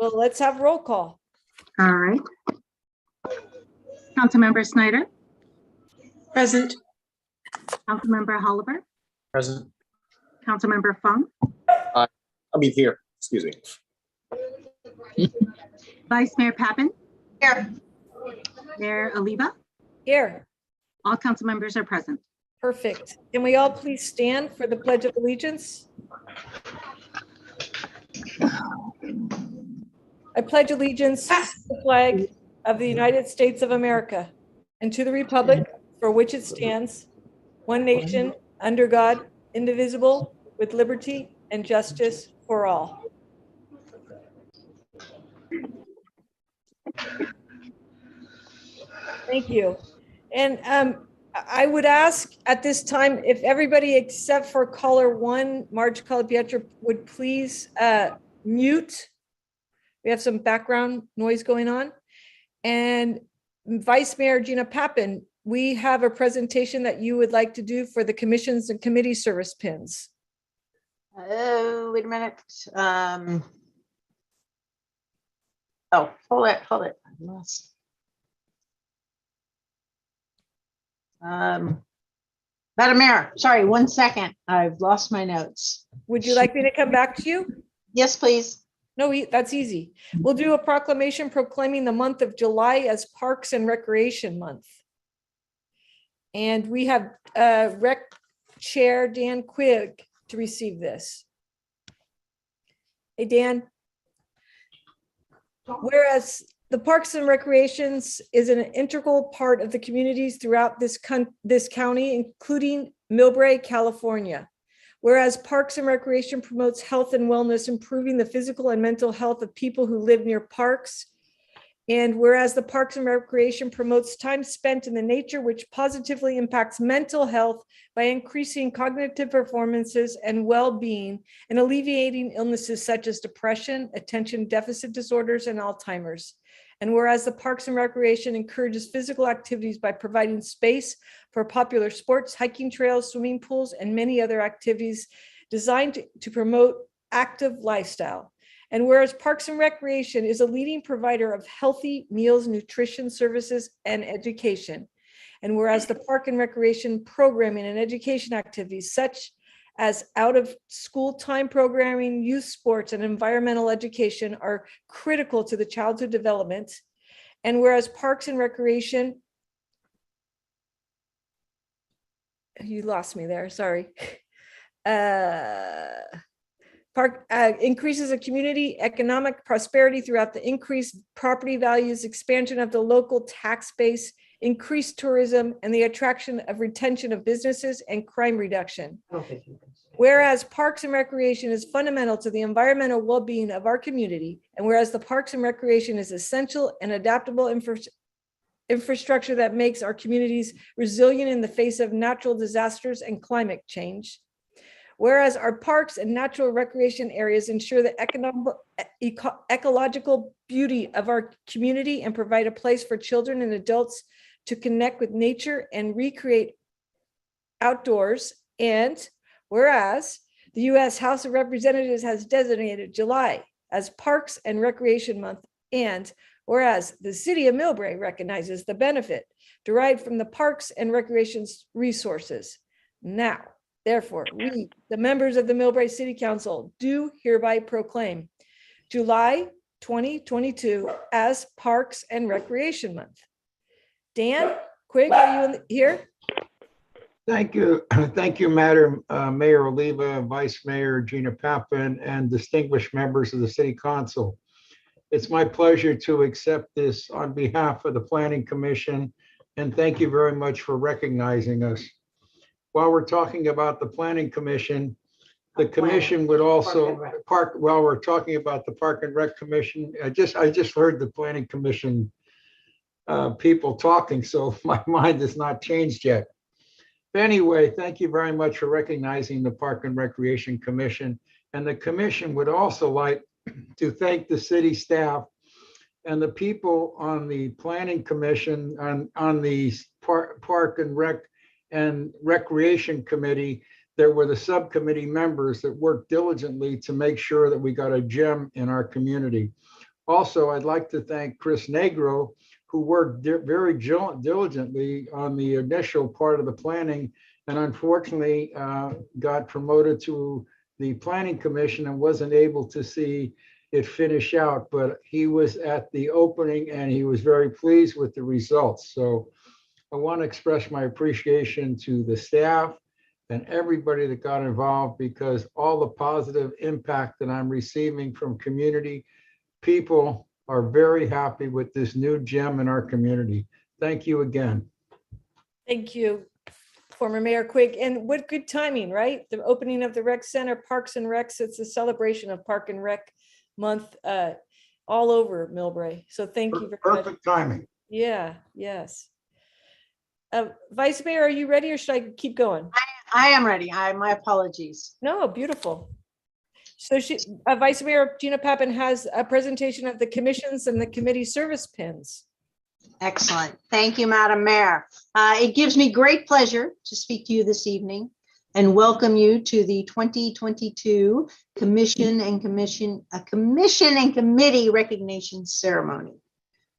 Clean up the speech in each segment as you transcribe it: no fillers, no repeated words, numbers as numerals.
Well, let's have roll call. All right. Councilmember Snyder, Present. Councilmember Holliver, Present. Councilmember Fung, Here, excuse me. Vice Mayor Pappen, Here. Mayor Oliva. Here, All council members are present. perfect. Can we all please stand for the Pledge of Allegiance? I pledge allegiance to the flag of the United States of America and to the republic for which it stands, one nation, under God, indivisible, with liberty and justice for all. Thank you. And I would ask at this time if everybody except for caller one, Marge Calapietro, would please mute. We have some background noise going on. And Vice Mayor Gina Pappen, we have a presentation that you would like to do for the commissions and committee service pins. Oh, wait a minute. Oh, hold it. I lost. Madam Mayor, sorry, 1 second. I've lost my notes. Would you like me to come back to you? Yes, please. No, that's easy. We'll do a proclamation proclaiming the month of July as Parks and Recreation Month. And we have Rec Chair Dan Quigg to receive this. Hey, Dan. Whereas the Parks and Recreations is an integral part of the communities throughout this county, including Millbrae, California. Whereas Parks and Recreation promotes health and wellness, improving the physical and mental health of people who live near parks. And whereas the Parks and Recreation promotes time spent in the nature, which positively impacts mental health by increasing cognitive performances and well-being and alleviating illnesses such as depression, attention deficit disorders, and Alzheimer's. And whereas the Parks and Recreation encourages physical activities by providing space for popular sports, hiking trails, swimming pools, and many other activities designed to promote active lifestyle. And whereas Parks and Recreation is a leading provider of healthy meals, nutrition services, and education. And whereas the Park and Recreation programming and education activities such as out of school time programming, youth sports, and environmental education are critical to the childhood development. And whereas Parks and Recreation, you lost me there, sorry. Increases of community economic prosperity throughout the increased property values, expansion of the local tax base, increased tourism, and the attraction of retention of businesses and crime reduction. Whereas Parks and Recreation is fundamental to the environmental well-being of our community, and whereas the Parks and Recreation is essential and adaptable infrastructure that makes our communities resilient in the face of natural disasters and climate change. Whereas our parks and natural recreation areas ensure the ecological beauty of our community and provide a place for children and adults to connect with nature and recreate outdoors. And whereas the U.S. House of Representatives has designated July as Parks and Recreation Month, and whereas the city of Millbrae recognizes the benefit derived from the parks and recreation resources. Now, therefore, we, the members of the Millbrae City Council, do hereby proclaim July 2022 as Parks and Recreation Month. Dan Quigg, are you here? Thank you. Thank you, Madam Mayor Oliva, Vice Mayor Gina Pappen, and distinguished members of the City Council. It's my pleasure to accept this on behalf of the Planning Commission, and thank you very much for recognizing us. While we're talking about the Planning Commission, the commission would also while we're talking about the Park and Rec Commission, I just heard the Planning Commission people talking, so my mind has not changed yet. But anyway, thank you very much for recognizing the Park and Recreation Commission. And the commission would also like to thank the city staff and the people on the Planning Commission, on the Park and Rec and Recreation Committee. There were the subcommittee members that worked diligently to make sure that we got a gem in our community. Also, I'd like to thank Chris Negro, who worked very diligently on the initial part of the planning and unfortunately got promoted to the Planning Commission and wasn't able to see it finish out, but he was at the opening and he was very pleased with the results. So I want to express my appreciation to the staff and everybody that got involved, because all the positive impact that I'm receiving from community people are very happy with this new gem in our community. Thank you again. Thank you, former Mayor Quigg. And what good timing, right? The opening of the rec center, Parks and Recs. It's a celebration of Park and Rec Month all over Millbrae. So thank you very much. Perfect timing. Yeah, yes. Vice Mayor, are you ready or should I keep going? I am ready. My apologies. No, beautiful. So Vice Mayor Gina Pappen has a presentation of the commissions and the committee service pins. Excellent. Thank you, Madam Mayor. It gives me great pleasure to speak to you this evening and welcome you to the 2022 Commission and Committee Recognition Ceremony.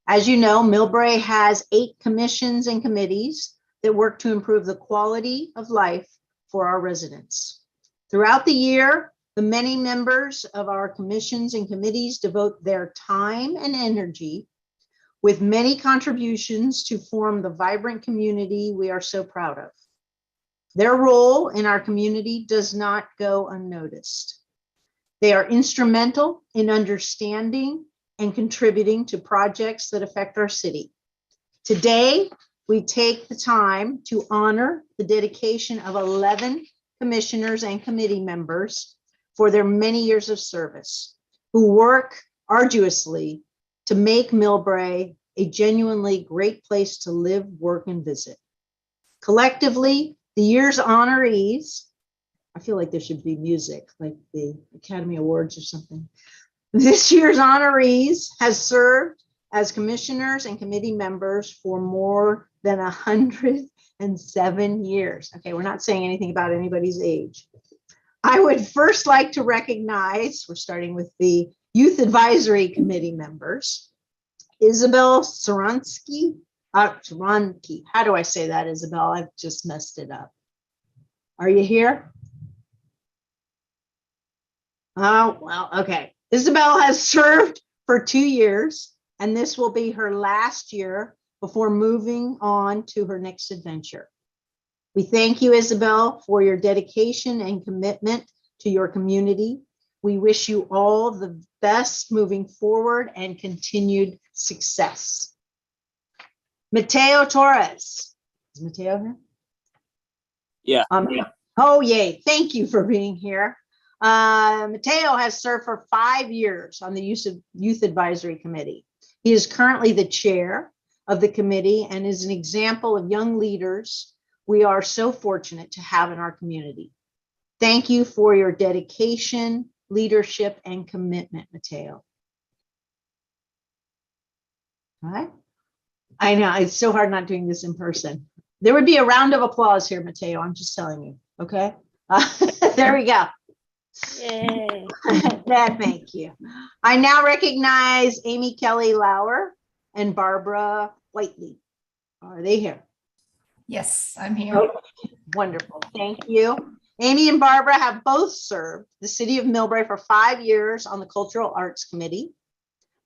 As you know, Millbrae has 8 commissions and committees that work to improve the quality of life for our residents. Throughout the year, the many members of our commissions and committees devote their time and energy with many contributions to form the vibrant community we are so proud of. Their role in our community does not go unnoticed. They are instrumental in understanding and contributing to projects that affect our city. Today, we take the time to honor the dedication of 11 commissioners and committee members for their many years of service, who work arduously to make Millbrae a genuinely great place to live, work, and visit. Collectively, the year's honorees, I feel like there should be music, like the Academy Awards or something. This year's honorees has served as commissioners and committee members for more than 107 years. Okay, we're not saying anything about anybody's age. I would first like to recognize, we're starting with the Youth Advisory Committee members, Isabel Saransky. Saranki. How do I say that, Isabel? I've just messed it up. Are you here? Oh, well, okay. Isabel has served for 2 years, and this will be her last year before moving on to her next adventure. We thank you, Isabel, for your dedication and commitment to your community. We wish you all the best moving forward and continued success. Mateo Torres. Is Mateo here? Yeah. Oh, yay. Thank you for being here. Mateo has served for 5 years on the Youth Advisory Committee. He is currently the chair of the committee and is an example of young leaders we are so fortunate to have in our community. Thank you for your dedication, leadership, and commitment, Mateo. All right. I know, it's so hard not doing this in person. There would be a round of applause here, Mateo. I'm just telling you, okay? There we go. Yay. Thank you. I now recognize Amy Kelly Lauer and Barbara Whiteley. Are they here? Yes, I'm here. Oh, wonderful. Thank you. Amy and Barbara have both served the city of Millbrae for 5 years on the Cultural Arts Committee.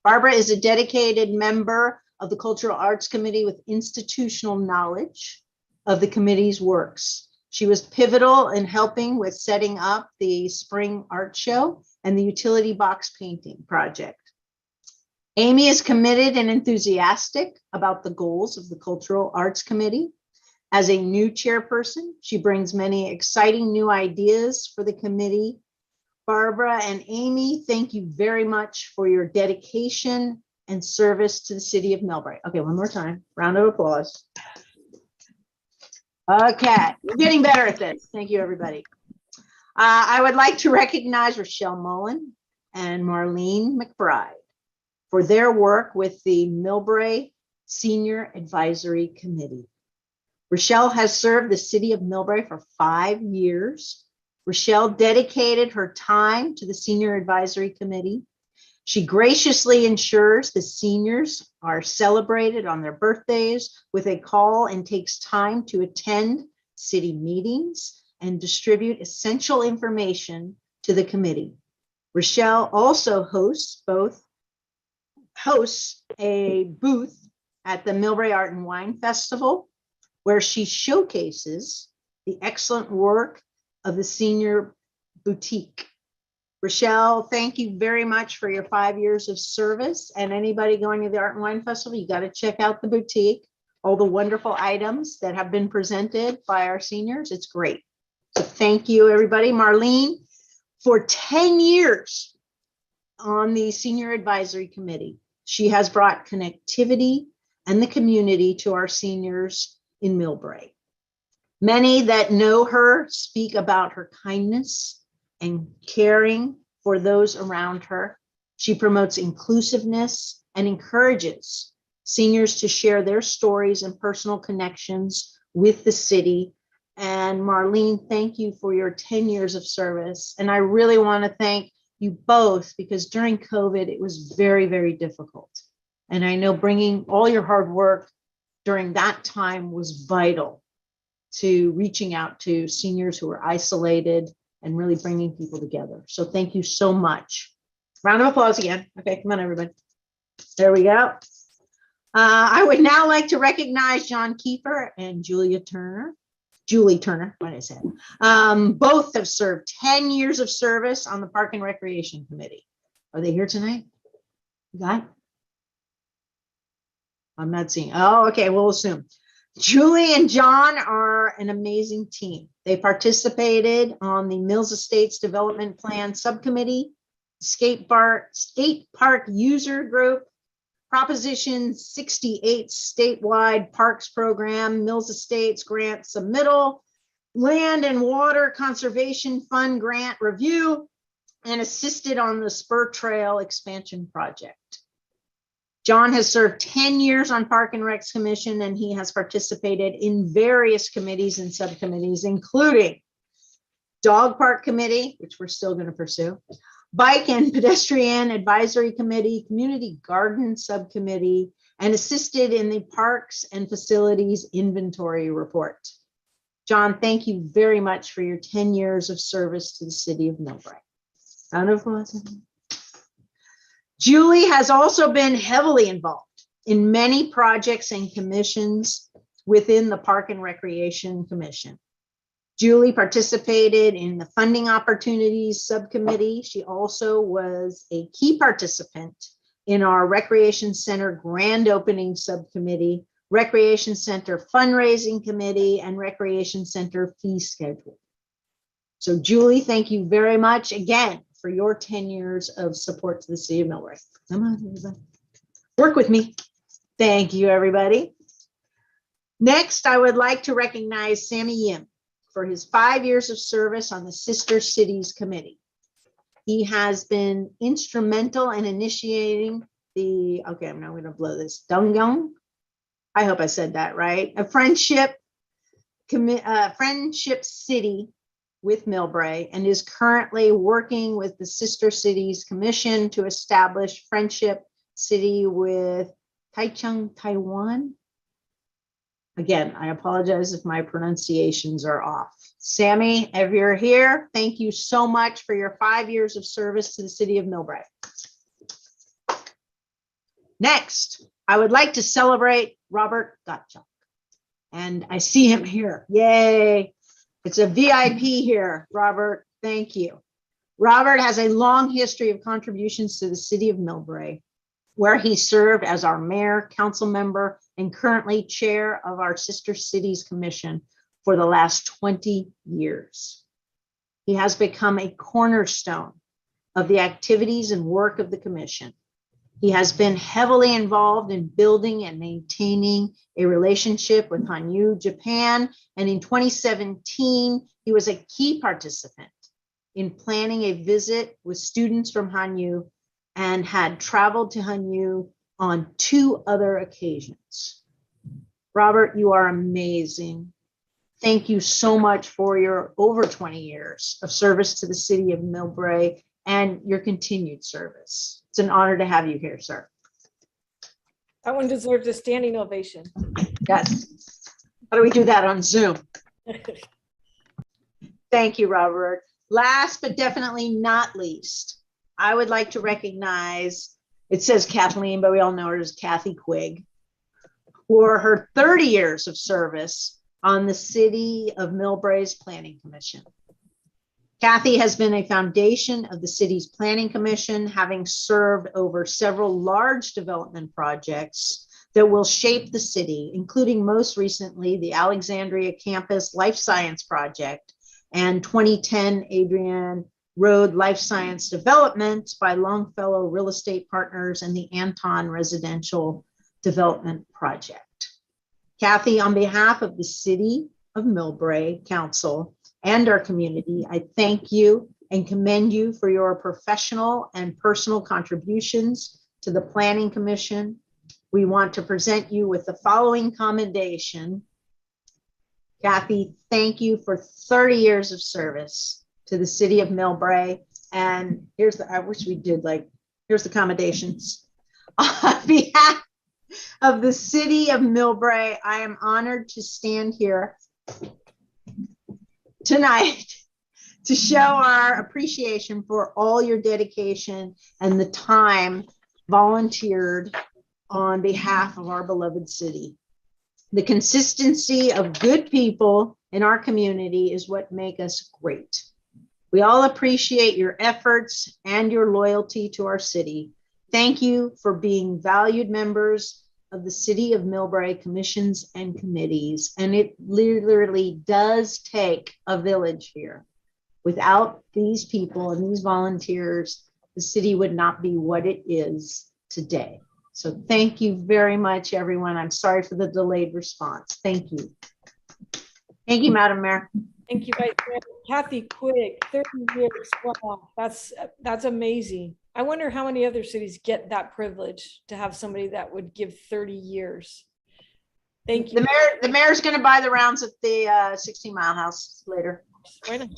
Barbara is a dedicated member of the Cultural Arts Committee with institutional knowledge of the committee's works. She was pivotal in helping with setting up the Spring Art Show and the Utility Box Painting Project. Amy is committed and enthusiastic about the goals of the Cultural Arts Committee. As a new chairperson, she brings many exciting new ideas for the committee. Barbara and Amy, thank you very much for your dedication and service to the city of Millbrae. Okay, one more time. Round of applause. Okay, we're getting better at this. Thank you, everybody. I would like to recognize Rochelle Mullen and Marlene McBride for their work with the Millbrae Senior Advisory Committee. Rochelle has served the city of Millbrae for 5 years. Rochelle dedicated her time to the Senior Advisory Committee. She graciously ensures the seniors are celebrated on their birthdays with a call and takes time to attend city meetings and distribute essential information to the committee. Rochelle also hosts a booth at the Millbrae Art and Wine Festival, where she showcases the excellent work of the senior boutique. Rochelle, thank you very much for your 5 years of service. And anybody going to the Art and Wine Festival, you got to check out the boutique, all the wonderful items that have been presented by our seniors. It's great. So thank you, everybody. Marlene, for 10 years on the Senior Advisory Committee, she has brought connectivity and the community to our seniors in Millbrae. Many that know her speak about her kindness and caring for those around her. She promotes inclusiveness and encourages seniors to share their stories and personal connections with the city. And Marlene, thank you for your 10 years of service. And I really want to thank you both, because during COVID, it was very, very difficult. And I know bringing all your hard work during that time was vital to reaching out to seniors who were isolated and really bringing people together. So thank you so much. Round of applause again. Okay, come on, everybody. There we go. I would now like to recognize John Kiefer and Julie Turner, what I said. Both have served 10 years of service on the Park and Recreation Committee. Are they here tonight? Guy? I'm not seeing. Oh, okay, we'll assume. Julie and John are an amazing team. They participated on the Mills Estates Development Plan Subcommittee, Skate Park User Group, Proposition 68 Statewide Parks Program, Mills Estates Grant Submittal, Land and Water Conservation Fund Grant Review, and assisted on the Spur Trail Expansion Project. John has served 10 years on Park and Recs Commission, and he has participated in various committees and subcommittees, including Dog Park Committee, which we're still going to pursue, Bike and Pedestrian Advisory Committee, Community Garden Subcommittee, and assisted in the Parks and Facilities Inventory Report. John, thank you very much for your 10 years of service to the city of Millbrae. Round of applause. Julie has also been heavily involved in many projects and commissions within the Park and Recreation Commission. Julie participated in the Funding Opportunities Subcommittee. She also was a key participant in our Recreation Center Grand Opening Subcommittee, Recreation Center Fundraising Committee, and Recreation Center Fee Schedule. So Julie, thank you very much again for your 10 years of support to the city of Millbrae. Come on, everybody. Work with me. Thank you, everybody. Next, I would like to recognize Sammy Yim for his 5 years of service on the Sister Cities Committee. He has been instrumental in initiating the, okay, I'm now going to blow this, Dungyong. I hope I said that right. A friendship city with Millbrae, and is currently working with the Sister Cities Commission to establish Friendship City with Taichung, Taiwan. Again, I apologize if my pronunciations are off. Sammy, if you're here, thank you so much for your 5 years of service to the city of Millbrae. Next, I would like to celebrate Robert Gottschalk. And I see him here. Yay. It's a VIP here, Robert. Thank you. Robert has a long history of contributions to the city of Millbrae, where he served as our mayor, council member, and currently chair of our Sister Cities Commission for the last 20 years. He has become a cornerstone of the activities and work of the commission. He has been heavily involved in building and maintaining a relationship with Hanyu, Japan, and in 2017, he was a key participant in planning a visit with students from Hanyu and had traveled to Hanyu on 2 other occasions. Robert, you are amazing. Thank you so much for your over 20 years of service to the city of Millbrae and your continued service. It's It's an honor to have you here, sir. That one deserves a standing ovation. Yes. How do we do that on Zoom? Thank you, Robert. Last but definitely not least, I would like to recognize, it says Kathleen, but we all know her as Kathy Quigg, for her 30 years of service on the City of Millbrae's Planning Commission. Kathy has been a foundation of the city's Planning Commission, having served over several large development projects that will shape the city, including most recently the Alexandria Campus Life Science Project and 2010 Adrian Road Life Science Development by Longfellow Real Estate Partners and the Anton Residential Development Project. Kathy, on behalf of the City of Millbrae Council and our community, I thank you and commend you for your professional and personal contributions to the Planning Commission. We want to present you with the following commendation. Kathy, thank you for 30 years of service to the City of Millbrae. And here's the, I wish we did here's the commendations. On behalf of the City of Millbrae, I am honored to stand here tonight to show our appreciation for all your dedication and the time volunteered on behalf of our beloved city. The consistency of good people in our community is what make us great. We all appreciate your efforts and your loyalty to our city. Thank you for being valued members of the City of Millbrae commissions and committees. And it literally does take a village here. Without these people and these volunteers, the city would not be what it is today. So thank you very much, everyone. I'm sorry for the delayed response. Thank you. Thank you, Madam Mayor. Thank you, Vice Mayor. Kathy Quigg, 30 years. Wow, that's amazing. I wonder how many other cities get that privilege to have somebody that would give 30 years. Thank you. The mayor's going to buy the rounds at the 16 Mile House later. Right on.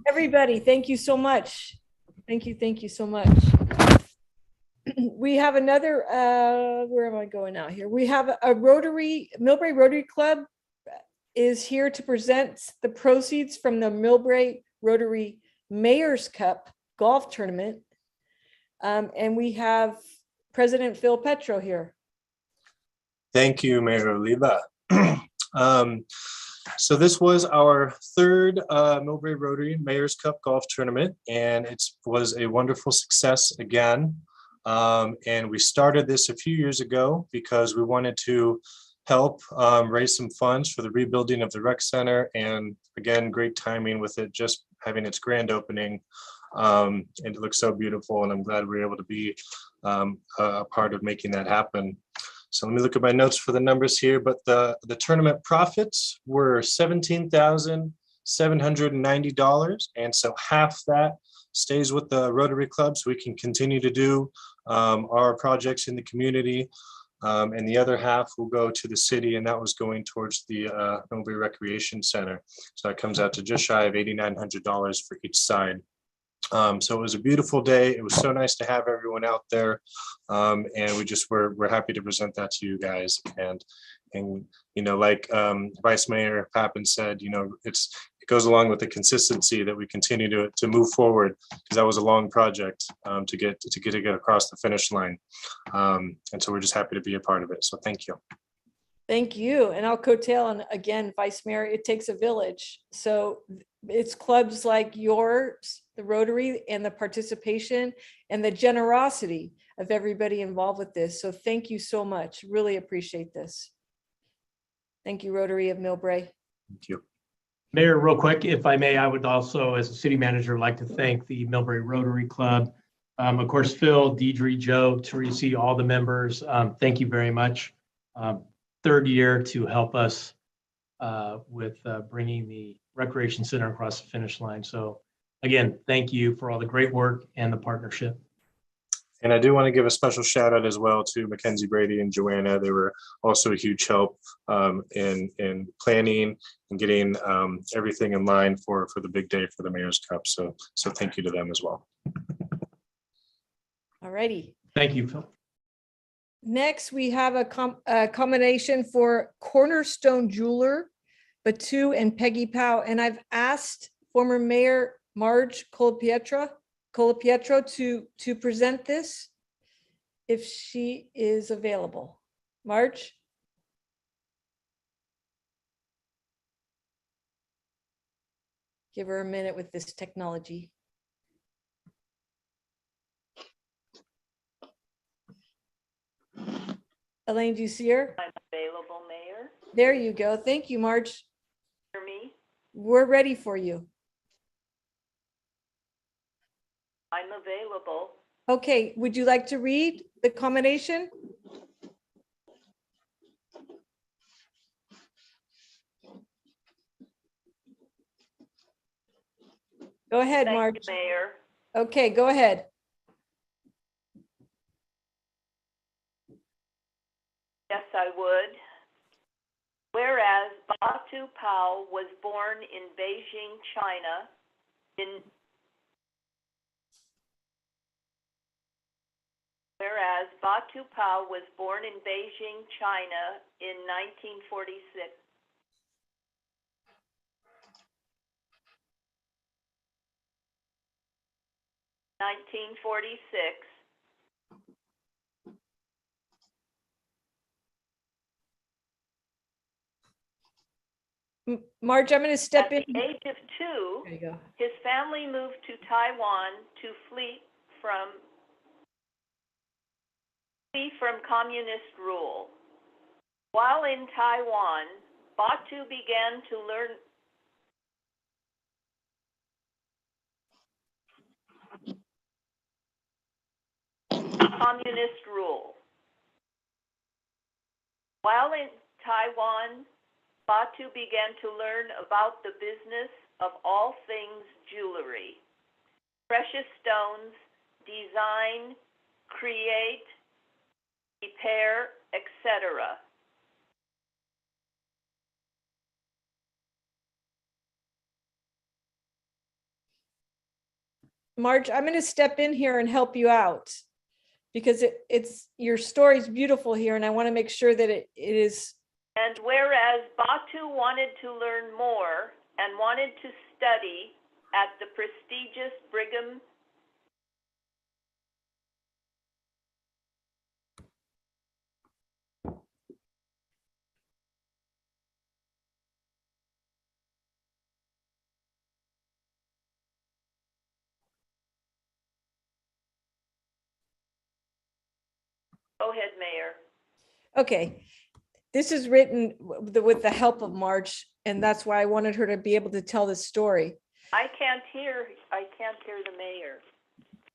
Everybody, thank you so much. Thank you so much. We have another, where am I going now here? We have a Millbrae Rotary Club is here to present the proceeds from the Millbrae Rotary Mayor's Cup golf tournament. And we have President Phil Petro here. Thank you, Mayor Oliva. So this was our third Millbrae Rotary Mayor's Cup golf tournament, and it was a wonderful success again. And we started this a few years ago because we wanted to help raise some funds for the rebuilding of the rec center. And again, great timing with it just having its grand opening. And it looks so beautiful, and I'm glad we were able to be a part of making that happen. So let me look at my notes for the numbers here, but the tournament profits were $17,790. And so half that stays with the Rotary Club so we can continue to do our projects in the community. And the other half will go to the city, and that was going towards the Millbrae Recreation Center. So that comes out to just shy of $8,900 for each side. So it was a beautiful day. It was so nice to have everyone out there. And we're happy to present that to you guys. And you know, like Vice Mayor Pappen said, you know, it goes along with the consistency that we continue to move forward, because that was a long project to get it across the finish line. And so we're just happy to be a part of it. So thank you. Thank you. And I'll coattail on again, Vice Mayor, it takes a village. So it's clubs like yours, the Rotary, and the participation and the generosity of everybody involved with this. So thank you so much. Really appreciate this. Thank you, Rotary of Millbrae. Thank you. Mayor, real quick, if I may, I would also, as a city manager, like to thank the Millbrae Rotary Club. Of course, Phil, Deidre, Joe, Teresi, all the members. Thank you very much. Third year to help us with bringing the Recreation Center across the finish line. So again, thank you for all the great work and the partnership. And I do want to give a special shout out as well to Mackenzie Brady and Joanna. They were also a huge help in planning and getting everything in line for the big day for the Mayor's Cup. So thank you to them as well. All righty. Thank you, Phil. Next, we have a combination for Cornerstone Jeweler, Batu and Peggy Powell. And I've asked former Mayor Marge Colapietro to present this if she is available. Marge? Give her a minute with this technology. Elaine, do you see her? I'm available, Mayor. There you go. Thank you, Marge. Hear me? We're ready for you. I'm available. Okay, would you like to read the combination? Go ahead, Thank Marge. you, Mayor. Okay, go ahead. Yes, I would. Whereas Batu Pao was born in Beijing, China, Whereas Batu Pao was born in Beijing, China in 1946. Marge, I'm going to step in. At the age of 2, There you go. his family moved to Taiwan to flee from communist rule. While in Taiwan, Batu began to learn communist rule. While in Taiwan, Batu began to learn about the business of all things jewelry, precious stones, design, create, repair, etc. Marge, I'm going to step in here and help you out because it's your story's beautiful here, and I want to make sure that it is. And whereas Batu wanted to learn more and wanted to study at the prestigious Brigham Go ahead, Mayor. Okay, this is written with the help of Marge, and that's why I wanted her to be able to tell this story. I can't hear the mayor.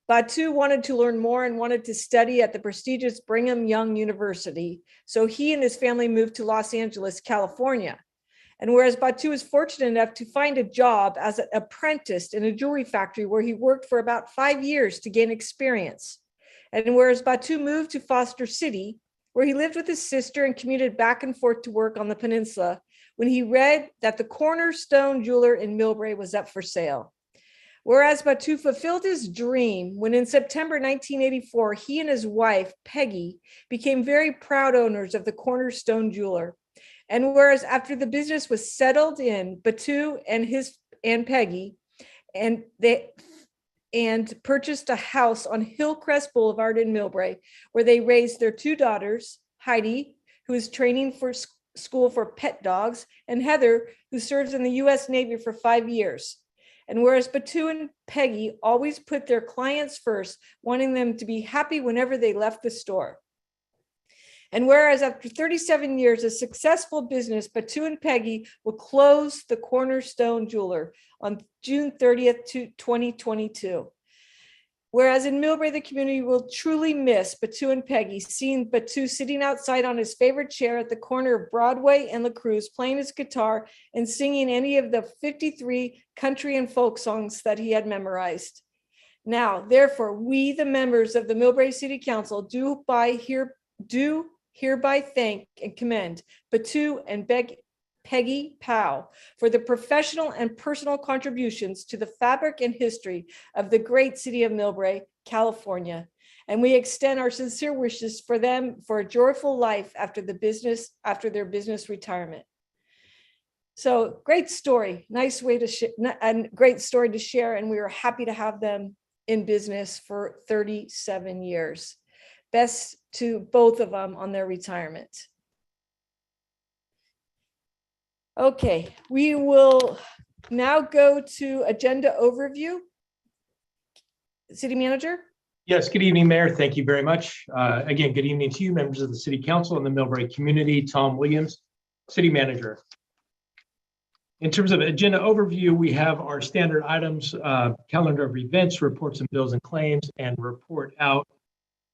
Batu wanted to learn more and wanted to study at the prestigious Brigham Young University. So he and his family moved to Los Angeles, California. And whereas Batu was fortunate enough to find a job as an apprentice in a jewelry factory where he worked for about 5 years to gain experience. And whereas Batu moved to Foster City, where he lived with his sister and commuted back and forth to work on the peninsula, when he read that the Cornerstone Jeweler in Millbrae was up for sale. Whereas Batu fulfilled his dream when in September 1984, he and his wife, Peggy, became very proud owners of the Cornerstone Jeweler. And whereas after the business was settled in, Batu and Peggy, and purchased a house on Hillcrest Boulevard in Millbrae, where they raised their 2 daughters, Heidi, who is training for school for pet dogs, and Heather, who serves in the U.S. Navy for 5 years. And whereas Batu and Peggy always put their clients first, wanting them to be happy whenever they left the store. And whereas after 37 years of successful business, Batu and Peggy will close the Cornerstone Jeweler on June 30th, 2022. Whereas in Millbrae, the community will truly miss Batu and Peggy, seeing Batu sitting outside on his favorite chair at the corner of Broadway and La Cruz, playing his guitar and singing any of the 53 country and folk songs that he had memorized. Now, therefore, we, the members of the Millbrae City Council, do hereby thank and commend Batu and Peggy Powell for the professional and personal contributions to the fabric and history of the great city of Millbrae, California. And we extend our sincere wishes for them for a joyful life after their business retirement. So great story, nice way to and great story to share. And we are happy to have them in business for 37 years. Best to both of them on their retirement. Okay, we will now go to agenda overview. City Manager? Yes, good evening, Mayor. Thank you very much. Again, good evening to you, members of the City Council and the Millbrae community. Tom Williams, City Manager. In terms of agenda overview, we have our standard items, calendar of events, reports and bills and claims, and report out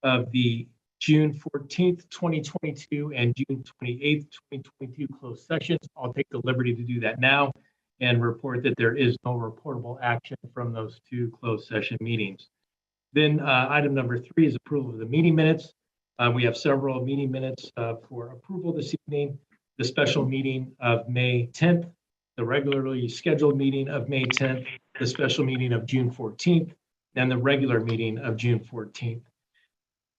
of the June 14th, 2022 and June 28th, 2022 closed sessions. I'll take the liberty to do that now and report that there is no reportable action from those two closed session meetings. Then item number 3 is approval of the meeting minutes. We have several meeting minutes for approval this evening. The special meeting of May 10th, the regularly scheduled meeting of May 10th, the special meeting of June 14th, and the regular meeting of June 14th.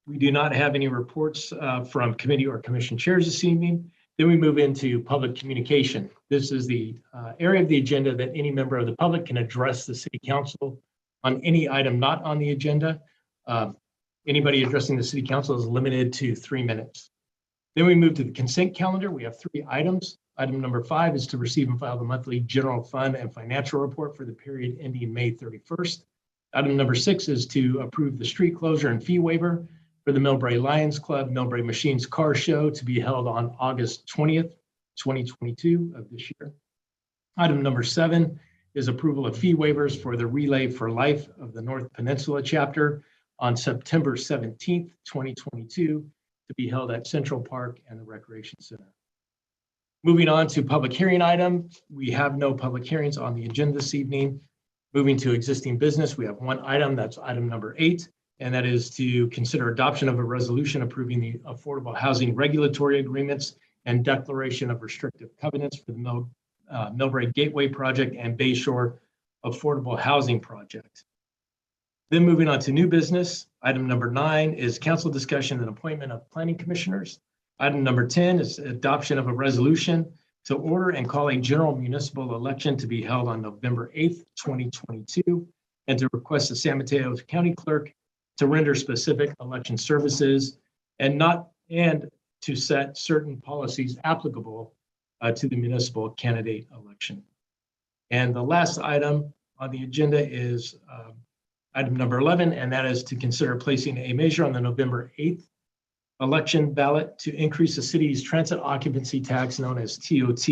We do not have any reports from committee or commission chairs this evening. Then we move into public communication. This is the area of the agenda that any member of the public can address the City Council on any item not on the agenda. Anybody addressing the City Council is limited to 3 minutes. Then we move to the consent calendar. We have 3 items. Item number 5 is to receive and file the monthly general fund and financial report for the period ending May 31st. Item number 6 is to approve the street closure and fee waiver for the Millbrae Lions Club Millbrae Machines Car Show to be held on August 20th, 2022 of this year. Item number 7 is approval of fee waivers for the Relay for Life of the North Peninsula chapter on September 17th, 2022 to be held at Central Park and the Recreation Center. Moving on to public hearing item, we have no public hearings on the agenda this evening. Moving to existing business, we have 1 item, that's item number 8, and that is to consider adoption of a resolution approving the affordable housing regulatory agreements and declaration of restrictive covenants for the Millbrae Gateway Project and Bayshore Affordable Housing Project. Then moving on to new business, item number 9 is council discussion and appointment of planning commissioners. Item number 10 is adoption of a resolution to order and call a general municipal election to be held on November 8th, 2022, and to request the San Mateo County Clerk to render specific election services and to set certain policies applicable to the municipal candidate election. And the last item on the agenda is item number 11, and that is to consider placing a measure on the November 8th election ballot to increase the city's transit occupancy tax known as TOT.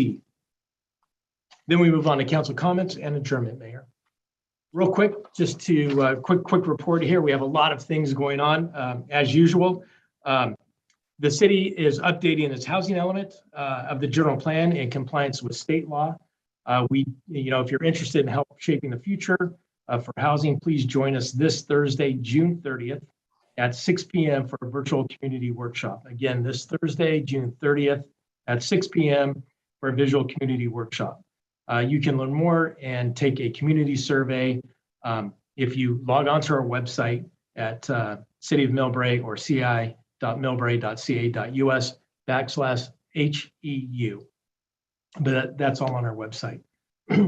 Then we move on to council comments and adjournment, Mayor. Real quick, just to quick report here. We have a lot of things going on as usual. The city is updating its housing element of the general plan in compliance with state law. If you're interested in help shaping the future for housing, please join us this Thursday, June 30th at 6 p.m. for a virtual community workshop. Again, this Thursday, June 30th at 6 p.m. for a visual community workshop. You can learn more and take a community survey if you log onto our website at City of Millbrae or ci.millbrae.ca.us/HEU. But that's all on our website.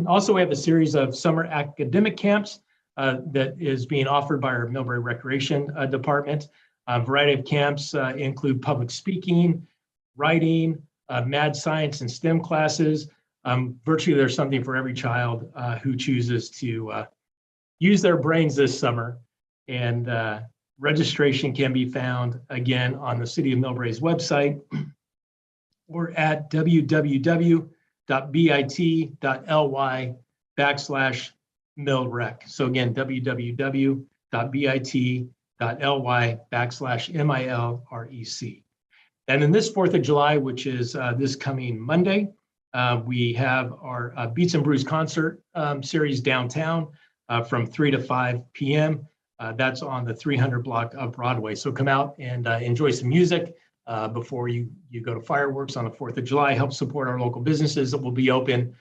Also, we have a series of summer academic camps that is being offered by our Millbrae Recreation Department. A variety of camps include public speaking, writing, mad science and STEM classes. Virtually there's something for every child who chooses to use their brains this summer. And registration can be found again on the City of Millbrae's website or at www.bit.ly/millrec. So again, www.bit.ly/MILREC. And then this 4th of July, which is this coming Monday, we have our Beats and Brews concert series downtown from 3 to 5 p.m. That's on the 300 block of Broadway. So come out and enjoy some music before you go to fireworks on the 4th of July. Help support our local businesses that will be open.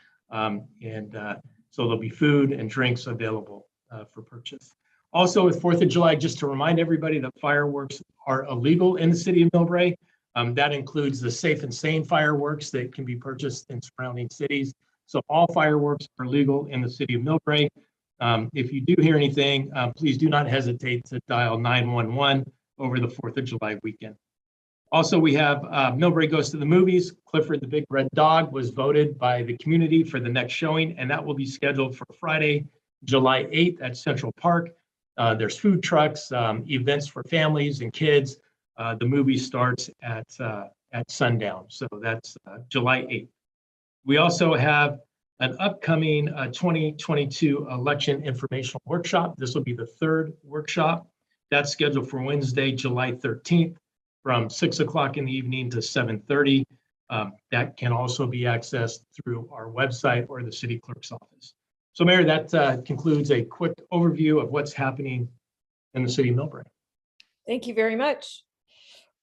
So there'll be food and drinks available for purchase. Also with 4th of July, just to remind everybody that fireworks are illegal in the city of Millbrae. That includes the Safe and Sane fireworks that can be purchased in surrounding cities. So all fireworks are legal in the city of Millbrae. If you do hear anything, please do not hesitate to dial 911 over the 4th of July weekend. Also, we have Millbrae Goes to the Movies. Clifford the Big Red Dog was voted by the community for the next showing, and that will be scheduled for Friday, July 8th at Central Park. There's food trucks, events for families and kids. The movie starts at sundown, so that's July 8th. We also have an upcoming 2022 election informational workshop. This will be the 3rd workshop. That's scheduled for Wednesday, July 13th from 6 o'clock in the evening to 7:30. That can also be accessed through our website or the city clerk's office. So Mayor, that concludes a quick overview of what's happening in the city of Millbrae. Thank you very much.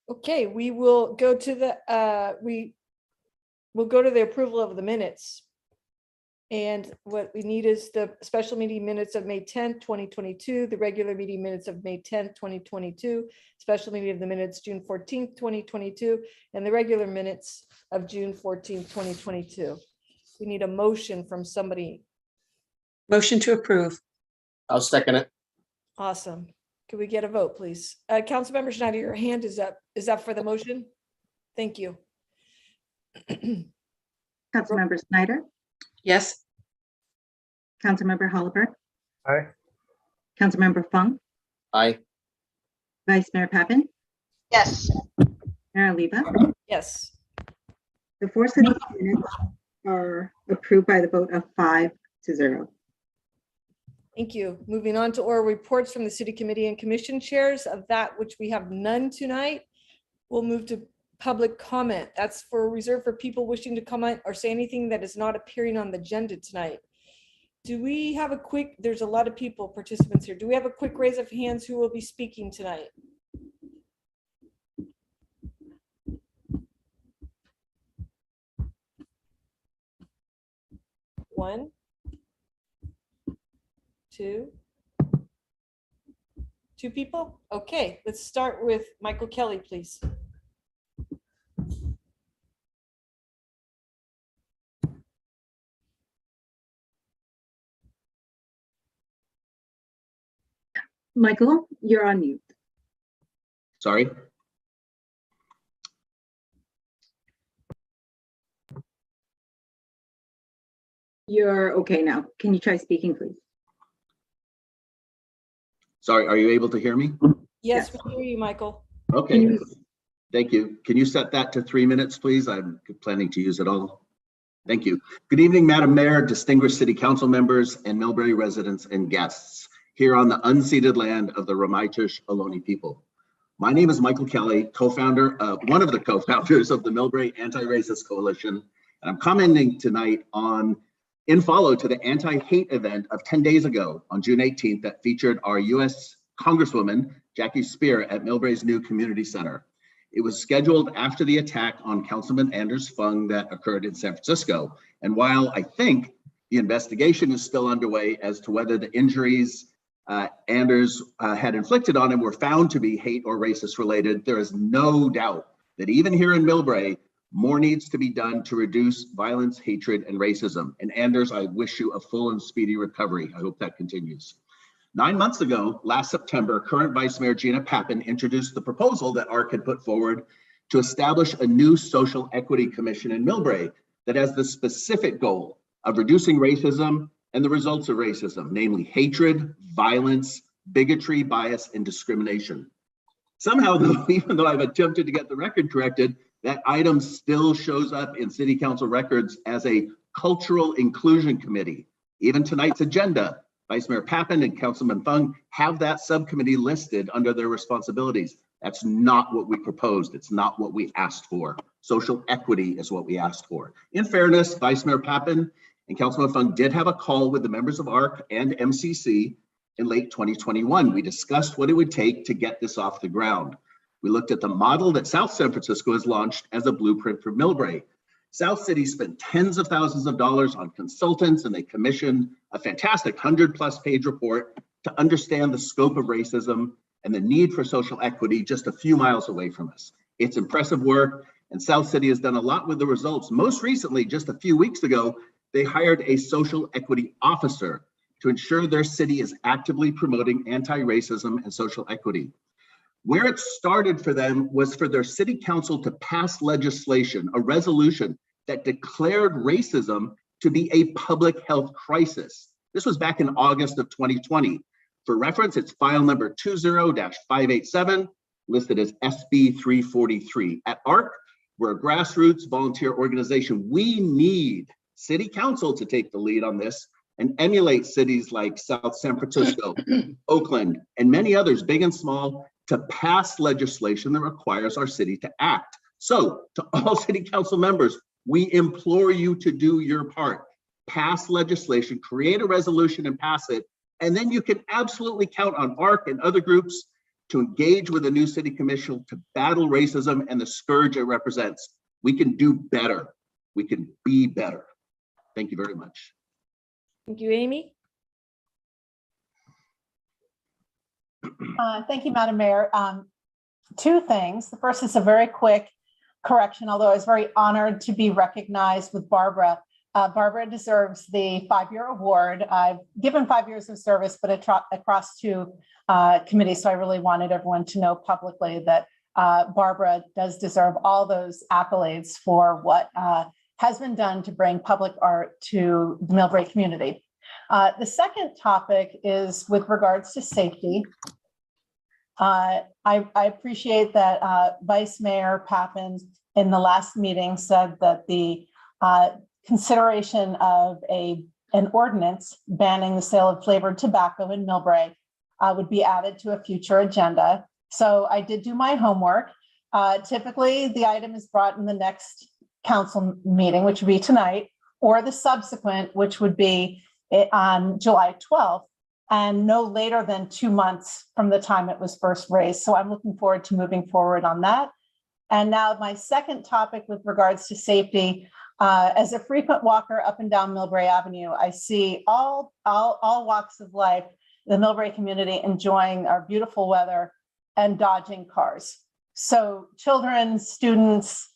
Okay, we will go to the, we'll go to the approval of the minutes. And what we need is the special meeting minutes of May 10th, 2022, the regular meeting minutes of May 10th, 2022, special meeting of the minutes June 14th, 2022, and the regular minutes of June 14th, 2022. We need a motion from somebody. Motion to approve. I'll second it. Awesome. Could we get a vote, please? Councilmember Schneider, your hand is up. Is that for the motion? Thank you. Councilmember Snyder, Yes. Councilmember Holliver, Aye. Councilmember Fung, Aye. Vice Mayor Pappen, Yes. Mayor Oliva. Yes. The 4 city minutes are approved by the vote of 5-0. Thank you. Moving on to oral reports from the city committee and commission chairs. Of that which we have none tonight, we'll move to public comment. That's for reserved for people wishing to comment or say anything that is not appearing on the agenda tonight. Do we have a quick, there's a lot of people, participants here. Do we have a quick raise of hands who will be speaking tonight? One, two people? Okay, let's start with Michael Kelly, please. Michael, you're on mute. Sorry. You're okay now. Can you try speaking, please? Sorry, are you able to hear me? Yes, Yes. we hear you, Michael. Okay, thank you. Can you set that to 3 minutes, please? I'm planning to use it all. Thank you. Good evening, Madam Mayor, distinguished city council members, and Millbrae residents and guests here on the unceded land of the Ramaytush Ohlone people. My name is Michael Kelly, one of the co-founders of the Millbrae Anti-Racist Coalition, and I'm commenting tonight in follow to the anti-hate event of 10 days ago on June 18th that featured our U.S. Congresswoman, Jackie Spear, at Millbrae's new community center. It was scheduled after the attack on Councilman Anders Fung that occurred in San Francisco. And while I think the investigation is still underway as to whether the injuries Anders had inflicted on him were found to be hate or racist related, there is no doubt that even here in Millbrae, more needs to be done to reduce violence, hatred, and racism. And Anders, I wish you a full and speedy recovery. I hope that continues. 9 months ago, last September, current Vice Mayor Gina Pappen introduced the proposal that ARC had put forward to establish a new social equity commission in Millbrae that has the specific goal of reducing racism and the results of racism, namely hatred, violence, bigotry, bias, and discrimination. Somehow, though, even though I've attempted to get the record corrected, that item still shows up in city council records as a cultural inclusion committee. Even tonight's agenda, Vice Mayor Pappen and Councilman Fung have that subcommittee listed under their responsibilities. That's not what we proposed. It's not what we asked for. Social equity is what we asked for. In fairness, Vice Mayor Pappen and Councilman Fung did have a call with the members of ARC and MCC in late 2021. We discussed what it would take to get this off the ground. We looked at the model that South San Francisco has launched as a blueprint for Millbrae. South City spent tens of thousands of dollars on consultants, and they commissioned a fantastic 100+ page report to understand the scope of racism and the need for social equity just a few miles away from us. It's impressive work, and South City has done a lot with the results. Most recently, just a few weeks ago, they hired a social equity officer to ensure their city is actively promoting anti-racism and social equity. Where it started for them was for their city council to pass legislation, a resolution that declared racism to be a public health crisis. This was back in August of 2020. For reference, it's file number 20-587, listed as SB 343. At ARC, we're a grassroots volunteer organization. We need city council to take the lead on this and emulate cities like South San Francisco, Oakland, and many others, big and small, to pass legislation that requires our city to act. So to all city council members, we implore you to do your part. Pass legislation, create a resolution and pass it, and then you can absolutely count on ARC and other groups to engage with the new city commission to battle racism and the scourge it represents. We can do better. We can be better. Thank you very much. Thank you, Amy. Thank you, Madam Mayor. Two things. The first is a very quick correction, although I was very honored to be recognized with Barbara. Barbara deserves the 5-year award. I've given 5 years of service, but across two committees. So I really wanted everyone to know publicly that Barbara does deserve all those accolades for what has been done to bring public art to the Millbrae community. The second topic is with regards to safety. I appreciate that Vice Mayor Pappen in the last meeting said that the consideration of an ordinance banning the sale of flavored tobacco in Millbrae would be added to a future agenda. So I did do my homework. Typically, the item is brought in the next council meeting, which would be tonight, or the subsequent, which would be on July 12th, and no later than 2 months from the time it was first raised. So I'm looking forward to moving forward on that. And now my second topic with regards to safety, as a frequent walker up and down Millbrae Avenue, I see all walks of life, the Millbrae community enjoying our beautiful weather and dodging cars. So children, students,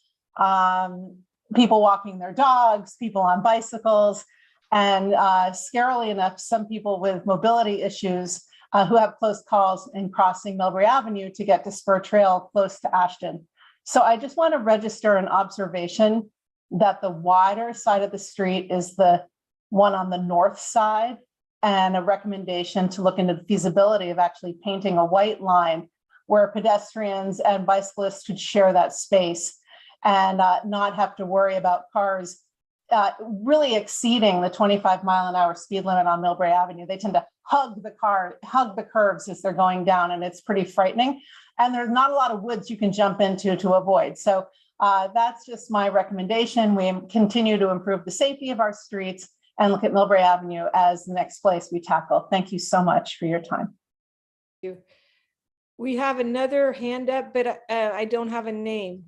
people walking their dogs, people on bicycles, and scarily enough, some people with mobility issues who have close calls in crossing Millbrae Avenue to get to Spur Trail close to Ashton. So I just want to register an observation that the wider side of the street is the one on the north side, and a recommendation to look into the feasibility of actually painting a white line where pedestrians and bicyclists could share that space and not have to worry about cars really exceeding the 25-mile-an-hour speed limit on Millbrae Avenue. They tend to hug the curves as they're going down, and it's pretty frightening. And there's not a lot of woods you can jump into to avoid. So that's just my recommendation. We continue to improve the safety of our streets and look at Millbrae Avenue as the next place we tackle. Thank you so much for your time. Thank you. We have another hand up, but I don't have a name.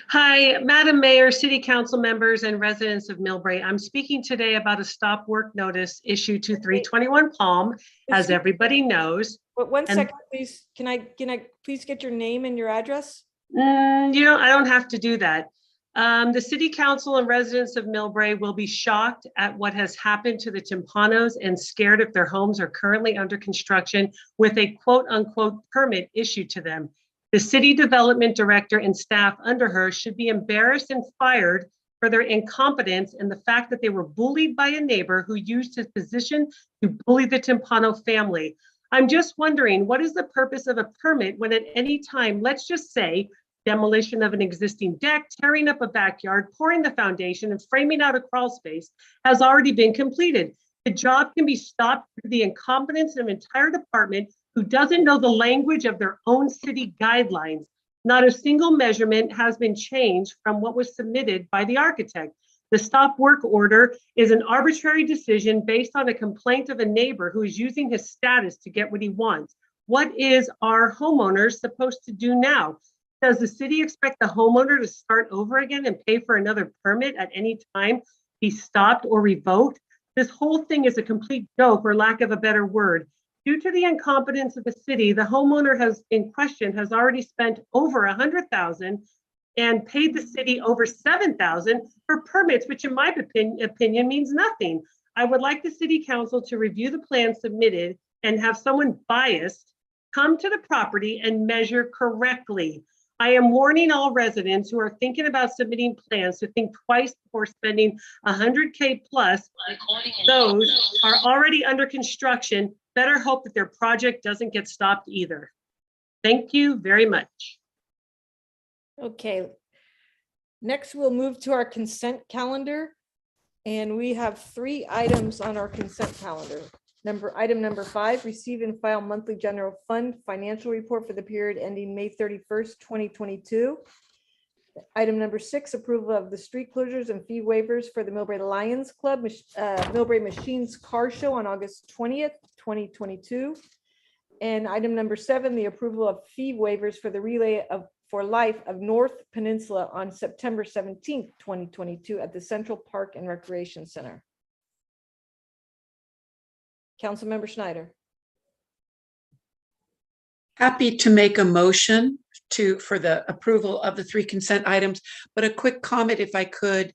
Hi, Madam Mayor, City Council members, and residents of Millbrae. I'm speaking today about a stop work notice issued to 321 Palm, as everybody knows. But one second, please. Can I please get your name and your address? I don't have to do that. The City Council and residents of Millbrae will be shocked at what has happened to the Timpanos and scared if their homes are currently under construction with a quote unquote permit issued to them. The city development director and staff under her should be embarrassed and fired for their incompetence and the fact that they were bullied by a neighbor who used his position to bully the Timpano family. I'm just wondering, what is the purpose of a permit when at any time, let's just say, demolition of an existing deck, tearing up a backyard, pouring the foundation, and framing out a crawl space has already been completed? The job can be stopped through the incompetence of an entire department who doesn't know the language of their own city guidelines. Not a single measurement has been changed from what was submitted by the architect. The stop work order is an arbitrary decision based on a complaint of a neighbor who is using his status to get what he wants. What is our homeowner supposed to do now? Does the city expect the homeowner to start over again and pay for another permit at any time be stopped or revoked? This whole thing is a complete joke, or lack of a better word. Due to the incompetence of the city, the homeowner in question has already spent over $100,000 and paid the city over $7,000 for permits, which in my opinion means nothing. I would like the city council to review the plan submitted and have someone biased come to the property and measure correctly. I am warning all residents who are thinking about submitting plans to think twice before spending $100K plus. Those are already under construction. Better hope that their project doesn't get stopped either. Thank you very much. Okay. Next, we'll move to our consent calendar. And we have 3 items on our consent calendar. Item number 5, receive and file monthly general fund financial report for the period ending May 31st, 2022. Item number 6, approval of the street closures and fee waivers for the Millbrae Lions Club, Millbrae Machines Car Show on August 20th, 2022. And item number 7, the approval of fee waivers for the relay for life of North Peninsula on September 17th, 2022 at the Central Park and Recreation Center. Councilmember Schneider. Happy to make a motion for the approval of the 3 consent items, but a quick comment if I could.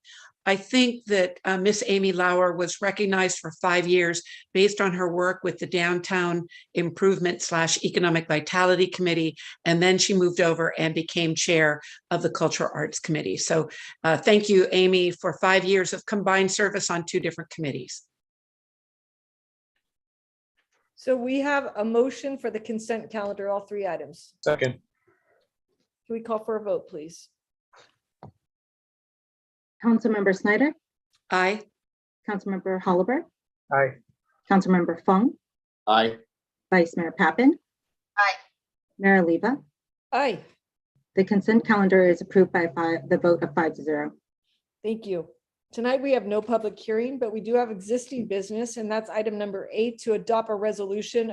I think that Miss Amy Lauer was recognized for 5 years based on her work with the Downtown Improvement / Economic Vitality Committee, and then she moved over and became chair of the Cultural Arts Committee. So thank you, Amy, for 5 years of combined service on 2 different committees. So we have a motion for the consent calendar, all 3 items. Second. Can we call for a vote, please? Councilmember Snyder, Aye. Councilmember Hollabaugh, Aye. Councilmember Fung, Aye. Vice Mayor Pappen. Aye. Mayor Oliva. Aye. The consent calendar is approved by the vote of 5-0. Thank you. Tonight, we have no public hearing, but we do have existing business, and that's item number 8, to adopt a resolution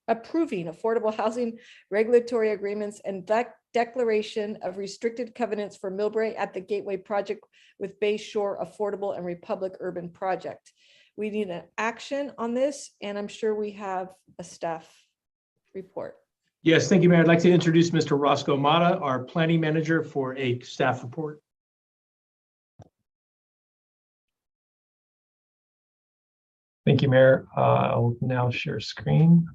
approving affordable housing regulatory agreements and declaration of restricted covenants for Millbrae at the Gateway Project with Bay Shore Affordable and Republic Urban Project. We need an action on this, and I'm sure we have a staff report. Yes, thank you, Mayor. I'd like to introduce Mr. Roscoe Mata, our planning manager, for a staff report. Thank you, Mayor. I'll now share screen.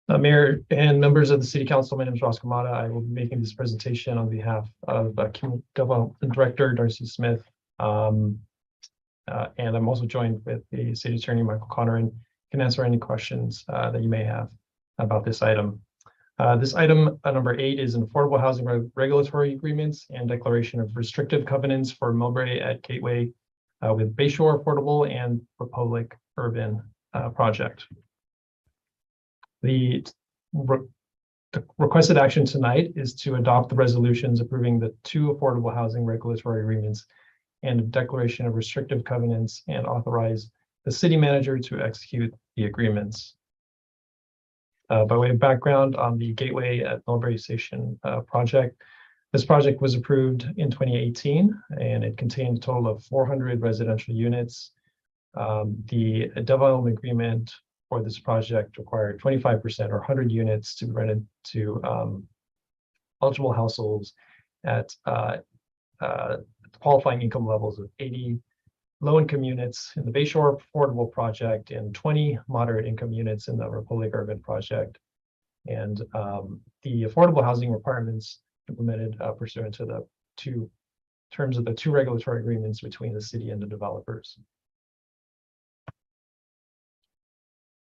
Mayor and members of the City Council, my name is Roscoe Mata. I will be making this presentation on behalf of Community Development Director Darcy Smith. And I'm also joined with the City Attorney Michael Connor and can answer any questions that you may have about this item. This item number 8 is an affordable housing regulatory agreements and declaration of restrictive covenants for Millbrae at Gateway with Bayshore Affordable and Republic Urban Project. The requested action tonight is to adopt the resolutions approving the 2 affordable housing regulatory agreements and a declaration of restrictive covenants and authorize the city manager to execute the agreements. By way of background on the Gateway at Millbrae Station project, this project was approved in 2018 and it contained a total of 400 residential units. The development agreement for this project required 25% or 100 units to be rented to eligible households at qualifying income levels of 80 low-income units in the Bayshore Affordable Project and 20 moderate income units in the Republic Urban Project. And the affordable housing requirements implemented pursuant to the 2 terms of the 2 regulatory agreements between the city and the developers.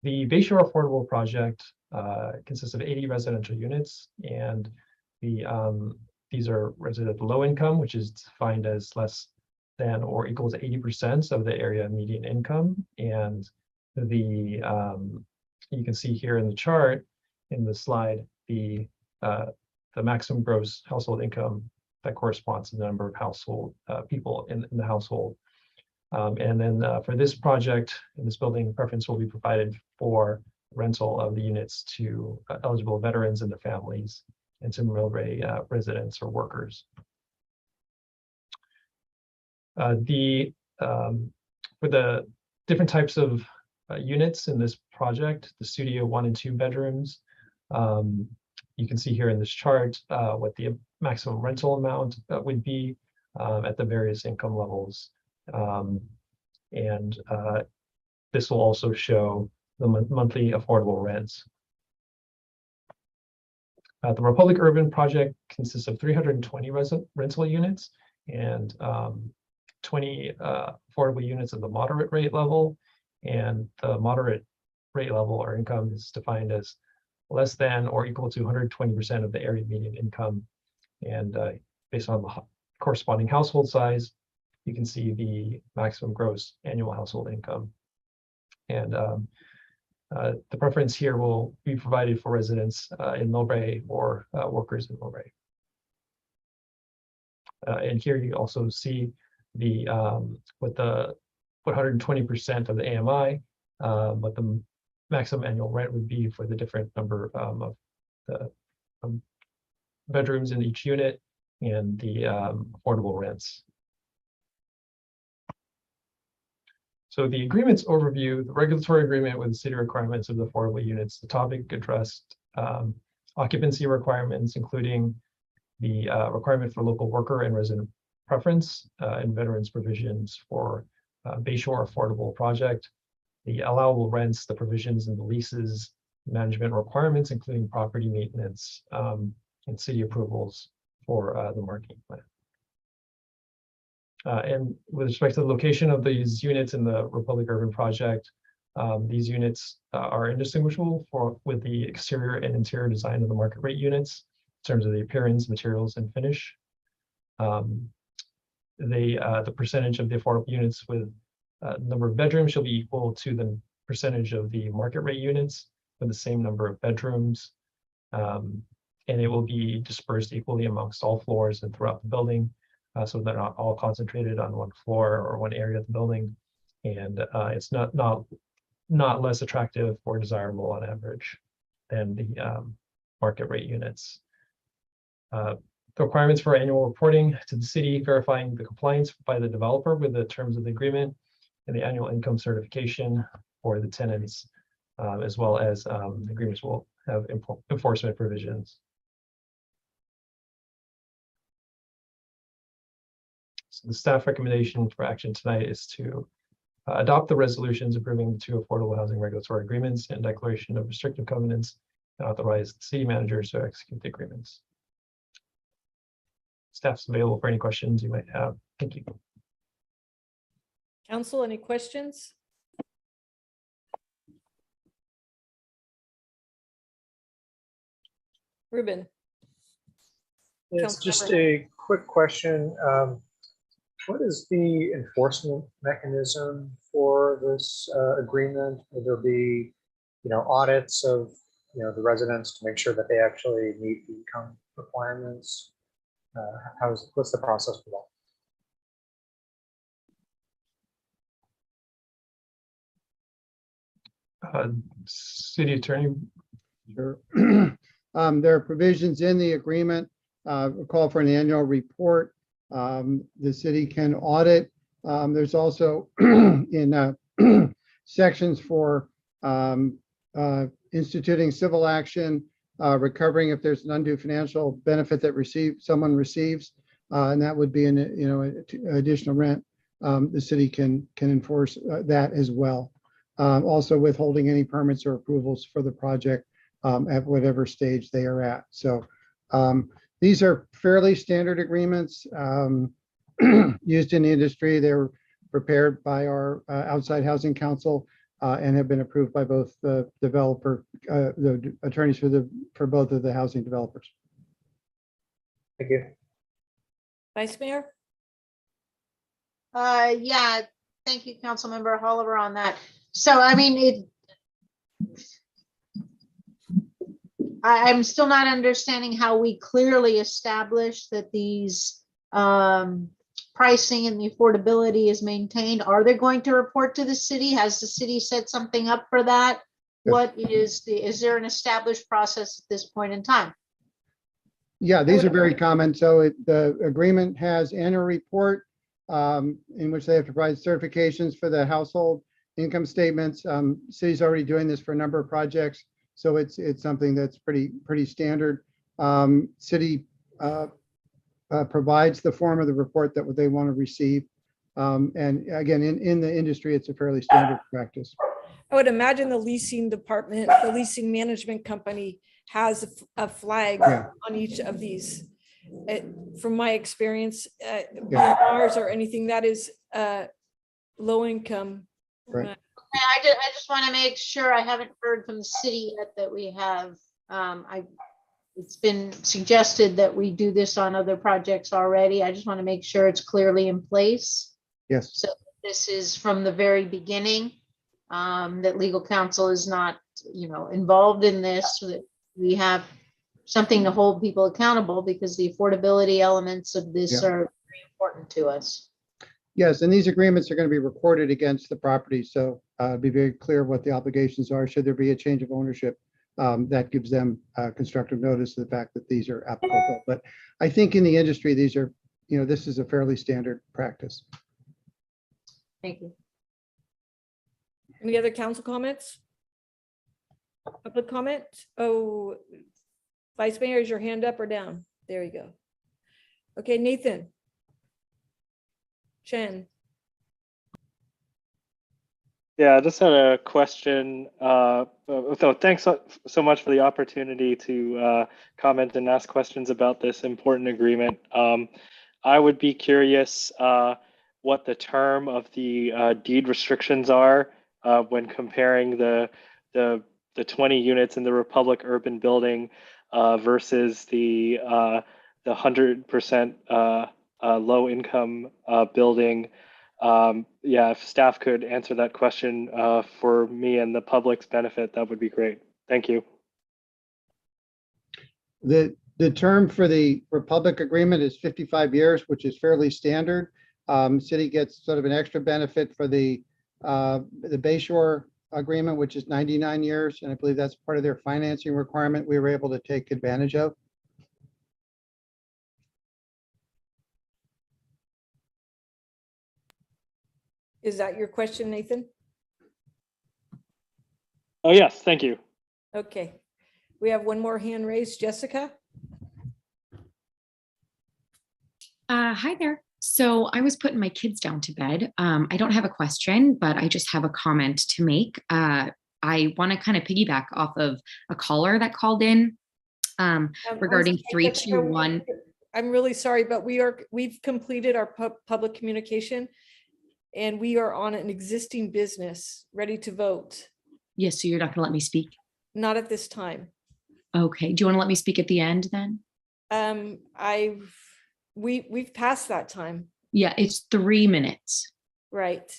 The Bayshore Affordable Project consists of 80 residential units, and these are rented at the low income, which is defined as less than or equal to 80% of the area median income. And the you can see here in the chart in the slide the maximum gross household income that corresponds to the number of household people in the household. And then for this project in this building, preference will be provided for rental of the units to eligible veterans and their families and to Millbrae residents or workers. For the different types of units in this project, the studio 1 and 2 bedrooms, you can see here in this chart what the maximum rental amount would be at the various income levels. And this will also show the monthly affordable rents. The Republic Urban project consists of 320 rental units and 20 affordable units at the moderate rate level. And the moderate rate level or income is defined as less than or equal to 120% of the area median income. And based on the corresponding household size, you can see the maximum gross annual household income. And the preference here will be provided for residents in Millbrae or workers in Millbrae. And here you also see the what 120% of the AMI, what the maximum annual rent would be for the different number of the bedrooms in each unit and the affordable rents. So the agreements overview, the regulatory agreement with the city requirements of the affordable units, the topic addressed occupancy requirements, including the requirement for local worker and resident preference and veterans provisions for Bayshore Affordable Project, the allowable rents, the provisions in the leases, management requirements, including property maintenance and city approvals for the marketing plan. And with respect to the location of these units in the Republic Urban Project, these units are indistinguishable with the exterior and interior design of the market rate units in terms of the appearance, materials, and finish. The percentage of the affordable units with number of bedrooms shall be equal to the percentage of the market rate units with the same number of bedrooms. And it will be dispersed equally amongst all floors and throughout the building. So they're not all concentrated on one floor or one area of the building. And it's not less attractive or desirable on average than the market rate units. The requirements for annual reporting to the city, verifying the compliance by the developer with the terms of the agreement, and the annual income certification for the tenants, as well as the agreements will have enforcement provisions. So the staff recommendation for action tonight is to adopt the resolutions approving the 2 affordable housing regulatory agreements and declaration of restrictive covenants, and authorize the city managers to execute the agreements. Staff's available for any questions you might have. Thank you. Council, any questions? Ruben. It's just Councilmember. a quick question. What is the enforcement mechanism for this agreement? Will there be, audits of, the residents to make sure that they actually meet the income requirements? What's the process for that? City Attorney. Sure. There are provisions in the agreement, call for an annual report. The city can audit. There's also in sections for instituting civil action, recovering if there's an undue financial benefit that someone receives, and that would be an additional rent. The city can enforce that as well. Also withholding any permits or approvals for the project at whatever stage they are at. So these are fairly standard agreements used in the industry. They were prepared by our outside housing counsel and have been approved by both the developer, the attorneys for both of the housing developers. Thank you. Vice Mayor? Yeah, thank you, Councilmember Oliver, on that. So, I mean, I'm still not understanding how we clearly establish that these pricing and the affordability is maintained. Are they going to report to the city? Has the city set something up for that? What is there an established process at this point in time? Yeah, these are very common. So the agreement has annual report in which they have to provide certifications for the household income statements. City's already doing this for a number of projects, so it's something that's pretty standard. City provides the form of the report that they want to receive. And again, in the industry, it's a fairly standard practice. I would imagine the leasing department, the leasing management company has a flag Yeah. on each of these. From my experience, Yeah. ours or anything that is low income. Right. I just want to make sure, I haven't heard from the city yet that we have, it's been suggested that we do this on other projects already. I just want to make sure it's clearly in place. Yes. So this is from the very beginning, that legal counsel is not, involved in this, so that we have something to hold people accountable, because the affordability elements of this Yeah. are very important to us. Yes, and these agreements are going to be recorded against the property, so be very clear what the obligations are. Should there be a change of ownership, that gives them constructive notice of the fact that these are applicable. But I think in the industry, these are, this is a fairly standard practice. Thank you. Any other council comments? Public comment? Oh, Vice Mayor, is your hand up or down? There you go. Okay, Nathan. Chen. Yeah, I just had a question. So thanks so much for the opportunity to comment and ask questions about this important agreement. I would be curious what the term of the deed restrictions are when comparing the 20 units in the Republic urban building versus the 100% low income building. Yeah, if staff could answer that question for me and the public's benefit, that would be great. Thank you. The term for the Republic agreement is 55 years, which is fairly standard. City gets sort of an extra benefit for the Bayshore agreement, which is 99 years, and I believe that's part of their financing requirement we were able to take advantage of. Is that your question, Nathan? Oh, yes, thank you. Okay. We have one more hand raised. Jessica? Hi there. So I was putting my kids down to bed. I don't have a question, but I just have a comment to make. I want to kind of piggyback off of a caller that called in regarding 321. I'm really sorry, but we've completed our public communication and we are on an existing business ready to vote. Yes, so you're not going to let me speak? Not at this time. Okay. Do you want to let me speak at the end then? We've passed that time. Yeah, it's 3 minutes. Right.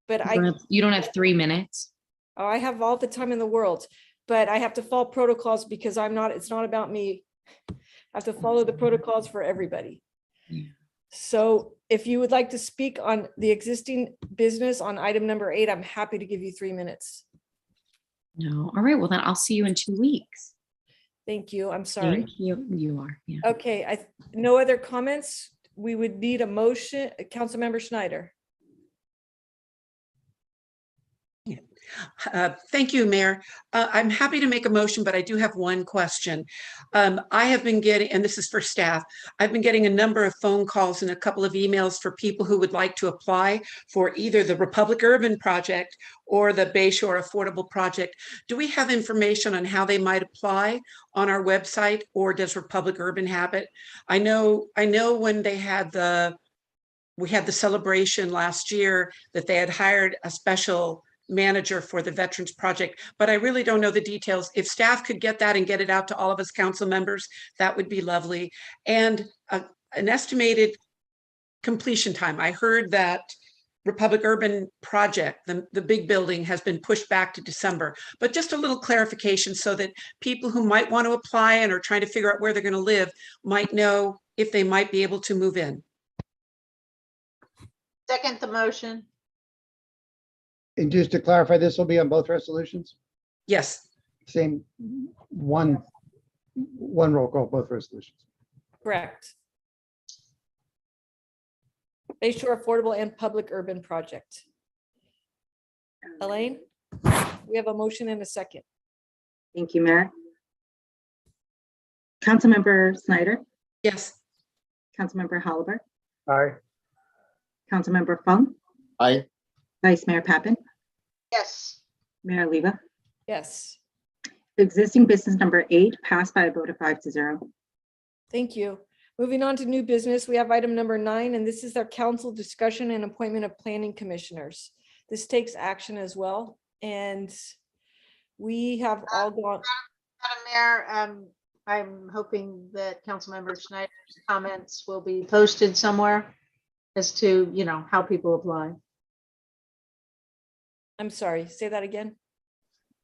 But you don't have 3 minutes? Oh, I have all the time in the world, but I have to follow protocols because it's not about me. I have to follow the protocols for everybody. Yeah. So if you would like to speak on the existing business on item number 8, I'm happy to give you 3 minutes. No. All right. Well, then I'll see you in 2 weeks. Thank you. I'm sorry. Thank you. You are. Yeah. Okay. No other comments. We would need a motion. Councilmember Schneider. Thank you, Mayor. I'm happy to make a motion, but I do have one question. I have been getting, and this is for staff, I've been getting a number of phone calls and a couple of emails for people who would like to apply for either the Republic Urban Project or the Bayshore Affordable Project. Do we have information on how they might apply on our website, or does Republic Urban have it? I know when we had the celebration last year that they had hired a special manager for the Veterans Project, but I really don't know the details. If staff could get that and get it out to all of us council members, that would be lovely. And an estimated completion time. I heard that Republic Urban Project, the big building, has been pushed back to December, but just a little clarification so that people who might want to apply and are trying to figure out where they're going to live might know if they might be able to move in. Second the motion. And just to clarify, this will be on both resolutions? Yes. Same one roll call, both resolutions. Correct. Bay Shore Affordable and Public Urban Project. Elaine, we have a motion and a second. Thank you, Mayor. Councilmember Snyder, Yes. Councilmember Halliburtt, Aye. Councilmember Fung, Aye. Vice Mayor Pappen, Yes. Mayor Oliva. Yes, Existing business number 8 passed by a vote of 5-0. thank you. Moving on to new business, we have item number 9, and this is our council discussion and appointment of planning commissioners. This takes action as well, and we have all gone. Madam Mayor, I'm hoping that Councilmember Schneider's comments will be posted somewhere as to, how people apply. I'm sorry, say that again.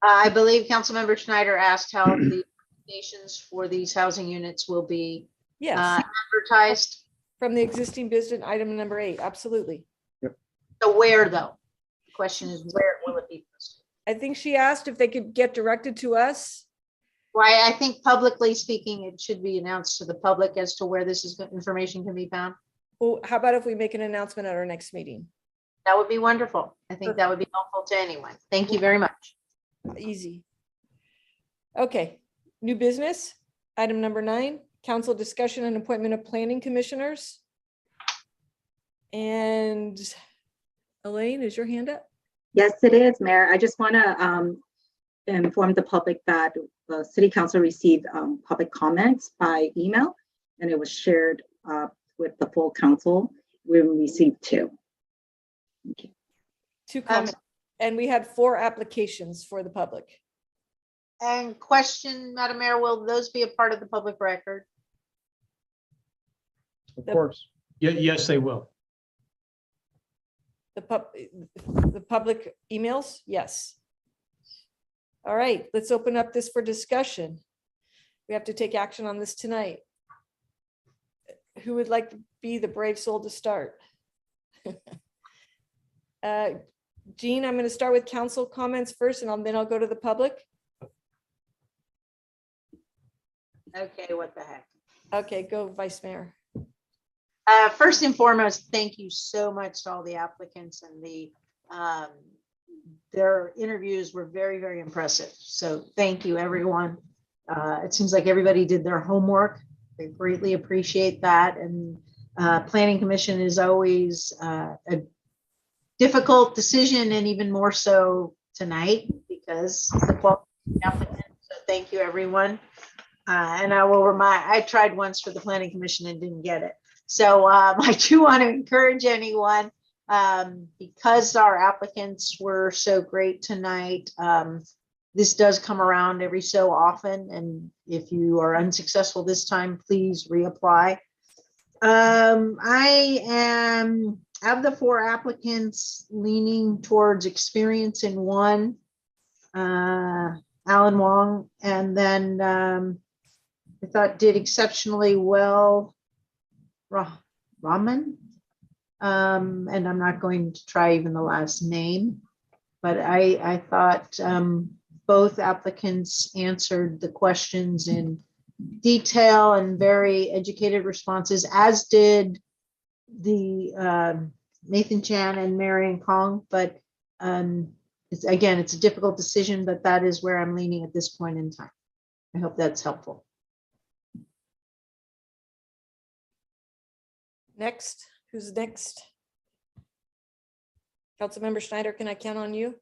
I believe Councilmember Schneider asked how the applications for these housing units will be Yes, advertised. from the existing business item number 8, absolutely. So where though? The question is, where will it be posted? I think she asked if they could get directed to us. Why, I think publicly speaking, it should be announced to the public as to where this information can be found. Well, how about if we make an announcement at our next meeting? That would be wonderful. I think that would be helpful to anyone. Thank you very much. Easy. Okay, new business, item number 9, council discussion and appointment of planning commissioners. And Elaine, is your hand up? Yes, it is, Mayor. I just want to inform the public that the City Council received public comments by email, and it was shared with the full council. We received 2. Thank you. 2 comments, and we had 4 applications for the public. And question, Madam Mayor, will those be a part of the public record? Of course. Yes, they will. The public emails? Yes. All right, let's open up this for discussion. We have to take action on this tonight. Who would like to be the brave soul to start? Jean, I'm going to start with council comments first, and then I'll go to the public. Okay, what the heck? Okay, go Vice Mayor. First and foremost, thank you so much to all the applicants, and their interviews were very, very impressive. So thank you, everyone. It seems like everybody did their homework. I greatly appreciate that. And Planning Commission is always a difficult decision, and even more so tonight because the quality of the applicant. So thank you, everyone. And I tried once for the Planning Commission and didn't get it. So I do want to encourage anyone, because our applicants were so great tonight. This does come around every so often, and if you are unsuccessful this time, please reapply. I am, of the 4 applicants, leaning towards experience in one, Alan Wong, and then I thought did exceptionally well, Raman, and I'm not going to try even the last name, but I thought both applicants answered the questions in detail and very educated responses, as did the Nathan Chan and Marion Kong. But it's a difficult decision, but that is where I'm leaning at this point in time. I hope that's helpful. Next, who's next? Councilmember Schneider, can I count on you?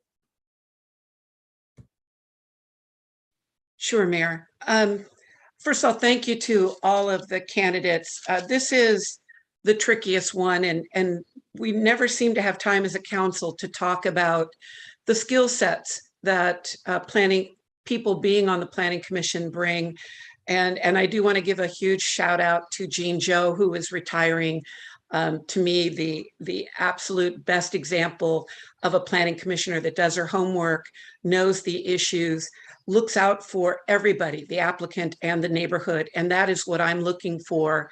Sure, Mayor. First of all, thank you to all of the candidates. This is the trickiest one, and we never seem to have time as a council to talk about the skill sets that people being on the Planning Commission bring. And I do want to give a huge shout out to Jean Joe, who is retiring. To me, the absolute best example of a planning commissioner that does her homework, knows the issues, looks out for everybody, the applicant and the neighborhood. And that is what I'm looking for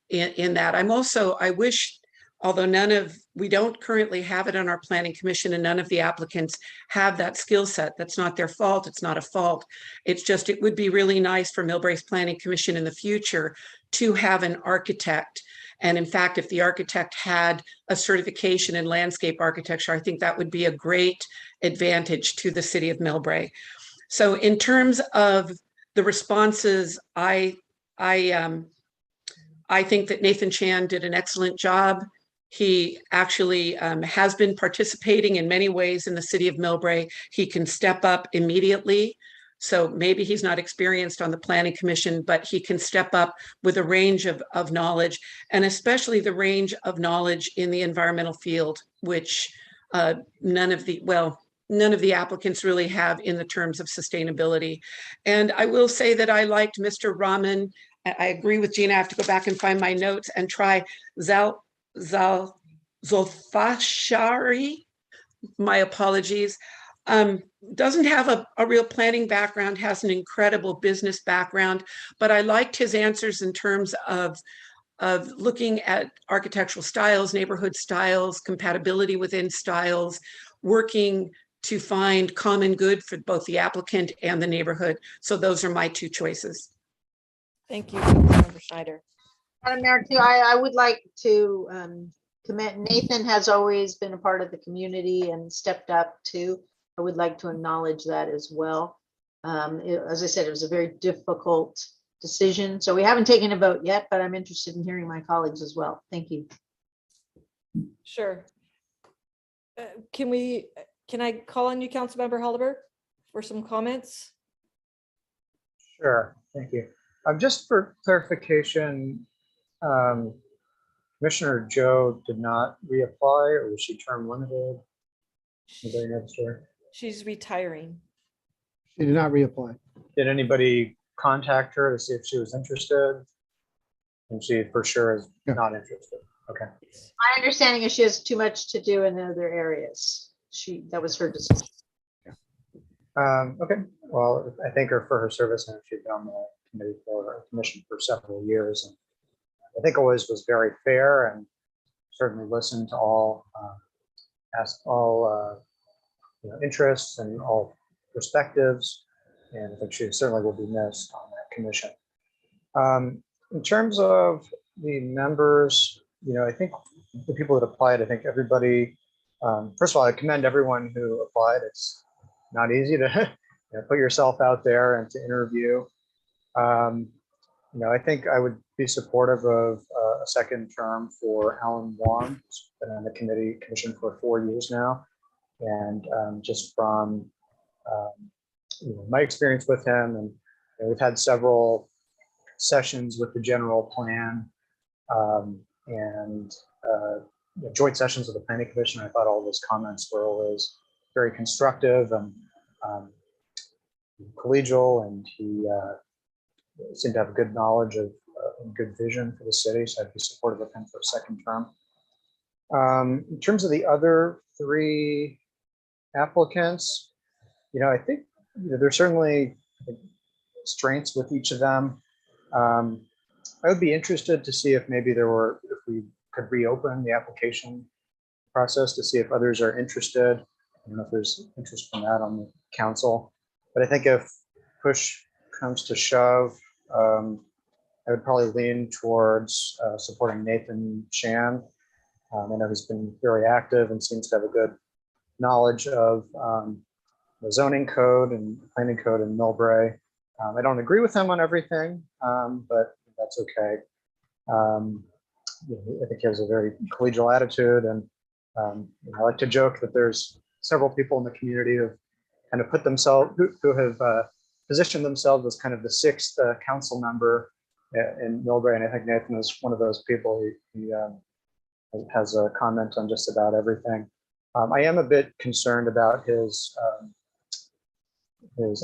in that. I wish, although we don't currently have it on our planning commission, and none of the applicants have that skill set. That's not their fault. It's not a fault. It's just, it would be really nice for Millbrae's Planning Commission in the future to have an architect And in fact, if the architect had a certification in landscape architecture, I think that would be a great advantage to the city of Millbrae. So in terms of the responses, I think that Nathan Chan did an excellent job. He actually has been participating in many ways in the city of Millbrae. He can step up immediately. So maybe he's not experienced on the planning commission, but he can step up with a range of knowledge, and especially the range of knowledge in the environmental field, which none of the applicants really have in the terms of sustainability. And I will say that I liked Mr. Rahman. I agree with Gina. I have to go back and find my notes and try Zolfashari. My apologies. Doesn't have a real planning background, has an incredible business background, but I liked his answers in terms of looking at architectural styles, neighborhood styles, compatibility within styles, working to find common good for both the applicant and the neighborhood. So those are my two choices. Thank you, Councilmember Schneider. Madam Mayor, too, I would like to commend, Nathan has always been a part of the community and stepped up too. I would like to acknowledge that as well. As I said, it was a very difficult decision. So we haven't taken a vote yet, but I'm interested in hearing my colleagues as well. Thank you. Sure. Can I call on you, Councilmember Holliver, for some comments? Sure, thank you. Just for clarification, Commissioner Joe did not reapply, or was she term limited? Anybody know the story? She's retiring. She did not reapply. Did anybody contact her to see if she was interested? And she for sure is not interested. Okay. My understanding is she has too much to do in other areas. That was her decision. Okay. Well, I thank her for her service, and she's been on the committee for commission for several years. And I think always was very fair and certainly listened to all, asked all interests and all perspectives. And I think she certainly will be missed on that commission. In terms of the members, I think the people that applied, I think everybody, first of all, I commend everyone who applied. It's not easy to put yourself out there and to interview. I think I would be supportive of a second term for Alan Wong, who's been on the commission for 4 years now. And just from my experience with him, and we've had several sessions with the general plan and joint sessions with the planning commission. I thought all of his comments were always very constructive and collegial, and he seemed to have a good knowledge of and good vision for the city. So I'd be supportive of him for a second term. In terms of the other 3 applicants, I think there's certainly strengths with each of them. I would be interested to see if maybe if we could reopen the application process to see if others are interested. I don't know if there's interest from that on the council, but I think if push comes to shove, I would probably lean towards supporting Nathan Chan. I know he's been very active and seems to have a good knowledge of the zoning code and planning code in Millbrae. I don't agree with him on everything, but that's okay. I think he has a very collegial attitude, and I like to joke that there's several people in the community who have kind of put themselves, who have positioned themselves as kind of the 6th council member in Millbrae, and I think Nathan is one of those people. He has a comment on just about everything. I am a bit concerned about his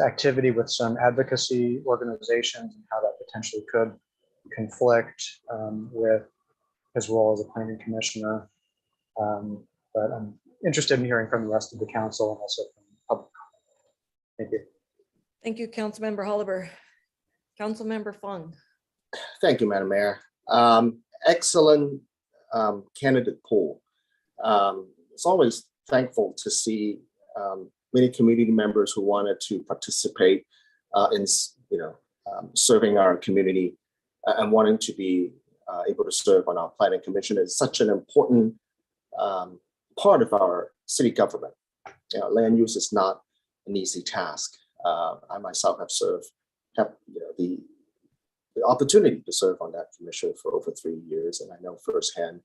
activity with some advocacy organizations and how that potentially could conflict with his role as a planning commissioner. But I'm interested in hearing from the rest of the council and also from the public. Thank you. Thank you, Councilmember Holliver. Councilmember Fung. Thank you, Madam Mayor. Excellent candidate pool. It's always thankful to see many community members who wanted to participate in, serving our community and wanting to be able to serve on our planning commission. It's such an important part of our city government. Land use is not an easy task. I myself have the opportunity to serve on that commission for over 3 years, and I know firsthand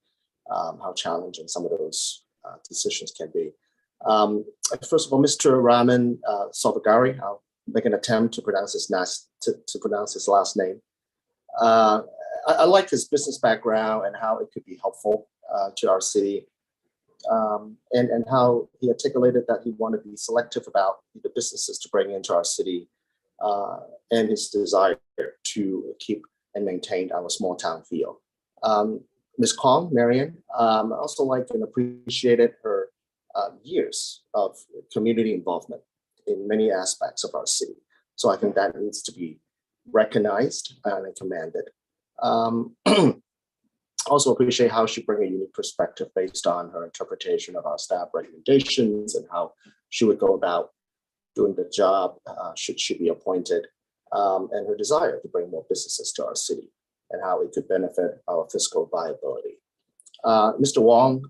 how challenging some of those decisions can be. First of all, Mr. Raman Salvagari, I'll make an attempt to pronounce his last name. I like his business background and how it could be helpful to our city, and how he articulated that he wanted to be selective about the businesses to bring into our city, and his desire to keep and maintain our small town feel. Ms. Kong, Marion, I also liked and appreciated her years of community involvement in many aspects of our city. So I think that needs to be recognized and commended. Also appreciate how she brings a unique perspective based on her interpretation of our staff recommendations and how she would go about doing the job should she be appointed, and her desire to bring more businesses to our city and how it could benefit our fiscal viability. Mr. Wong,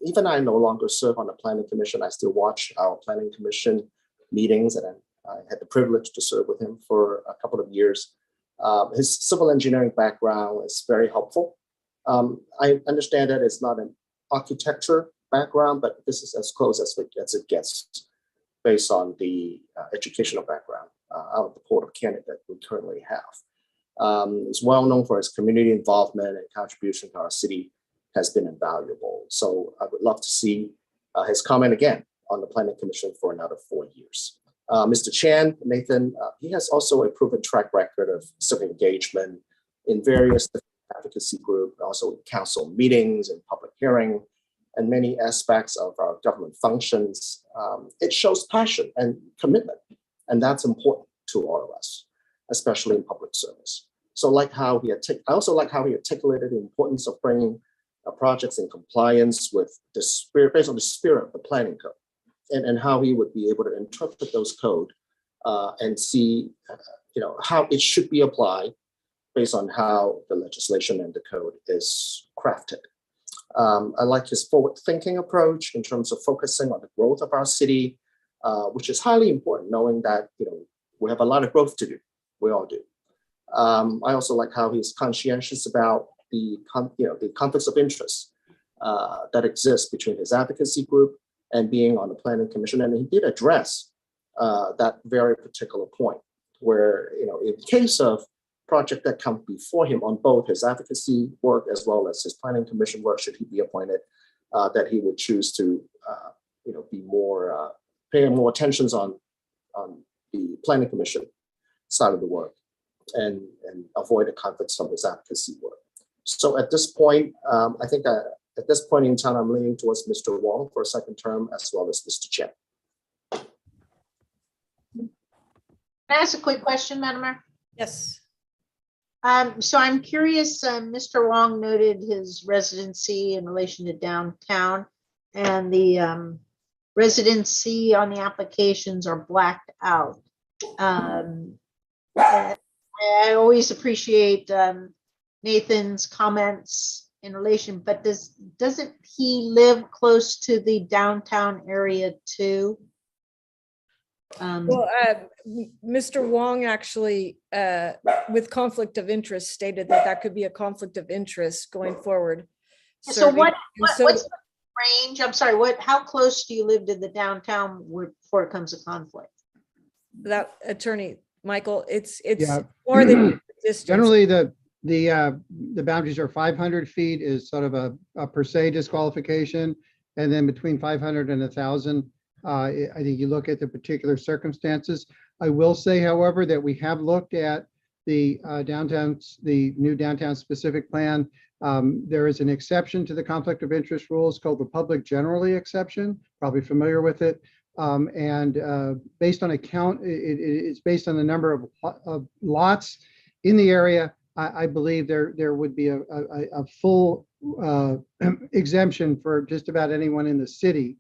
even I no longer serve on the planning commission. I still watch our planning commission meetings, and I had the privilege to serve with him for a couple of years. His civil engineering background is very helpful. I understand that it's not an architecture background, but this is as close as it gets based on the educational background out of the Port of Canada that we currently have. He's well known for his community involvement and contribution to our city has been invaluable. So I would love to see his comment again on the Planning Commission for another 4 years. Mr. Chan, Nathan, he has also a proven track record of civic engagement in various advocacy groups, also council meetings and public hearing, and many aspects of our government functions. It shows passion and commitment, and that's important to all of us, especially in public service. So I also like how he articulated the importance of bringing projects in compliance with the spirit, based on the spirit of the planning code, and how he would be able to interpret those code and see, how it should be applied based on how the legislation and the code is crafted. I like his forward-thinking approach in terms of focusing on the growth of our city, which is highly important, knowing that we have a lot of growth to do. We all do. I also like how he's conscientious about the conflicts of interest that exist between his advocacy group and being on the planning commission. And he did address that very particular point where, in case of project that come before him on both his advocacy work as well as his planning commission work, should he be appointed, that he would choose to, be more, pay more attention on the planning commission side of the work and avoid the conflicts from his advocacy work. So at this point, I think at this point in time, I'm leaning towards Mr. Wong for a second term as well as Mr. Chen. Can I ask a quick question, Madam Mayor? Yes. So I'm curious, Mr. Wong noted his residency in relation to downtown, and the residency on the applications are blacked out. I always appreciate Nathan's comments in relation, but doesn't he live close to the downtown area too? Well, Mr. Wong actually, with conflict of interest, stated that could be a conflict of interest going forward. So what's the range? I'm sorry, how close do you live to the downtown before it comes to conflict? That attorney, Michael, it's Yeah. more than distance. Generally, the boundaries are 500 feet is sort of a per se disqualification, and then between 500 and 1,000. I think you look at the particular circumstances. I will say, however, that we have looked at the new downtown specific plan. There is an exception to the conflict of interest rules called the public generally exception, probably familiar with it. And based on a count, it's based on the number of lots in the area. I believe there would be a full exemption for just about anyone in the city,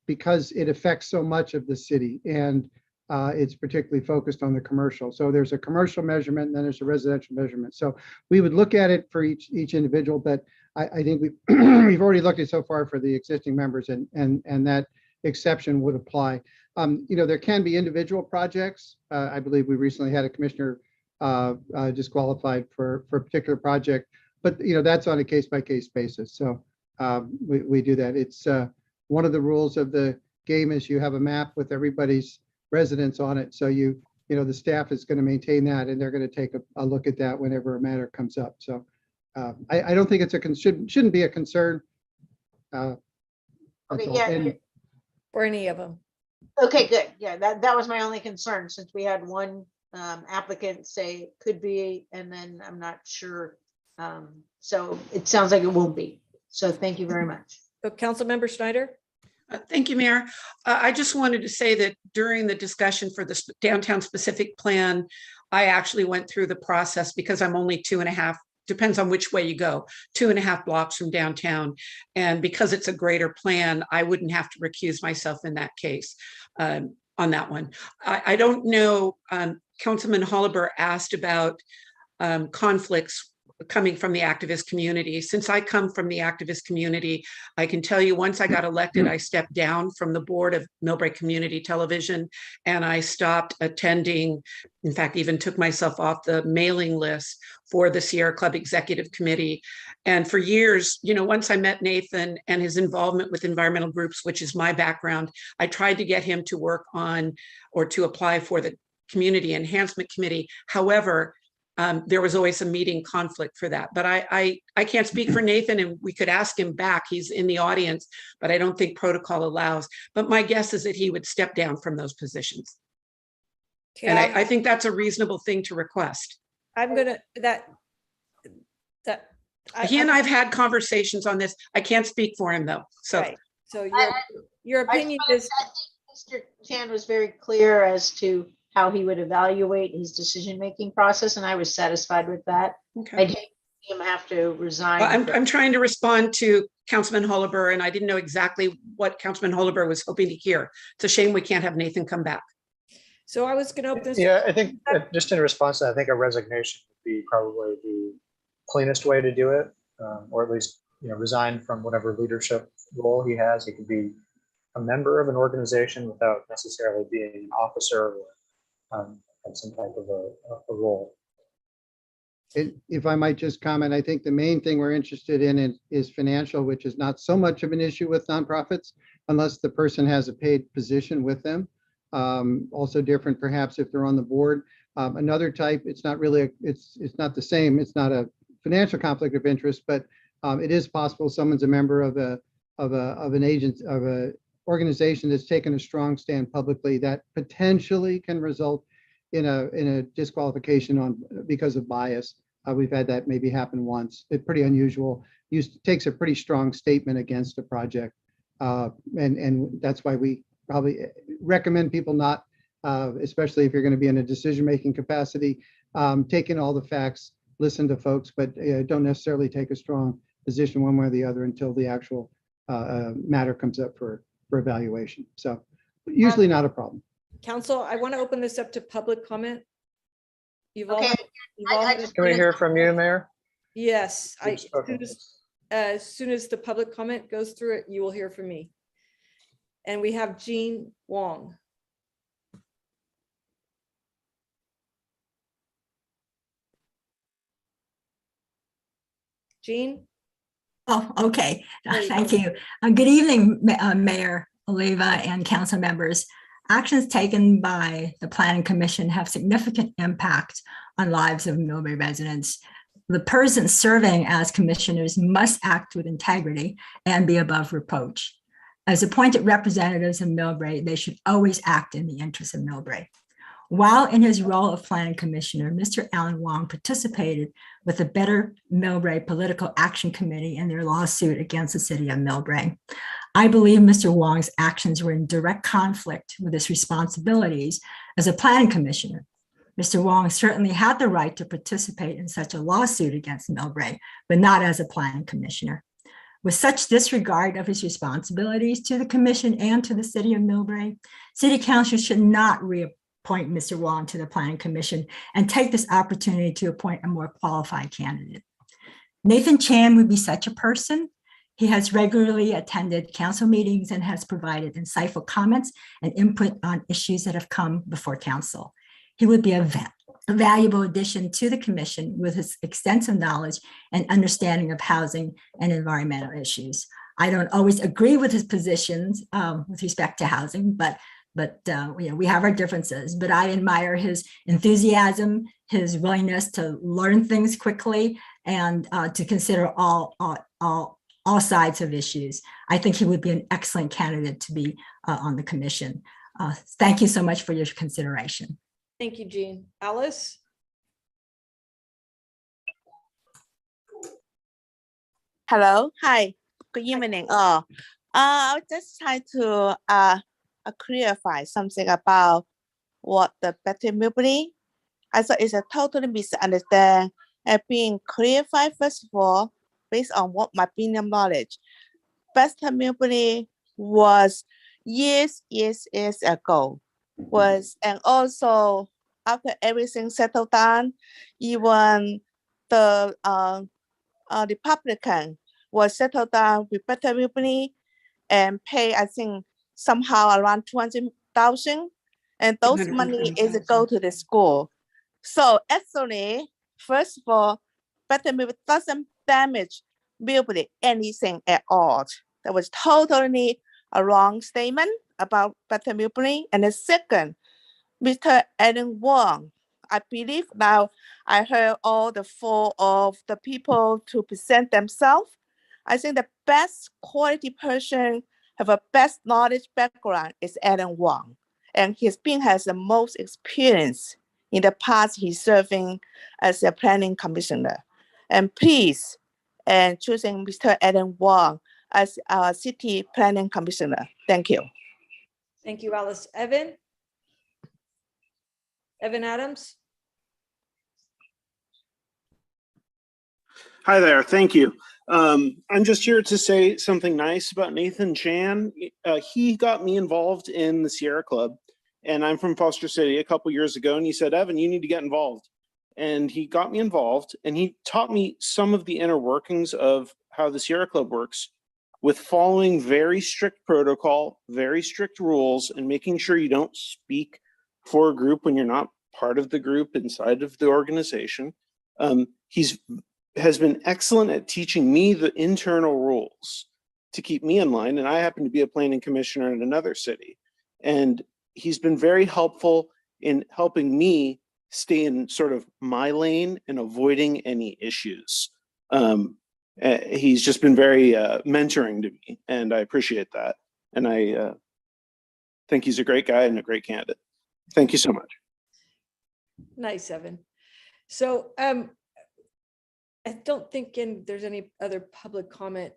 because it affects so much of the city. And it's particularly focused on the commercial. So there's a commercial measurement and then there's a residential measurement. So we would look at it for each individual, but I think we've already looked at so far for the existing members and that exception would apply. There can be individual projects. I believe we recently had a commissioner disqualified for a particular project, but that's on a case-by-case basis. So we do that. It's one of the rules of the game is you have a map with everybody's residents on it. So the staff is going to maintain that and they're going to take a look at that whenever a matter comes up. So I don't think it's shouldn't be a concern. Okay, yeah. For any of them. Okay, good. Yeah, that was my only concern since we had one applicant say could be, and then I'm not sure. So it sounds like it won't be. So thank you very much. So Councilmember Schneider? Thank you, Mayor. I just wanted to say that during the discussion for the downtown specific plan, I actually went through the process because I'm only 2.5, depends on which way you go, 2.5 blocks from downtown. And because it's a greater plan, I wouldn't have to recuse myself in that case on that one. I don't know, Councilman Holliber asked about conflicts coming from the activist community. Since I come from the activist community, I can tell you once I got elected, I stepped down from the board of Millbrae Community Television and I stopped attending, in fact, even took myself off the mailing list for the Sierra Club Executive Committee. And for years, once I met Nathan and his involvement with environmental groups, which is my background, I tried to get him to work on or to apply for the Community Enhancement Committee. However, there was always a meeting conflict for that. But I can't speak for Nathan and we could ask him back. He's in the audience, but I don't think protocol allows. But my guess is that he would step down from those positions. Okay, and I think that's a reasonable thing to request. I'm gonna, He and I've had conversations on this. I can't speak for him though. So, right. So your opinion is. I think Mr. Chan was very clear as to how he would evaluate his decision-making process, and I was satisfied with that. Okay. I didn't see him have to resign. well, I'm trying to respond to Councilman Holliber, and I didn't know exactly what Councilman Holliber was hoping to hear. It's a shame we can't have Nathan come back. So I was going to open this. Yeah, I think just in response to that, I think a resignation would be probably the cleanest way to do it, or at least resign from whatever leadership role he has. He could be a member of an organization without necessarily being an officer or have some type of a role. If I might just comment, I think the main thing we're interested in is financial, which is not so much of an issue with nonprofits unless the person has a paid position with them. Also different perhaps if they're on the board. Another type, it's not really, it's not the same. It's not a financial conflict of interest, but it is possible someone's a member of an agent, of a organization that's taken a strong stand publicly that potentially can result in a disqualification because of bias. We've had that maybe happen once. It's pretty unusual. Takes a pretty strong statement against a project, and that's why we probably recommend people not, especially if you're going to be in a decision-making capacity, take in all the facts, listen to folks, but don't necessarily take a strong position one way or the other until the actual matter comes up for evaluation. So usually not a problem. Council, I want to open this up to public comment. You've all. Can we hear from you, Mayor? Yes, Okay. as soon as the public comment goes through it, you will hear from me. And we have Jean Wong. Jean? Oh, okay. There you Thank go. you. Good evening, Mayor Oliva and council members. Actions taken by the Planning Commission have significant impact on lives of Millbrae residents. The persons serving as commissioners must act with integrity and be above reproach. As appointed representatives of Millbrae, they should always act in the interest of Millbrae. While in his role of planning commissioner, Mr. Alan Wong participated with the Better Millbrae Political Action Committee in their lawsuit against the city of Millbrae. I believe Mr. Wong's actions were in direct conflict with his responsibilities as a planning commissioner. Mr. Wong certainly had the right to participate in such a lawsuit against Millbrae, but not as a planning commissioner. With such disregard of his responsibilities to the commission and to the city of Millbrae, city council should not appoint Mr. Wong to the Planning Commission and take this opportunity to appoint a more qualified candidate. Nathan Chan would be such a person. He has regularly attended council meetings and has provided insightful comments and input on issues that have come before council. He would be a valuable addition to the commission with his extensive knowledge and understanding of housing and environmental issues. I don't always agree with his positions with respect to housing, but we have our differences. But I admire his enthusiasm, his willingness to learn things quickly, and to consider all sides of issues. I think he would be an excellent candidate to be on the commission. Thank you so much for your consideration. Thank you, Jean. Alice? Hello, hi, good evening. I was just trying to clarify something about what the Better Millbrae. I thought it's a totally misunderstanding and being clarified first of all, based on what my opinion knowledge. Better Millbrae was years ago, and also after everything settled down, even the Republican was settled down with Better Millbrae and pay, I think, somehow around 200,000, and those money is go to the school. So actually, first of all, Better Millbrae doesn't damage Millbrae anything at all. That was totally a wrong statement about Better Millbrae. And the second, Mr. Alan Wong, I believe now I heard all the four of the people to present themselves. I think the best quality person have a best knowledge background is Alan Wong. And he's been has the most experience in the past. He's serving as a planning commissioner. And please, and choosing Mr. Alan Wong as our city planning commissioner. Thank you. Thank you, Alice. Evan? Evan Adams? Hi there, thank you. I'm just here to say something nice about Nathan Chan. He got me involved in the Sierra Club, and I'm from Foster City a couple years ago, and he said, Evan, you need to get involved. And he got me involved, and he taught me some of the inner workings of how the Sierra Club works with following very strict protocol, very strict rules, and making sure you don't speak for a group when you're not part of the group inside of the organization. Has been excellent at teaching me the internal rules to keep me in line. And I happen to be a planning commissioner in another city. And he's been very helpful in helping me stay in sort of my lane and avoiding any issues. He's just been very mentoring to me, and I appreciate that. And I think he's a great guy and a great candidate. Thank you so much. Nice, Evan. So I don't think there's any other public comment.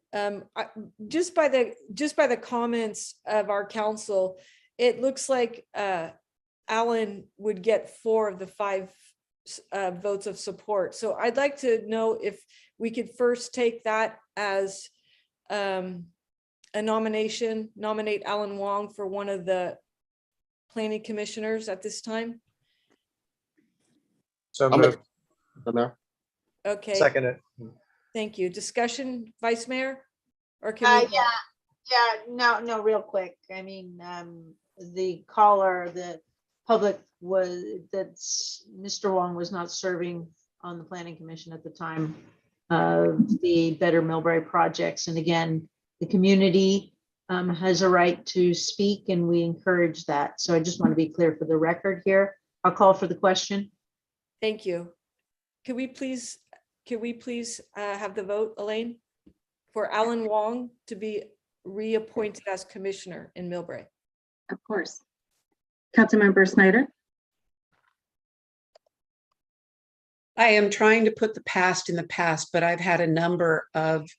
Just by the comments of our council, it looks like Alan would get 4 of the 5 votes of support. So I'd like to know if we could first take that as a nominate Alan Wong for one of the planning commissioners at this time. So moved. Okay. Second it. Thank you. Discussion, Vice Mayor? Or can we? No, real quick. I mean, the caller, the public that's Mr. Wong was not serving on the planning commission at the time of the Better Millbrae projects. And again, the community has a right to speak, and we encourage that. So I just want to be clear for the record here. I'll call for the question. Thank you. Could we please have the vote, Elaine, for Alan Wong to be reappointed as commissioner in Millbrae? Of course. Councilmember Snyder? I am trying to put the past in the past, but I've had a number of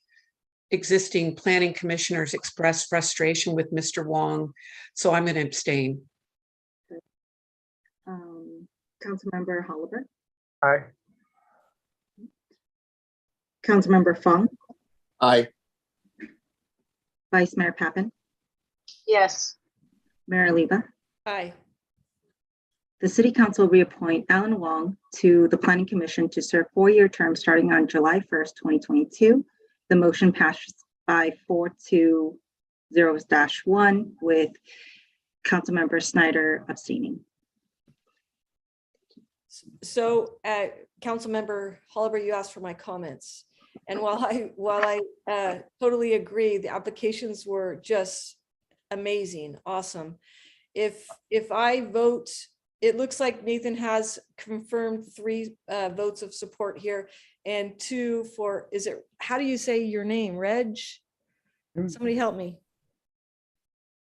existing planning commissioners express frustration with Mr. Wong, so I'm going to abstain. Councilmember Holliver? Aye. Councilmember Fung? Aye. Vice Mayor Pappen? Yes. Mayor Oliva? Aye. the City Council reappoint Alan Wong to the Planning Commission to serve 4-year term starting on July 1st, 2022. The motion passes by 4-0-1 with Councilmember Snyder abstaining. So, Councilmember Holliver, you asked for my comments. And while I totally agree, the applications were just amazing, awesome. If I vote, it looks like Nathan has confirmed 3 votes of support here and 2 for, how do you say your name, Reg? Somebody help me.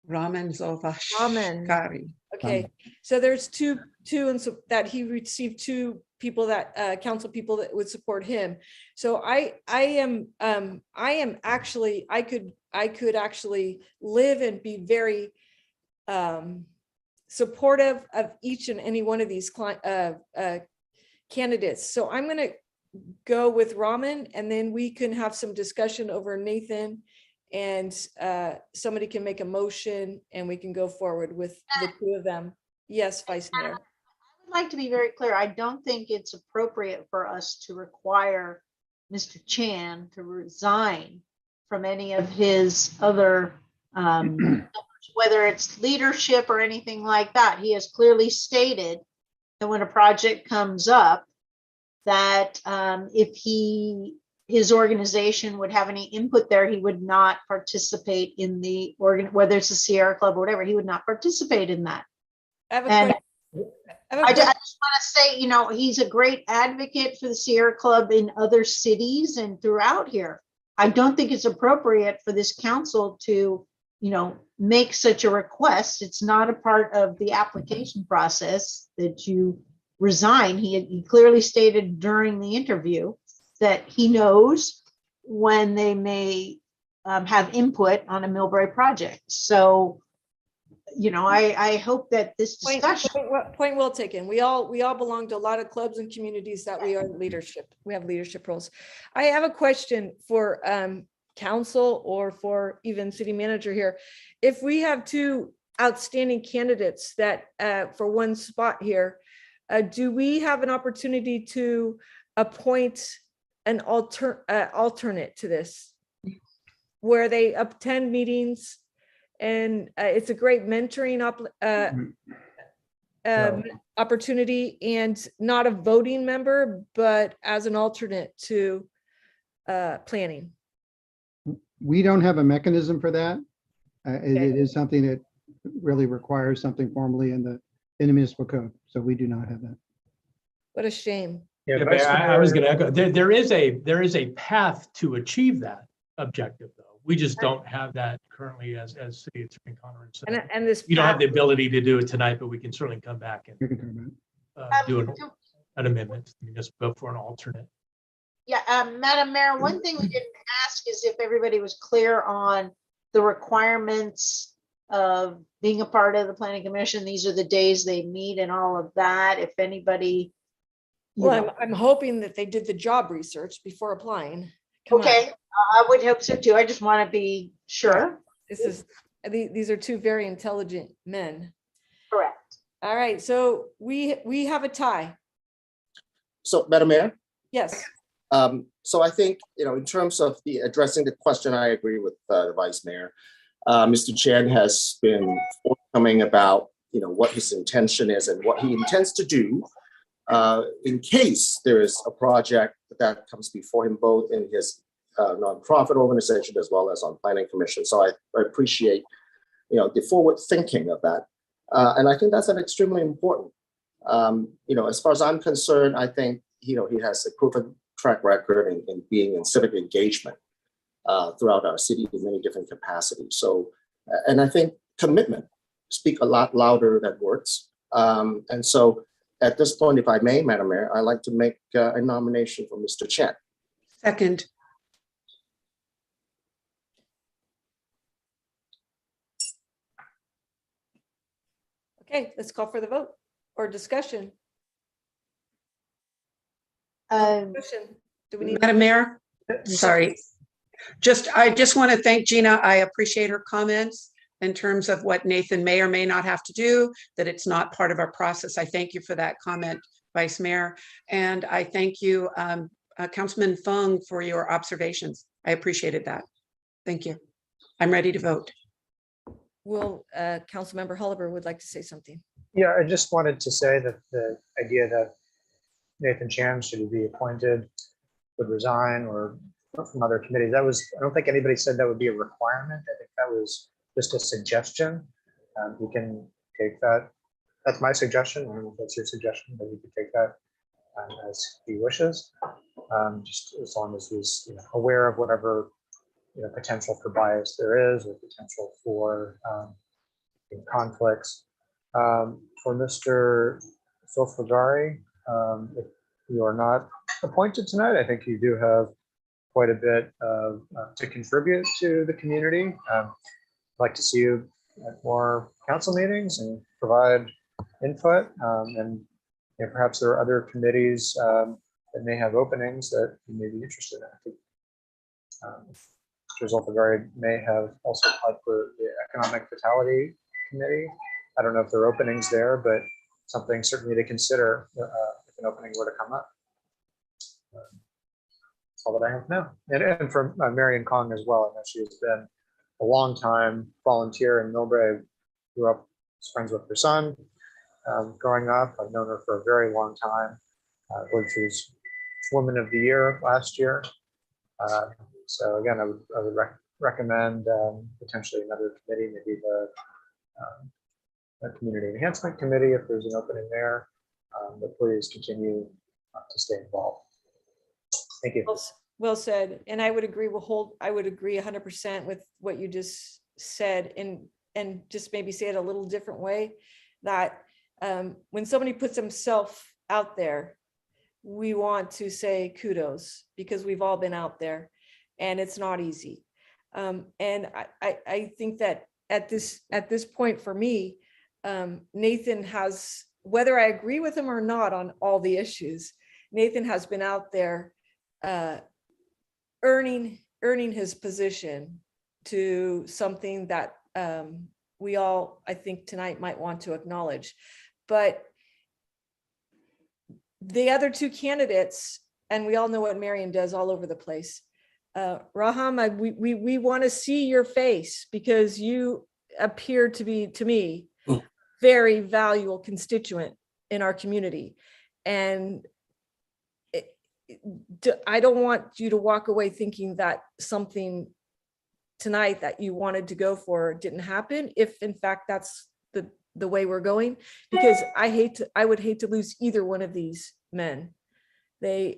Ramen Ramen. Zovashkari. Okay, so there's two and so that he received 2 people that council people that would support him. So I am actually, I could actually live and be very supportive of each and any one of these candidates. So I'm going to go with Raman, and then we can have some discussion over Nathan, and somebody can make a motion and we can go forward with the 2 of them. Yes, Vice Mayor. I would like to be very clear. I don't think it's appropriate for us to require Mr. Chan to resign from any of his other, whether it's leadership or anything like that. He has clearly stated that when a project comes up, that if his organization would have any input there, he would not participate in the whether it's a Sierra Club or whatever, he would not participate in that. And I just want to say, you know, he's a great advocate for the Sierra Club in other cities and throughout here. I don't think it's appropriate for this council to, you know, make such a request. It's not a part of the application process that you resign. He clearly stated during the interview that he knows when they may have input on a Millbrae project. So, you know, I hope that this discussion. Point well taken. We all belong to a lot of clubs and communities that we are leadership. We have leadership roles. I have a question for council or for even city manager here. If we have 2 outstanding candidates that for one spot here, do we have an opportunity to appoint an alternate to this, where they attend meetings? And it's a great mentoring opportunity, and not a voting member, but as an alternate to planning. We don't have a mechanism for that. It is something that really requires something formally in the municipal code. So we do not have that. What a shame. Yeah, Mayor, I was going to echo. There is a path to achieve that objective, though. We just don't have that currently as City Attorney Conner said. And this you don't have the ability to do it tonight, but we can certainly come back and do an amendment. You just go for an alternate. Yeah, Madam Mayor, one thing we didn't ask is if everybody was clear on the requirements of being a part of the Planning Commission. These are the days they meet and all of that. If anybody. Well, I'm hoping that they did the job research before applying. Okay, I would hope so too. I just want to be sure. These are 2 very intelligent men. Correct. All right, so we have a tie. So, Madam Mayor? Yes. So I think, you know, in terms of addressing the question, I agree with the Vice Mayor. Mr. Chan has been forthcoming about, you know, what his intention is and what he intends to do in case there is a project that comes before him, both in his nonprofit organization as well as on Planning Commission. So I appreciate, you know, the forward thinking of that. And I think that's an extremely important. You know, as far as I'm concerned, I think, you know, he has a proven track record in being in civic engagement throughout our city in many different capacities. So, and I think commitment speak a lot louder than words. And so at this point, if I may, Madam Mayor, I'd like to make a nomination for Mr. Chan. Second. Okay, let's call for the vote or discussion. Do we need Madam Mayor? Sorry. I just want to thank Gina. I appreciate her comments. in terms of what Nathan may or may not have to do, that it's not part of our process. I thank you for that comment, Vice Mayor. And I thank you, Councilman Fung, for your observations. I appreciated that. Thank you. I'm ready to vote. Will Councilmember Holliver would like to say something. Yeah, I just wanted to say that the idea that Nathan Chan should be appointed, would resign, or from other committees, I don't think anybody said that would be a requirement. I think that was just a suggestion. You can take that. That's my suggestion. I don't know if that's your suggestion, but you could take that as he wishes. Just as long as he's aware of whatever potential for bias there is, or potential for conflicts. For Mr. Sofagari, if you are not appointed tonight, I think you do have quite a bit to contribute to the community. I'd like to see you at more council meetings and provide input. And perhaps there are other committees that may have openings that you may be interested in. I think Mr. Zolfagari may have also applied for the Economic Vitality Committee. I don't know if there are openings there, but something certainly to consider if an opening were to come up. That's all that I have now. And from Marion Kong as well. I know she has been a long time volunteer in Millbrae. Grew up as friends with her son growing up. I've known her for a very long time. I believe she was Woman of the Year last year. So again, I would recommend potentially another committee, maybe the Community Enhancement Committee, if there's an opening there. But please continue to stay involved. Thank you. Well said. And I would agree. I would agree 100% with what you just said, and just maybe say it a little different way. That when somebody puts himself out there, we want to say kudos, because we've all been out there, and it's not easy. And I think that at this point for me, Nathan has, whether I agree with him or not on all the issues, Nathan has been out there earning his position to something that we all, I think tonight, might want to acknowledge. But the other two candidates, and we all know what Marion does all over the place. Raham, we want to see your face, because you appear to be, to me, very valuable constituent in our community. And I don't want you to walk away thinking that something tonight that you wanted to go for didn't happen, if in fact that's the way we're going, because I would hate to lose either one of these men. They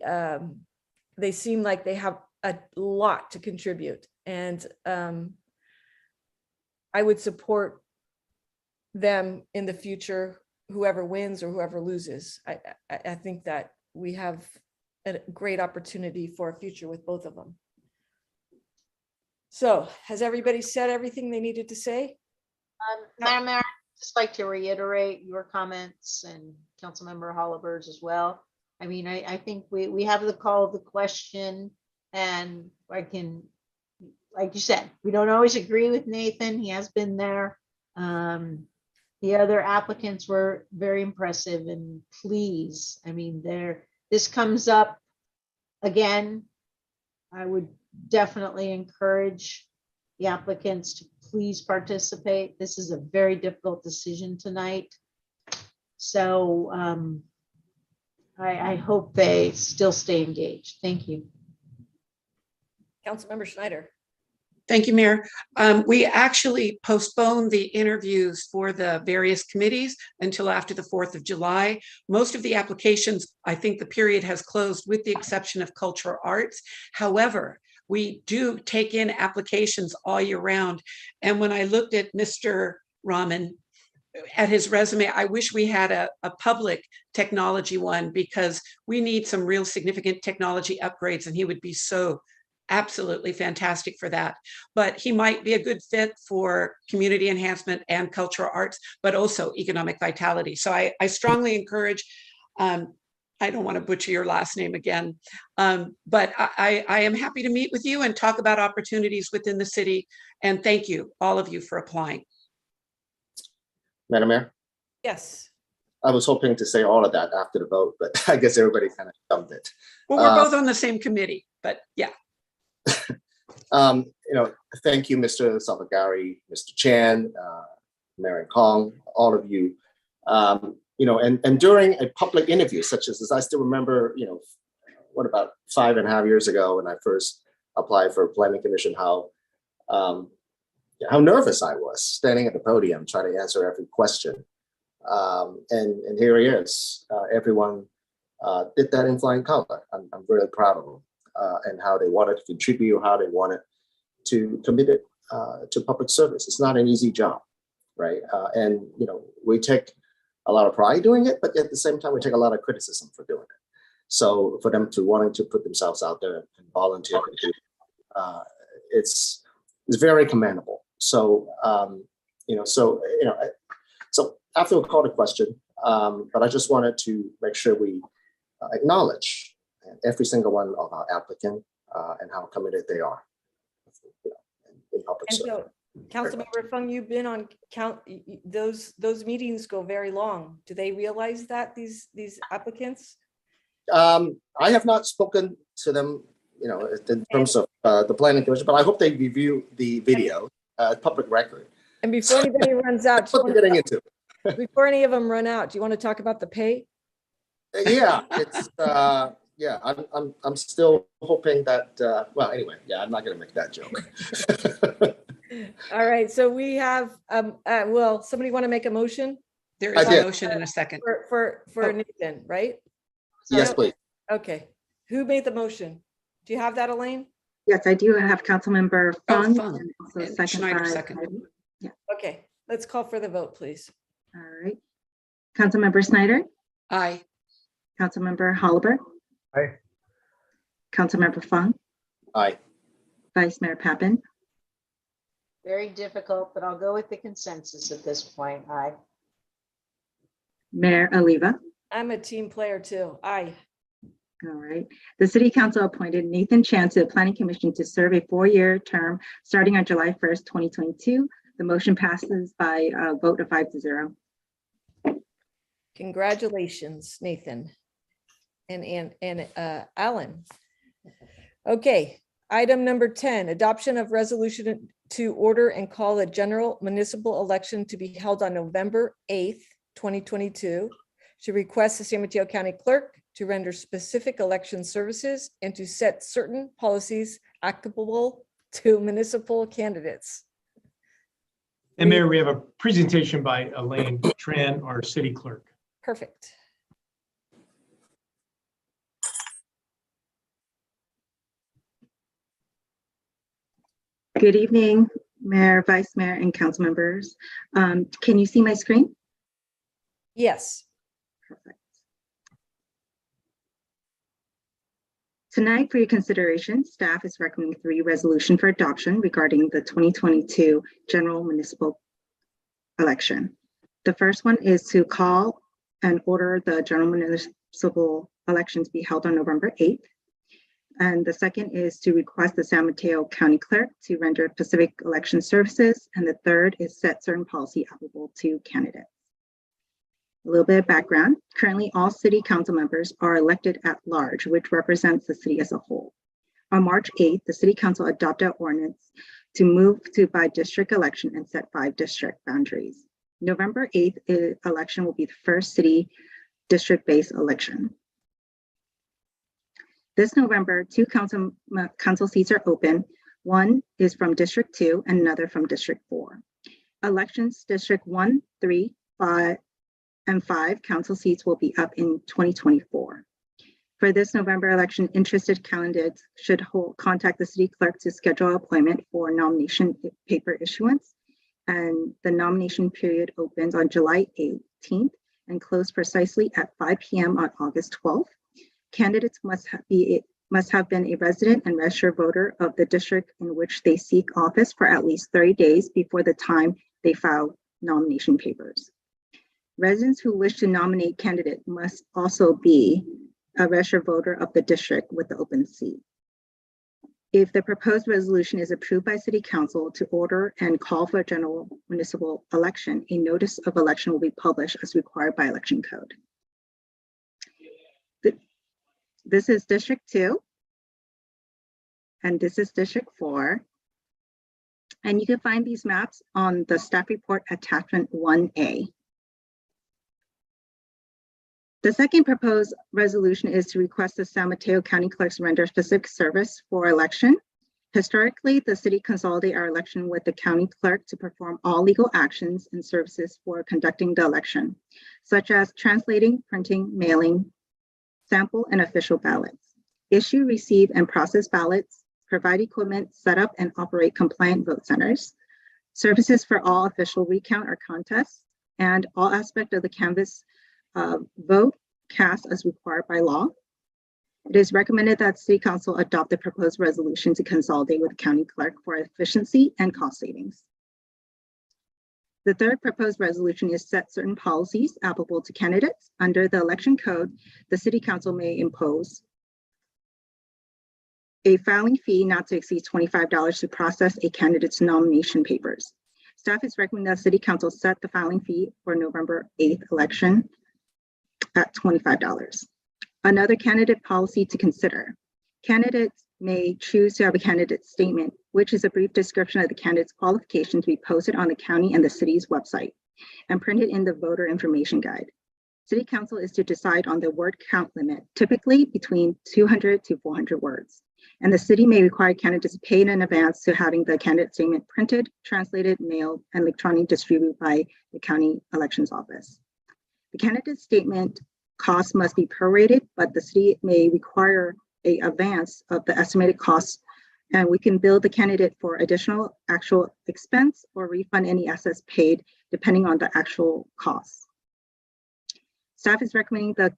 seem like they have a lot to contribute, and I would support them in the future, whoever wins or whoever loses. I think that we have a great opportunity for a future with both of them. So has everybody said everything they needed to say? Madam Mayor, I'd just like to reiterate your comments and Councilmember Holliver's as well. I mean, I think we have the call of the question, and I can, like you said, we don't always agree with Nathan. He has been there. The other applicants were very impressive, and please, I mean, this comes up again. I would definitely encourage the applicants to please participate. This is a very difficult decision tonight. So I hope they still stay engaged. Thank you. Councilmember Schneider. Thank you, Mayor. We actually postponed the interviews for the various committees until after the 4th of July. Most of the applications, I think the period has closed, with the exception of cultural arts. However, we do take in applications all year round. And when I looked at Mr. Rahman, at his resume, I wish we had a public technology one, because we need some real significant technology upgrades, and he would be so absolutely fantastic for that. But he might be a good fit for community enhancement and cultural arts, but also economic vitality. So I strongly encourage, I don't want to butcher your last name again, but I am happy to meet with you and talk about opportunities within the city. And thank you, all of you, for applying. Madam Mayor, Yes. I was hoping to say all of that after the vote, but I guess everybody kind of jumped it. Well, we're both on the same committee, but yeah. Thank you, Mr. Salvagari, Mr. Chan, Mary Kong, all of you. And during a public interview such as this, I still remember, what about 5.5 years ago when I first applied for planning commission, how nervous I was standing at the podium trying to answer every question. And here he is. Everyone did that in flying color. I'm really proud of them and how they wanted to contribute, how they wanted to commit it to public service. It's not an easy job, right? We take a lot of pride doing it, but at the same time, we take a lot of criticism for doing it. So for them to wanting to put themselves out there and volunteer, it's very commendable. So so after we call the question, but I just wanted to make sure we acknowledge every single one of our applicants and how committed they are in public service. So, Councilmember Fung, you've been on those meetings go very long. Do they realize that these applicants? I have not spoken to them, in terms of the planning commission, but I hope they review the video, public record. And before anybody runs out, What we're getting into. before any of them run out, do you want to talk about the pay? Yeah, it's I'm still hoping that. I'm not going to make that joke. All right, so we have somebody want to make a motion? There is a motion in a second. For Nathan, right? Yes, please. Okay, who made the motion? Do you have that, Elaine? Yes, I do have Councilmember Fung. Fung. And also And second Schneider by- second. Yeah. Okay, let's call for the vote, please. All right. Councilmember Snyder, Aye. Councilmember Holliber, Aye. Councilmember Fung, Aye. Vice Mayor Pappen, Very difficult, but I'll go with the consensus at this point. Aye. Mayor Oliva. I'm a team player too. Aye. All right. The City Council appointed Nathan Chan to the Planning Commission to serve a 4-year term starting on July 1st, 2022. The motion passes by a vote of 5-0. Congratulations, Nathan and Alan. Okay, item number 10, adoption of resolution to order and call a general municipal election to be held on November 8th, 2022, to request the San Mateo County Clerk to render specific election services and to set certain policies applicable to municipal candidates. And Mayor, we have a presentation by Elaine Tran, our city clerk. Perfect. Good evening, Mayor, Vice Mayor, and council members. Can you see my screen? Yes. Perfect. Tonight, for your consideration, staff is recommending 3 resolutions for adoption regarding the 2022 general municipal election. The first one is to call and order the general municipal elections be held on November 8th. And the second is to request the San Mateo County Clerk to render specific election services. And the third is set certain policy applicable to candidates. A little bit of background. Currently, all city council members are elected at large, which represents the city as a whole. On March 8th, the city council adopted an ordinance to move to by district election and set 5 district boundaries. November 8th election will be the first city district-based election. This November, 2 council seats are open. One is from District 2 and another from District 4. Elections District 1, 3, 5, and 5 council seats will be up in 2024. For this November election, interested candidates should contact the city clerk to schedule an appointment for nomination paper issuance. And the nomination period opens on July 18th and close precisely at 5 p.m. on August 12th. Candidates must have been a resident and registered voter of the district in which they seek office for at least 30 days before the time they file nomination papers. Residents who wish to nominate candidate must also be a registered voter of the district with the open seat. If the proposed resolution is approved by City Council to order and call for a general municipal election, a notice of election will be published as required by election code. This is District 2, and this is District 4. And you can find these maps on the staff report attachment 1A. The second proposed resolution is to request the San Mateo County Clerks render specific service for election. Historically, the city consolidated our election with the county clerk to perform all legal actions and services for conducting the election, such as translating, printing, mailing, sample and official ballots, issue, receive, and process ballots, provide equipment, set up and operate compliant vote centers, services for all official recount or contests, and all aspects of the canvass vote cast as required by law. It is recommended that City Council adopt the proposed resolution to consolidate with the county clerk for efficiency and cost savings. The third proposed resolution is set certain policies applicable to candidates. Under the election code, the City Council may impose a filing fee not to exceed $25 to process a candidate's nomination papers. Staff is recommending that City Council set the filing fee for November 8th election at $25. Another candidate policy to consider. Candidates may choose to have a candidate statement, which is a brief description of the candidate's qualifications to be posted on the county and the city's website and printed in the voter information guide. City Council is to decide on the word count limit, typically between 200 to 400 words. And the city may require candidates to pay in advance to having the candidate statement printed, translated, mailed, and electronically distributed by the county elections office. The candidate statement cost must be prorated, but the city may require an advance of the estimated costs, and we can bill the candidate for additional actual expense or refund any assets paid depending on the actual costs. Staff is recommending the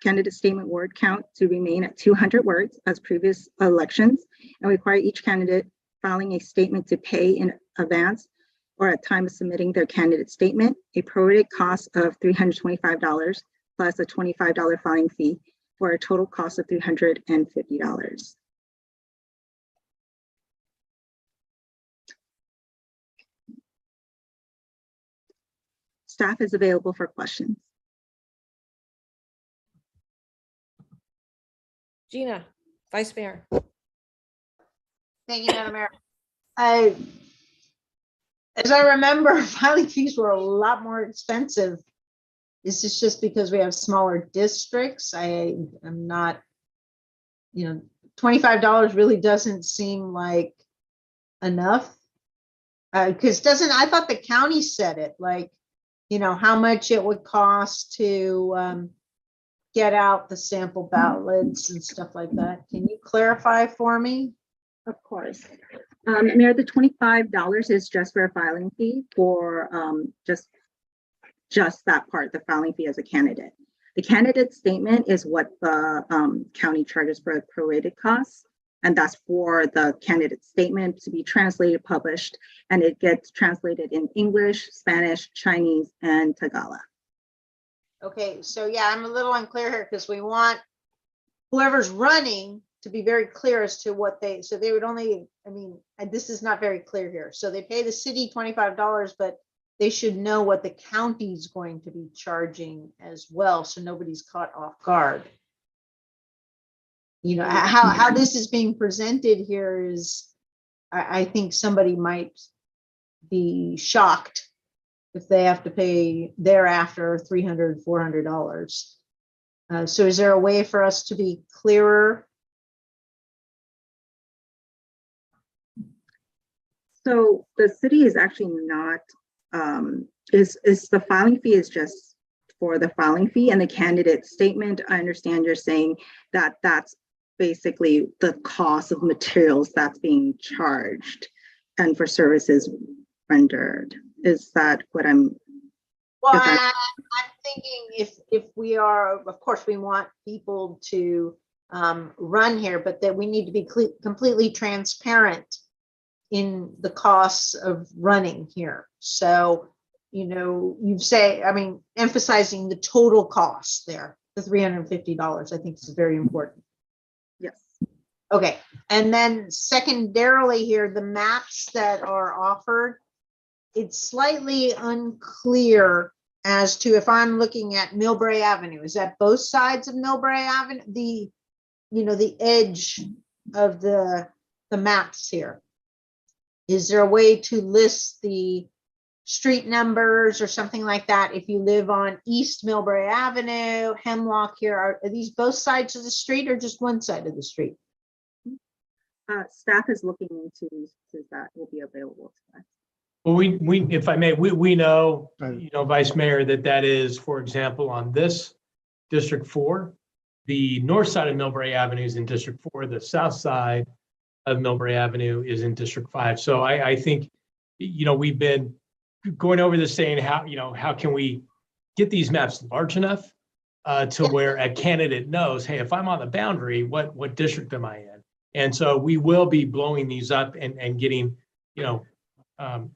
candidate statement word count to remain at 200 words as previous elections and require each candidate filing a statement to pay in advance or at time of submitting their candidate statement, a prorated cost of $325 plus a $25 filing fee for a total cost of $350. Staff is available for questions. Gina, Vice Mayor. Thank you, Madam Mayor. As I remember, filing fees were a lot more expensive. Is this just because we have smaller districts? I am not, $25 really doesn't seem like enough. Because I thought the county said it, like, how much it would cost to get out the sample ballots and stuff like that. Can you clarify for me? Of course. Mayor, the $25 is just for a filing fee for just that part, the filing fee as a candidate. The candidate statement is what the county charges for prorated costs, and that's for the candidate statement to be translated, published, and it gets translated in English, Spanish, Chinese, and Tagalog. Okay, so yeah, I'm a little unclear here because we want whoever's running to be very clear as to what they would only, this is not very clear here. So they pay the city $25, but they should know what the county's going to be charging as well, so nobody's caught off guard. How this is being presented here is, I think somebody might be shocked if they have to pay thereafter $300, $400. So is there a way for us to be clearer? So the city is actually not, is the filing fee is just for the filing fee, and the candidate statement, I understand you're saying that that's basically the cost of materials that's being charged and for services rendered. Is that what I'm? Well, I'm thinking if we are, of course, we want people to run here, but that we need to be completely transparent in the costs of running here. So, you say, emphasizing the total cost there, the $350, I think is very important. Yes. Okay, and then secondarily here, the maps that are offered, it's slightly unclear as to if I'm looking at Millbrae Avenue, is that both sides of Millbrae Avenue? The edge of the maps here. Is there a way to list the street numbers or something like that? If you live on East Millbrae Avenue, Hemlock here, are these both sides of the street or just one side of the street? Staff is looking into that will be available to us. Well, we, if I may, we know, Vice Mayor, that is, for example, on this District 4, the north side of Millbrae Avenue is in District 4, the south side of Millbrae Avenue is in District 5. So I think, we've been going over this saying how can we get these maps large enough to where a candidate knows, hey, if I'm on the boundary, what district am I in? And so we will be blowing these up and getting,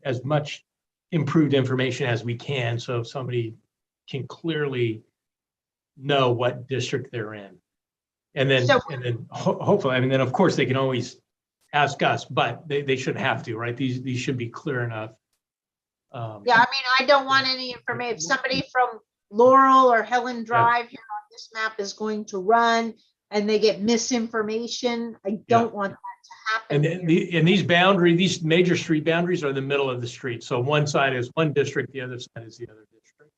as much improved information as we can. So somebody can clearly know what district they're in. And then, hopefully, then of course they can always ask us, but they shouldn't have to, right? These should be clear enough. Yeah, I don't want any information. If somebody from Laurel or Helen Drive here on this map is going to run and they get misinformation, I don't want that to happen. And these major street boundaries are in the middle of the street. So one side is one district, the other side is the other district.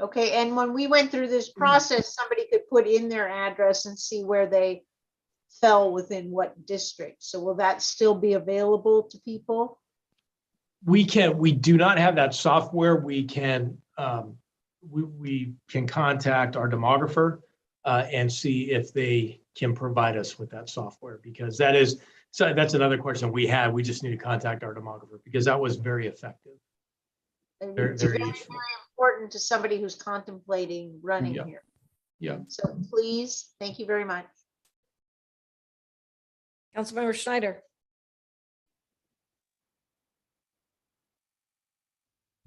Okay, and when we went through this process, somebody could put in their address and see where they fell within what district. So will that still be available to people? We do not have that software. We can we can contact our demographer and see if they can provide us with that software, because that's another question we had. We just need to contact our demographer because that was very effective. It's very important to somebody who's contemplating running here. Yeah. So please, thank you very much. Councilmember Schneider.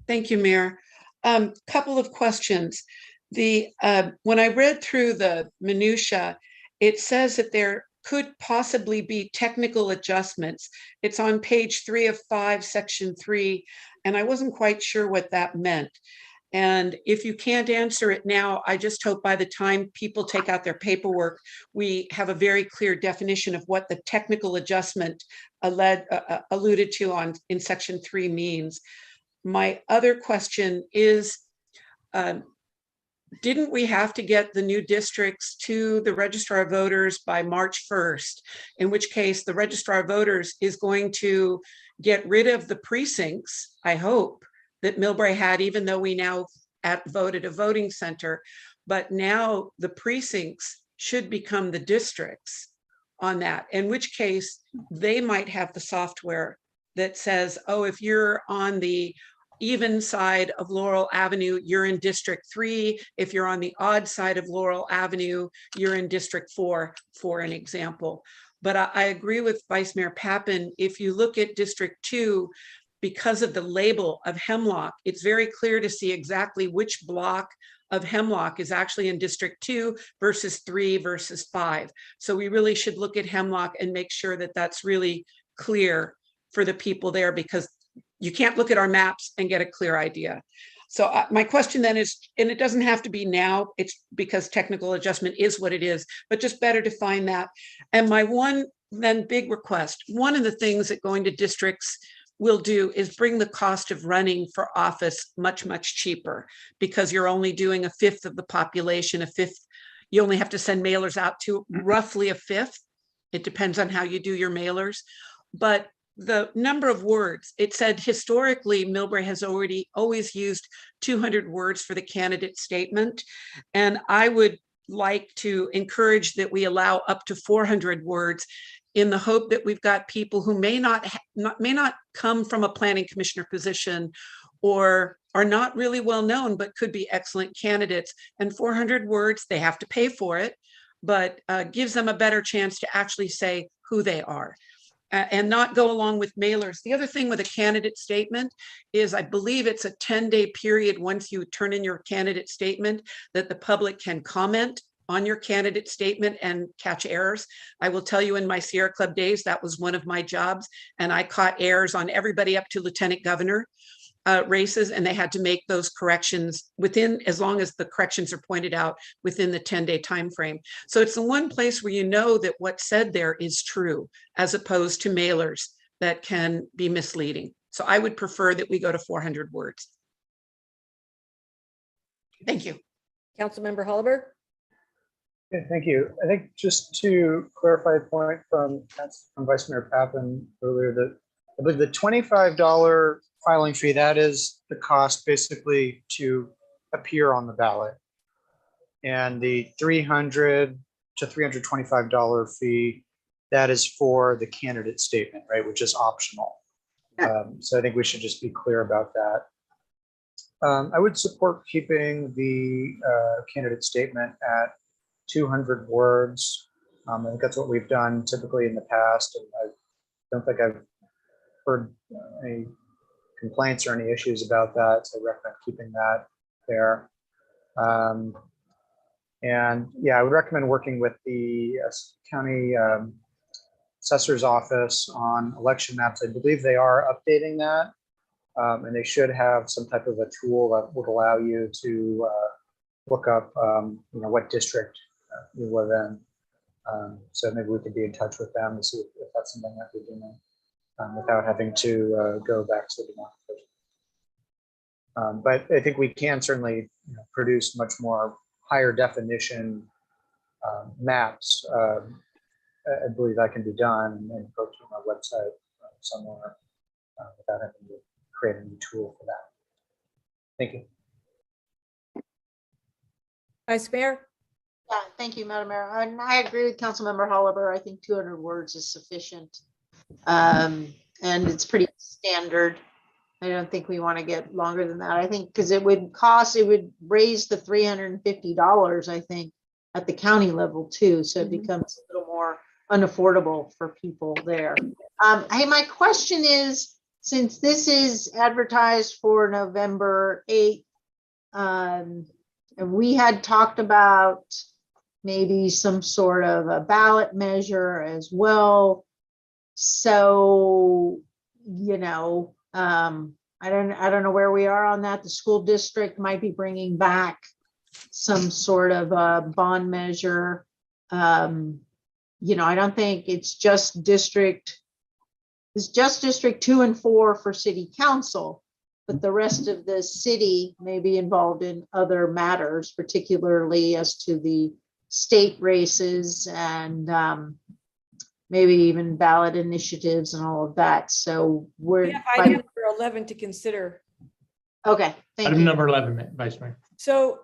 Thank you, Mayor. Couple of questions. When I read through the minutia, it says that there could possibly be technical adjustments. It's on page 3 of 5, section 3, and I wasn't quite sure what that meant. And if you can't answer it now, I just hope by the time people take out their paperwork, we have a very clear definition of what the technical adjustment alluded to in section 3 means. My other question is, didn't we have to get the new districts to the Registrar of Voters by March 1st, in which case the Registrar of Voters is going to get rid of the precincts, I hope, that Millbrae had, even though we now voted a voting center, but now the precincts should become the districts on that, in which case they might have the software that says, oh, if you're on the even side of Laurel Avenue, you're in District 3. If you're on the odd side of Laurel Avenue, you're in District 4, for an example. But I agree with Vice Mayor Pappen. If you look at District 2, because of the label of Hemlock, it's very clear to see exactly which block of Hemlock is actually in District 2 versus 3 versus 5. So we really should look at Hemlock and make sure that that's really clear for the people there, because you can't look at our maps and get a clear idea. So my question then is, and it doesn't have to be now, it's because technical adjustment is what it is, but just better define that. And my one then big request, one of the things that going to districts will do is bring the cost of running for office much, much cheaper, because you're only doing 1/5 of the population, 1/5. You only have to send mailers out to roughly 1/5. It depends on how you do your mailers. But the number of words, it said historically, Millbrae has always used 200 words for the candidate statement. And I would like to encourage that we allow up to 400 words, in the hope that we've got people who may not come from a planning commissioner position or are not really well known, but could be excellent candidates. And 400 words, they have to pay for it, but gives them a better chance to actually say who they are. And not go along with mailers. The other thing with a candidate statement is, I believe it's a 10-day period once you turn in your candidate statement that the public can comment on your candidate statement and catch errors. I will tell you, in my Sierra Club days, that was one of my jobs, and I caught errors on everybody up to lieutenant governor races, and they had to make those corrections within, as long as the corrections are pointed out within the 10-day time frame. So it's the one place where you know that what's said there is true, as opposed to mailers that can be misleading. So I would prefer that we go to 400 words. Thank you. Councilmember Holliber. Okay, thank you. I think just to clarify a point from Vice Mayor Pappen earlier, that I believe the $25 filing fee, that is the cost basically to appear on the ballot. And the $300 to $325 fee, that is for the candidate statement, right, which is optional. So I think we should just be clear about that. I would support keeping the candidate statement at 200 words. I think that's what we've done typically in the past, and I don't think I've heard any complaints or any issues about that, so I recommend keeping that there. And yeah, I would recommend working with the county assessor's office on election maps. I believe they are updating that, and they should have some type of a tool that would allow you to look up what district you live in. So maybe we could be in touch with them to see if that's something that we're doing without having to go back to the democracy. But I think we can certainly produce much more higher definition maps. I believe that can be done and posted on our website somewhere without having to create a new tool for that. Thank you. Vice Mayor. Yeah, thank you, Madam Mayor. And I agree with Councilmember Holliber. I think 200 words is sufficient. And it's pretty standard. I don't think we want to get longer than that. I think because it would raise the $350, I think, at the county level too. So it becomes a little more unaffordable for people there. Hey, my question is, since this is advertised for November 8th, and we had talked about maybe some sort of a ballot measure as well. So, I don't know where we are on that. The school district might be bringing back some sort of a bond measure. I don't think it's just District 2 and 4 for city council, but the rest of the city may be involved in other matters, particularly as to the state races and maybe even ballot initiatives and all of that. So we're item number 11 to consider. Okay. Thank Item you. number 11, Vice Mayor. So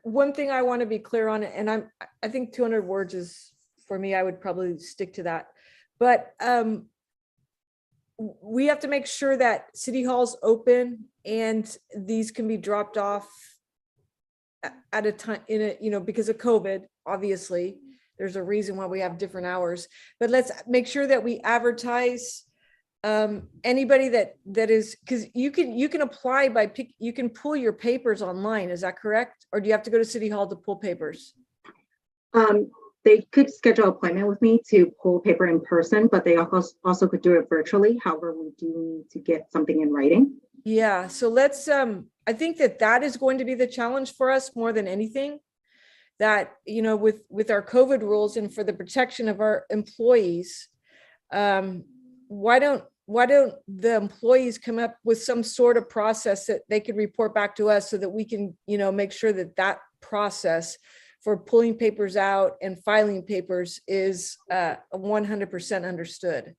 one thing I want to be clear on, and I think 200 words is, for me, I would probably stick to that. But we have to make sure that City Hall's open and these can be dropped off at a time because of COVID, obviously. There's a reason why we have different hours, but let's make sure that we advertise anybody that is, because you can apply by you can pull your papers online. Is that correct? Or do you have to go to City Hall to pull papers? They could schedule an appointment with me to pull paper in person, but they also could do it virtually. However, we do need to get something in writing. Yeah, so let's, I think that is going to be the challenge for us more than anything. That, with our COVID rules and for the protection of our employees, why don't the employees come up with some sort of process that they could report back to us so that we can, make sure that process for pulling papers out and filing papers is 100% understood.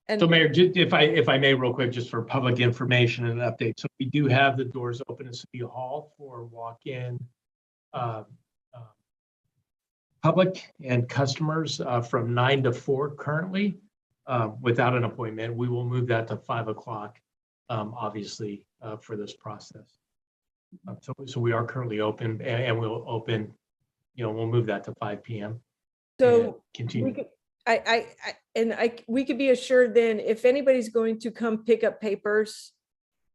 And So Mayor, if I may real quick, just for public information and an update. So we do have the doors open in City Hall for walk-in public and customers from 9 to 4 currently without an appointment. We will move that to 5 o'clock, obviously, for this process. So we are currently open and we'll open, we'll move that to 5 p.m. So continue. we could be assured then if anybody's going to come pick up papers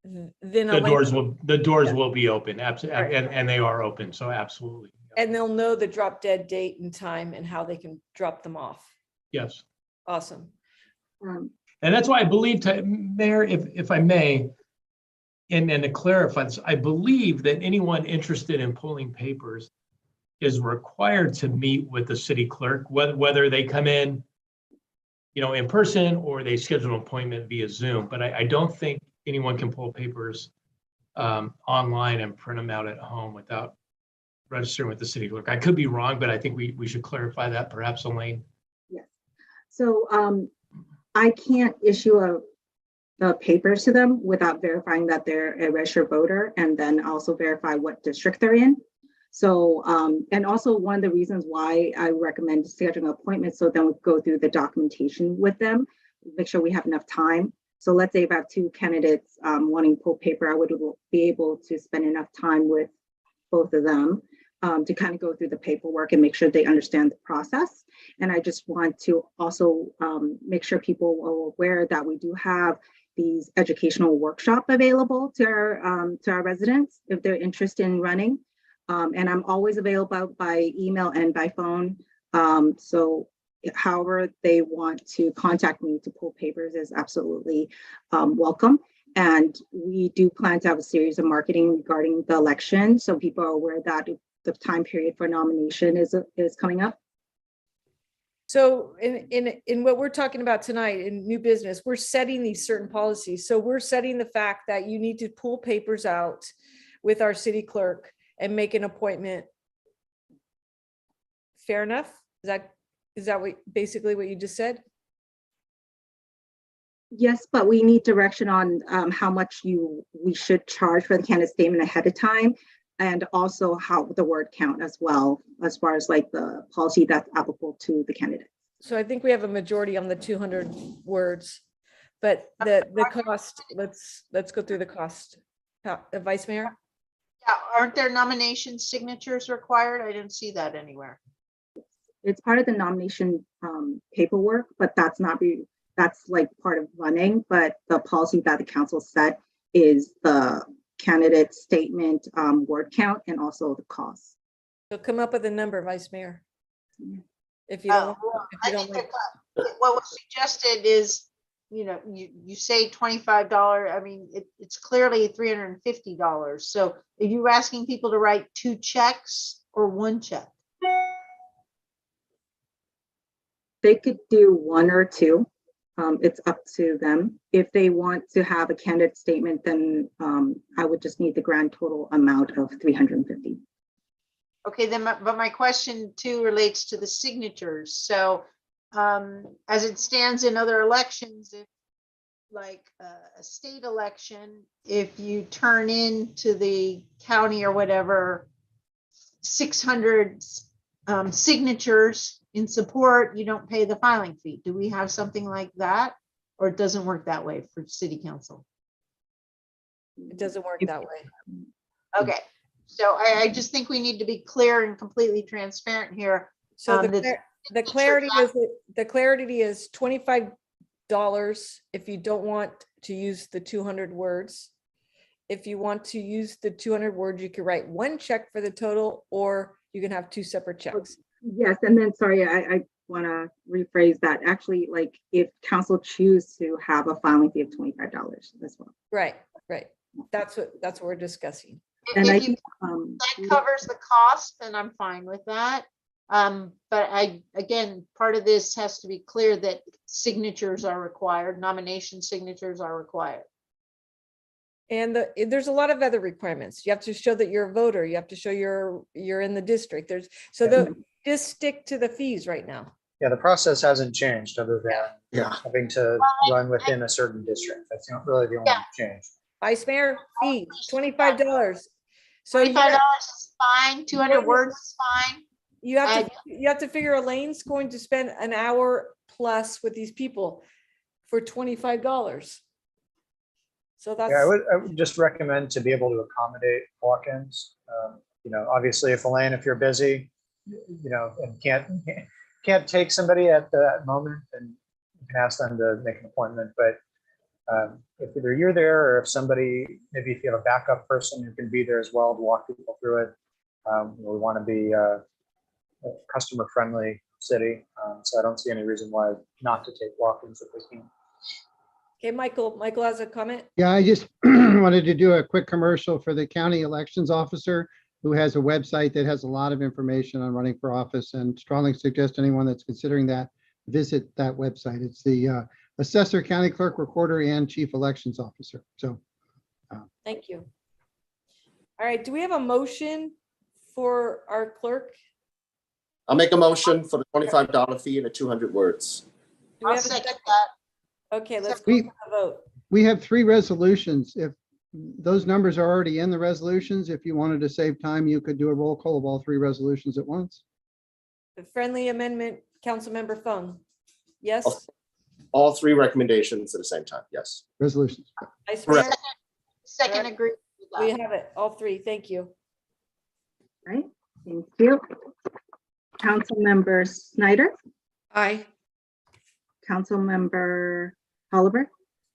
then a The link, doors will be open, absolutely, and they are open, so absolutely. and they'll know the drop dead date and time and how they can drop them off. Yes. Awesome. And that's why I believe, Mayor, if I may, and to clarify this, I believe that anyone interested in pulling papers is required to meet with the city clerk, whether they come in, in person or they schedule an appointment via Zoom. But I don't think anyone can pull papers online and print them out at home without registering with the city clerk. I could be wrong, but I think we should clarify that, perhaps, Elaine. Yes. So I can't issue the papers to them without verifying that they're a registered voter, and then also verify what district they're in. So, and also one of the reasons why I recommend scheduling appointments, so then we go through the documentation with them, make sure we have enough time. So let's say if I have two candidates wanting to pull paper, I would be able to spend enough time with both of them to kind of go through the paperwork and make sure they understand the process. And I just want to also make sure people are aware that we do have these educational workshop available to our residents if they're interested in running. And I'm always available by email and by phone. So however they want to contact me to pull papers is absolutely welcome. And we do plan to have a series of marketing regarding the election, so people are aware that the time period for nomination is coming up. So in what we're talking about tonight in new business, we're setting these certain policies. So we're setting the fact that you need to pull papers out with our city clerk and make an appointment. Fair enough? Is that basically what you just said? Yes, but we need direction on how much we should charge for the candidate statement ahead of time, and also how the word count as well, as far as like the policy that's applicable to the candidate. So I think we have a majority on the 200 words, but the cost, let's go through the cost. Vice Mayor? Yeah, aren't there nomination signatures required? I didn't see that anywhere. It's part of the nomination paperwork, but that's like part of running, but the policy that the council set is the candidate statement word count and also the cost. So come up with a number, Vice Mayor. If you don't, What was suggested is, you say $25. I mean, it's clearly $350. So are you asking people to write 2 checks or 1 check? They could do 1 or 2. It's up to them. If they want to have a candidate statement, then I would just need the grand total amount of $350. Okay, then, but my question too relates to the signatures. So as it stands in other elections, if like a state election, if you turn into the county or whatever, 600 signatures in support, you don't pay the filing fee. Do we have something like that? Or it doesn't work that way for city council? It doesn't work that way. Okay, so I just think we need to be clear and completely transparent here. So the clarity is $25 if you don't want to use the 200 words. If you want to use the 200 words, you can write 1 check for the total, or you can have 2 separate checks. Yes, and then sorry, I want to rephrase that. Actually, like if council choose to have a filing fee of $25 as well. Right. That's what we're discussing. And if I you, think that covers the cost, then I'm fine with that. But again, part of this has to be clear that signatures are required, nomination signatures are required. And there's a lot of other requirements. You have to show that you're a voter. You have to show you're in the district. Just stick to the fees right now. Yeah, the process hasn't changed other than having to run within a certain district. That's not really the only change. Vice Mayor, fee, $25. So $25 is fine, 200 words is fine. You have to figure Elaine's going to spend an hour plus with these people for $25. So that's. Yeah, I would just recommend to be able to accommodate walk-ins. Obviously, if you're busy, and can't take somebody at that moment, then you can ask them to make an appointment. But if either you're there or if somebody, maybe if you have a backup person who can be there as well to walk people through it. We want to be a customer friendly city. So I don't see any reason why not to take walk-ins if we can. Okay, Michael has a comment. Yeah, I just wanted to do a quick commercial for the county elections officer who has a website that has a lot of information on running for office, and strongly suggest anyone that's considering that visit that website. It's the assessor, county clerk, recorder, and chief elections officer. So Thank you. All right, do we have a motion for our clerk? I'll make a motion for the $25 fee and the 200 words. Do we have a second? Okay, let's go for the vote. we have 3 resolutions. If those numbers are already in the resolutions, if you wanted to save time, you could do a roll call of all 3 resolutions at once. The friendly amendment, Councilmember Fung. Yes? All 3 recommendations at the same time, yes. Resolutions. Vice Correct. Mayor? Second agree. We have it, all 3. Thank you. Right, thank you. Councilmember Snyder, Aye. Councilmember Oliver,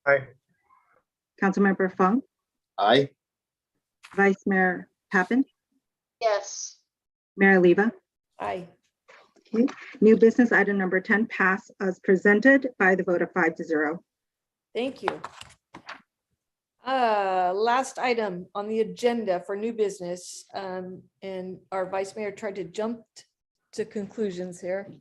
Aye. Councilmember Fung, Aye. Vice Mayor Pappen, Yes. Mayor Oliva. Aye. Okay, new business item number 10 pass as presented by the vote of 5-0. Thank you. Last item on the agenda for new business, and our vice mayor tried to jump to conclusions here.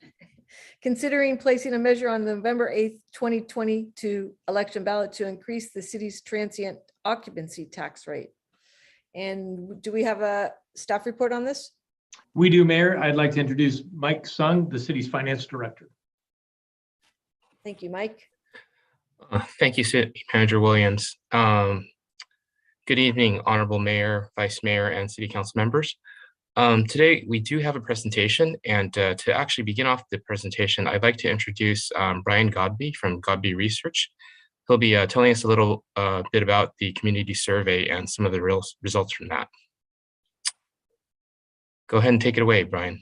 Considering placing a measure on November 8th, 2022 election ballot to increase the city's transient occupancy tax rate. And do we have a staff report on this? We do, Mayor. I'd like to introduce Mike Sung, the city's finance director. Thank you, Mike. Thank you, City Manager Williams. Good evening, Honorable Mayor, Vice Mayor, and City Council members. Today, we do have a presentation, and to actually begin off the presentation, I'd like to introduce Brian Godby from Godby Research. He'll be telling us a little bit about the community survey and some of the results from that. Go ahead and take it away, Brian.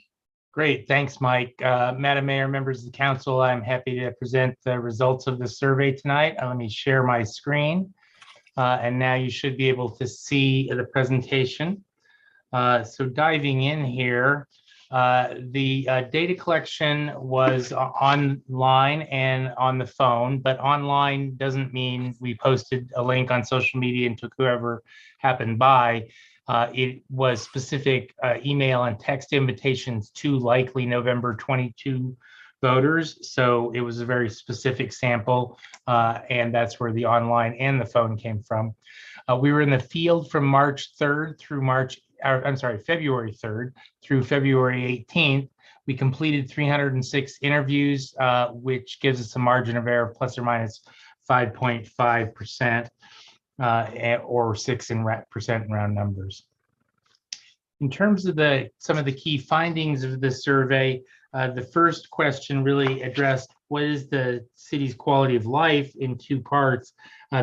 Great, thanks, Mike. Madam Mayor, members of the council, I'm happy to present the results of the survey tonight. Let me share my screen. And now you should be able to see the presentation. So diving in here, the data collection was online and on the phone, but online doesn't mean we posted a link on social media and took whoever happened by. It was specific email and text invitations to likely November 22 voters. So it was a very specific sample, and that's where the online and the phone came from. We were in the field from March 3rd through February 3rd through February 18th. We completed 306 interviews, which gives us a margin of error of plus or minus 5.5%, or 6% in round numbers. In terms of some of the key findings of the survey, the first question really addressed what is the city's quality of life in 2 parts.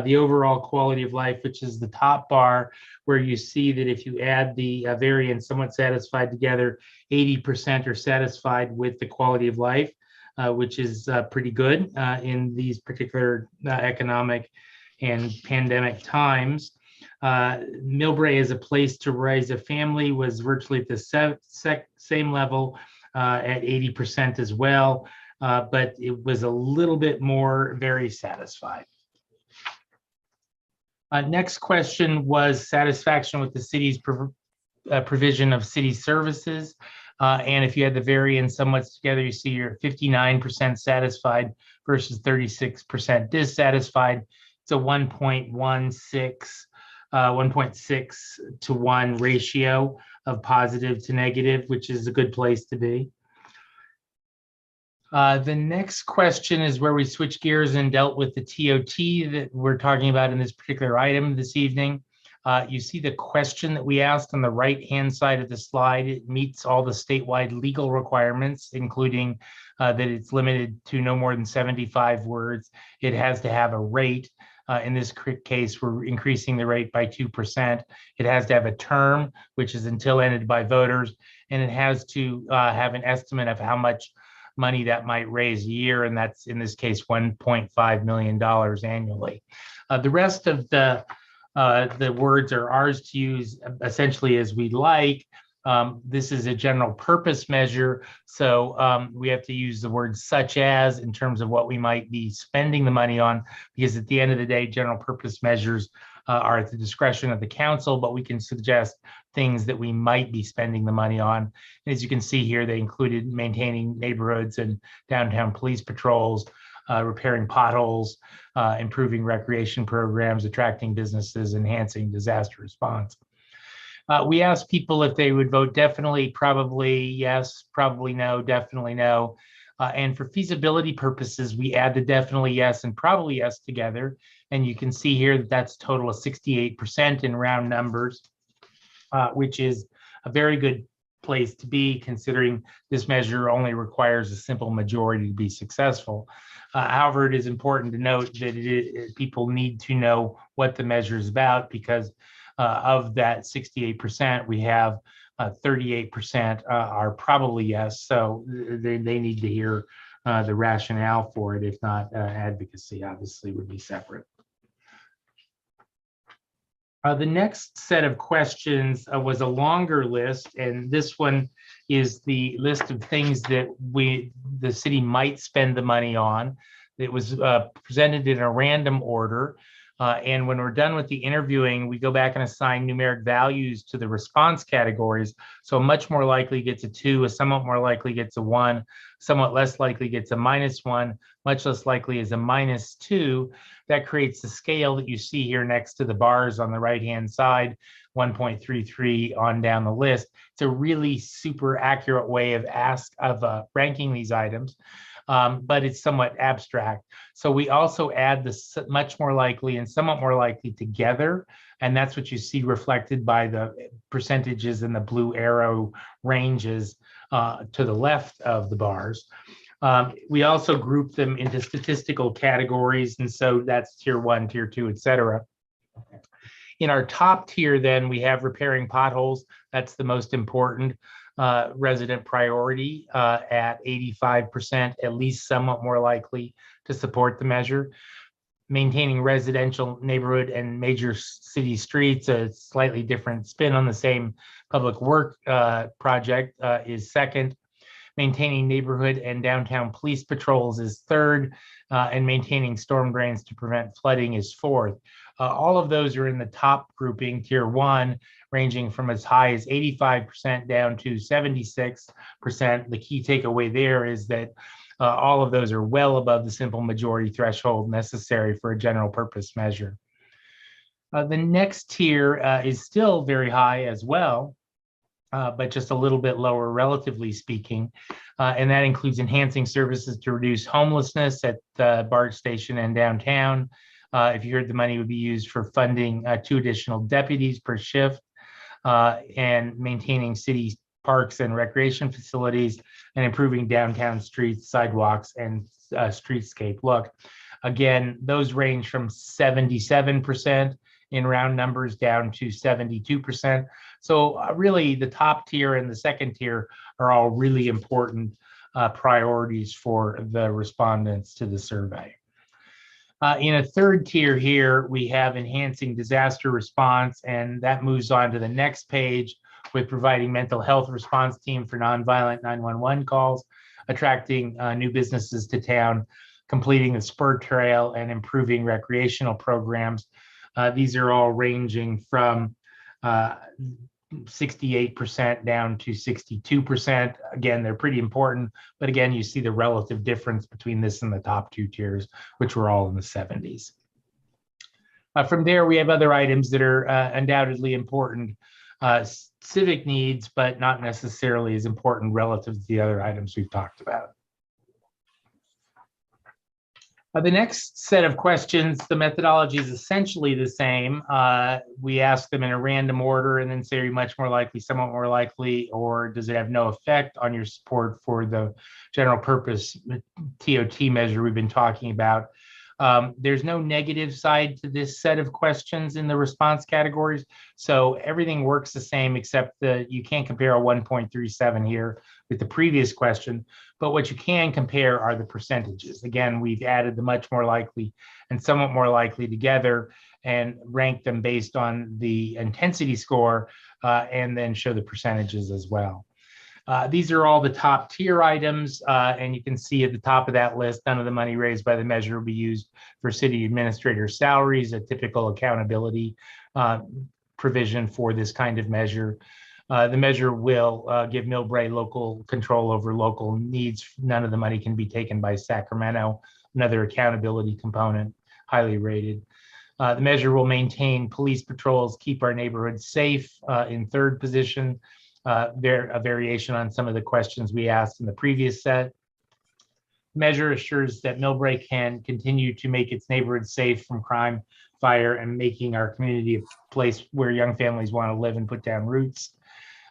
The overall quality of life, which is the top bar, where you see that if you add the variance somewhat satisfied together, 80% are satisfied with the quality of life, which is pretty good in these particular economic and pandemic times. Millbrae as a place to raise a family was virtually at the same level at 80% as well, but it was a little bit more very satisfied. Next question was satisfaction with the city's provision of city services. And if you had the variance somewhat together, you see you're 59% satisfied versus 36% dissatisfied. It's a 1.6 to 1 ratio of positive to negative, which is a good place to be. The next question is where we switch gears and dealt with the TOT that we're talking about in this particular item this evening. You see the question that we asked on the right-hand side of the slide. It meets all the statewide legal requirements, including that it's limited to no more than 75 words. It has to have a rate. In this case, we're increasing the rate by 2%. It has to have a term, which is until ended by voters, and it has to have an estimate of how much money that might raise a year, and that's in this case $1.5 million annually. The rest of the words are ours to use essentially as we like. This is a general purpose measure, so we have to use the word such as in terms of what we might be spending the money on, because at the end of the day, general purpose measures are at the discretion of the council, but we can suggest things that we might be spending the money on. And as you can see here, they included maintaining neighborhoods and downtown police patrols, repairing potholes, improving recreation programs, attracting businesses, enhancing disaster response. We asked people if they would vote definitely, probably yes, probably no, definitely no. And for feasibility purposes, we add the definitely yes and probably yes together. And you can see here that that's a total of 68% in round numbers, which is a very good place to be, considering this measure only requires a simple majority to be successful. However, it is important to note that people need to know what the measure is about, because of that 68%, we have 38% are probably yes. So they need to hear the rationale for it. If not, advocacy obviously would be separate. The next set of questions was a longer list, and this one is the list of things that the city might spend the money on. It was presented in a random order. And when we're done with the interviewing, we go back and assign numeric values to the response categories. So much more likely gets a 2, a somewhat more likely gets a 1, somewhat less likely gets a -1, much less likely is a -2. That creates the scale that you see here next to the bars on the right-hand side, 1.33 on down the list. It's a really super accurate way of ranking these items. But it's somewhat abstract. So we also add the much more likely and somewhat more likely together, and that's what you see reflected by the percentages in the blue arrow ranges to the left of the bars. We also group them into statistical categories, and so that's tier 1, tier 2, et cetera. In our top tier, then, we have repairing potholes. That's the most important resident priority at 85%, at least somewhat more likely to support the measure. Maintaining residential neighborhood and major city streets, a slightly different spin on the same public work project, is second. Maintaining neighborhood and downtown police patrols is third, and maintaining storm drains to prevent flooding is fourth. All of those are in the top grouping, tier 1, ranging from as high as 85% down to 76%. The key takeaway there is that all of those are well above the simple majority threshold necessary for a general purpose measure. The next tier is still very high as well, but just a little bit lower, relatively speaking. And that includes enhancing services to reduce homelessness at the BART station and downtown. If you heard, the money would be used for funding 2 additional deputies per shift, and maintaining city parks and recreation facilities, and improving downtown streets, sidewalks, and streetscape look. Again, those range from 77% in round numbers down to 72%. So really the top tier and the second tier are all really important priorities for the respondents to the survey. In a third tier here, we have enhancing disaster response, and that moves on to the next page with providing mental health response team for nonviolent 911 calls, attracting new businesses to town, completing the spur trail, and improving recreational programs. These are all ranging from 68% down to 62%. Again, they're pretty important, but again, you see the relative difference between this and the top 2 tiers, which were all in the 70s. From there, we have other items that are undoubtedly important civic needs, but not necessarily as important relative to the other items we've talked about. The next set of questions, the methodology is essentially the same. We ask them in a random order and then say, are you much more likely, somewhat more likely, or does it have no effect on your support for the general purpose TOT measure we've been talking about? There's no negative side to this set of questions in the response categories. So everything works the same, except that you can't compare a 1.37 here with the previous question. But what you can compare are the percentages. Again, we've added the much more likely and somewhat more likely together and ranked them based on the intensity score, and then show the percentages as well. These are all the top tier items, and you can see at the top of that list, none of the money raised by the measure will be used for city administrator salaries, a typical accountability provision for this kind of measure. The measure will give Millbrae local control over local needs. None of the money can be taken by Sacramento, another accountability component, highly rated. The measure will maintain police patrols, keep our neighborhoods safe in third position. A variation on some of the questions we asked in the previous set. Measure assures that Millbrae can continue to make its neighborhood safe from crime, fire, and making our community a place where young families want to live and put down roots.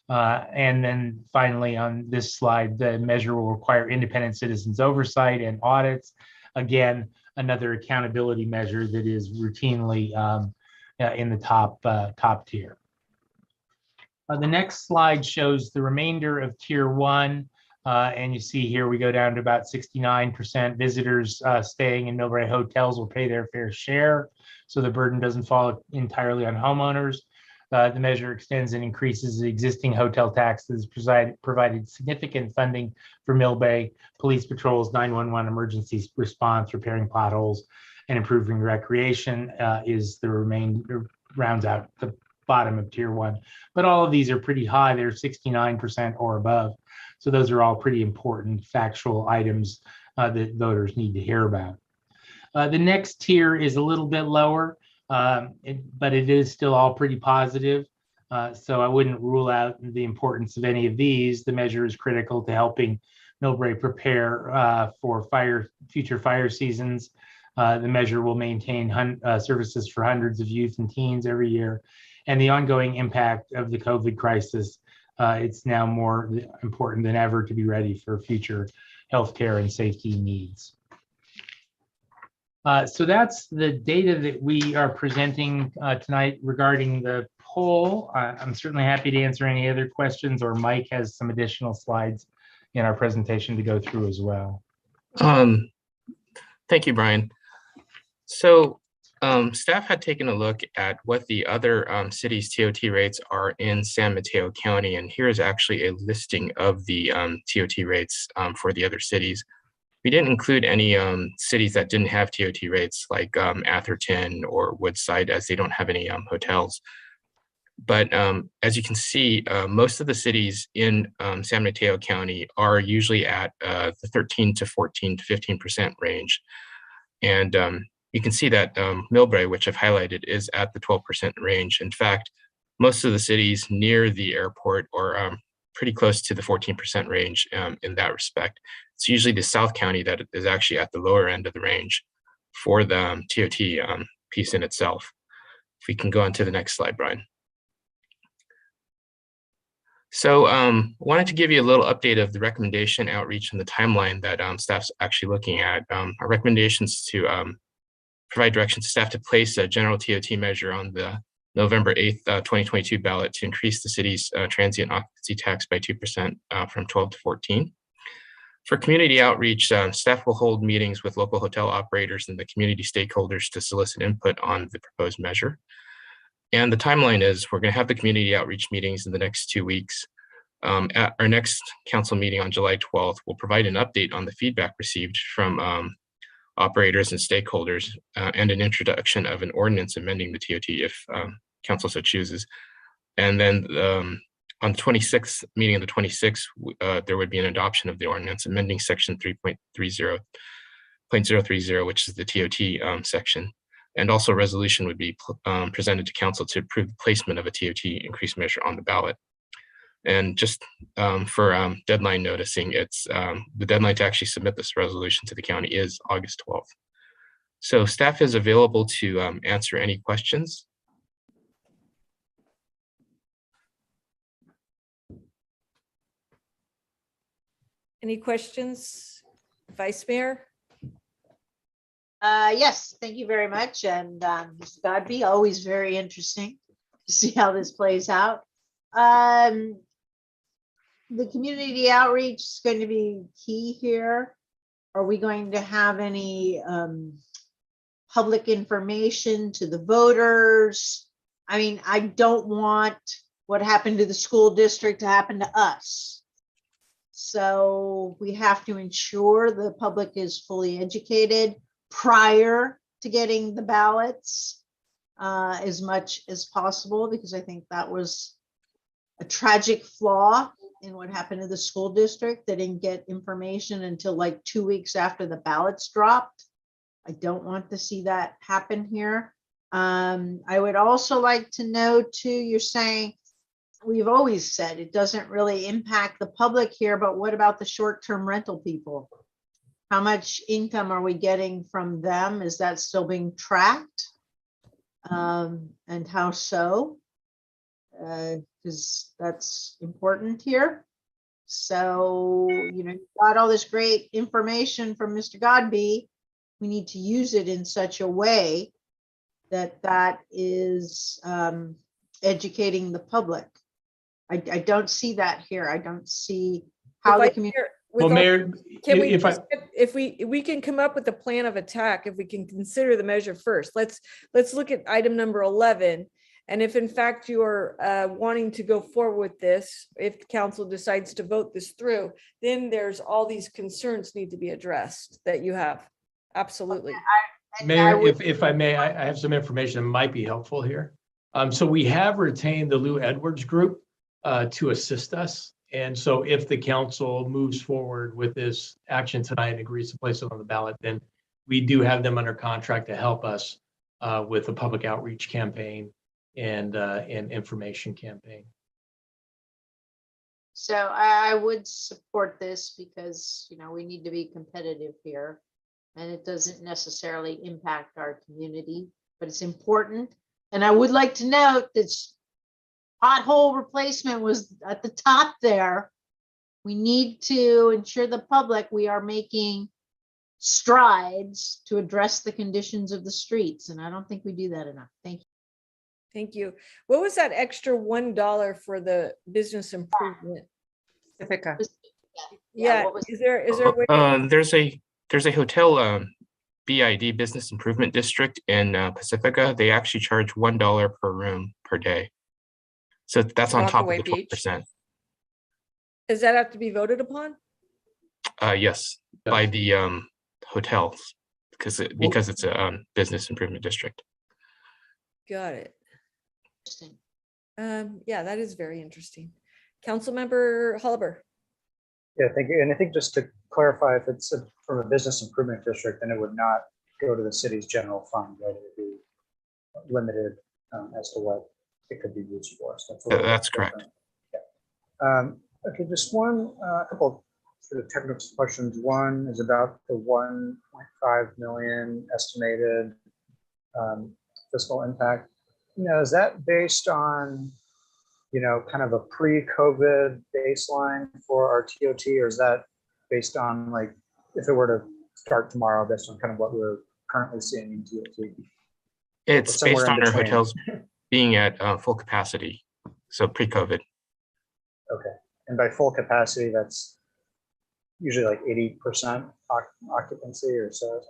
And then finally on this slide, the measure will require independent citizens oversight and audits. Again, another accountability measure that is routinely in the top tier. The next slide shows the remainder of tier 1. And you see here we go down to about 69% visitors staying in Millbrae hotels will pay their fair share. So the burden doesn't fall entirely on homeowners. The measure extends and increases the existing hotel taxes, provided significant funding for Millbrae, police patrols, 911 emergency response, repairing potholes, and improving recreation is the remainder, rounds out the bottom of tier 1. But all of these are pretty high. They're 69% or above. So those are all pretty important factual items that voters need to hear about. The next tier is a little bit lower, but it is still all pretty positive. So I wouldn't rule out the importance of any of these. The measure is critical to helping Millbrae prepare for future fire seasons. The measure will maintain services for hundreds of youth and teens every year. And the ongoing impact of the COVID crisis, it's now more important than ever to be ready for future healthcare and safety needs. So that's the data that we are presenting tonight regarding the poll. I'm certainly happy to answer any other questions, or Mike has some additional slides in our presentation to go through as well. Thank you, Brian. So staff had taken a look at what the other cities' TOT rates are in San Mateo County, and here is actually a listing of the TOT rates for the other cities. We didn't include any cities that didn't have TOT rates, like Atherton or Woodside, as they don't have any hotels. But as you can see, most of the cities in San Mateo County are usually at the 13 to 14 to 15% range. And you can see that Millbrae, which I've highlighted, is at the 12% range. In fact, most of the cities near the airport are pretty close to the 14% range in that respect. It's usually the South County that is actually at the lower end of the range for the TOT piece in itself. If we can go on to the next slide, Brian. So wanted to give you a little update of the recommendation outreach and the timeline that staff's actually looking at. Our recommendations to provide direction to staff to place a general TOT measure on the November 8th, 2022 ballot to increase the city's transient occupancy tax by 2% from 12 to 14. For community outreach, staff will hold meetings with local hotel operators and the community stakeholders to solicit input on the proposed measure. And the timeline is we're going to have the community outreach meetings in the next 2 weeks. At our next council meeting on July 12th, we'll provide an update on the feedback received from operators and stakeholders and an introduction of an ordinance amending the TOT if council so chooses. And then on the 26th, meeting of the 26th, there would be an adoption of the ordinance amending section 3.30.030, which is the TOT section. And also a resolution would be presented to council to approve the placement of a TOT increase measure on the ballot. And just for deadline noticing, it's the deadline to actually submit this resolution to the county is August 12th. So staff is available to answer any questions. Any questions, Vice Mayor? Yes, thank you very much. And Mr. Godby, always very interesting to see how this plays out. The community outreach is going to be key here. Are we going to have any public information to the voters? I mean, I don't want what happened to the school district to happen to us. So we have to ensure the public is fully educated prior to getting the ballots as much as possible, because I think that was a tragic flaw in what happened to the school district. They didn't get information until like 2 weeks after the ballots dropped. I don't want to see that happen here. I would also like to know too, you're saying, we've always said it doesn't really impact the public here, but what about the short-term rental people? How much income are we getting from them? Is that still being tracked? And how so? Because that's important here. So, you know, you've got all this great information from Mr. Godby. We need to use it in such a way that that is educating the public. I don't see that here. I don't see how the community. Well, Mayor, Can we, if I, just- if we can come up with a plan of attack, if we can consider the measure first, let's look at item number 11. And if in fact you are wanting to go forward with this, if council decides to vote this through, then there's all these concerns need to be addressed that you have. Absolutely. Mayor, if I may, I have some information that might be helpful here. So we have retained the Lou Edwards Group to assist us. And so if the council moves forward with this action tonight and agrees to place it on the ballot, then we do have them under contract to help us with a public outreach campaign and information campaign. So I would support this because, you know, we need to be competitive here. And it doesn't necessarily impact our community, but it's important. And I would like to note that pothole replacement was at the top there. We need to ensure the public we are making strides to address the conditions of the streets. And I don't think we do that enough. Thank you. Thank you. What was that extra $1 for the business improvement? Pacifica. Yeah, what was- is there a way? There's a hotel BID Business Improvement District in Pacifica. They actually charge $1 per room per day. So that's on top of the 12%. Does that have to be voted upon? Yes, by the hotels because it's a business improvement district. Got it. Yeah, that is very interesting. Councilmember Holliber. Yeah, thank you. And I think just to clarify, if it's from a business improvement district, then it would not go to the city's general fund, right? It would be limited as to what it could be used for. So That's correct. Yeah. Okay, just one, couple sort of technical questions. One is about the 1.5 million estimated fiscal impact. You know, is that based on, you know, kind of a pre-COVID baseline for our TOT, or is that based on, like, if it were to start tomorrow, based on kind of what we're currently seeing in TOT? It's based on our hotels being at full capacity, so pre-COVID. Okay, and by full capacity, that's usually like 80% occupancy or so, or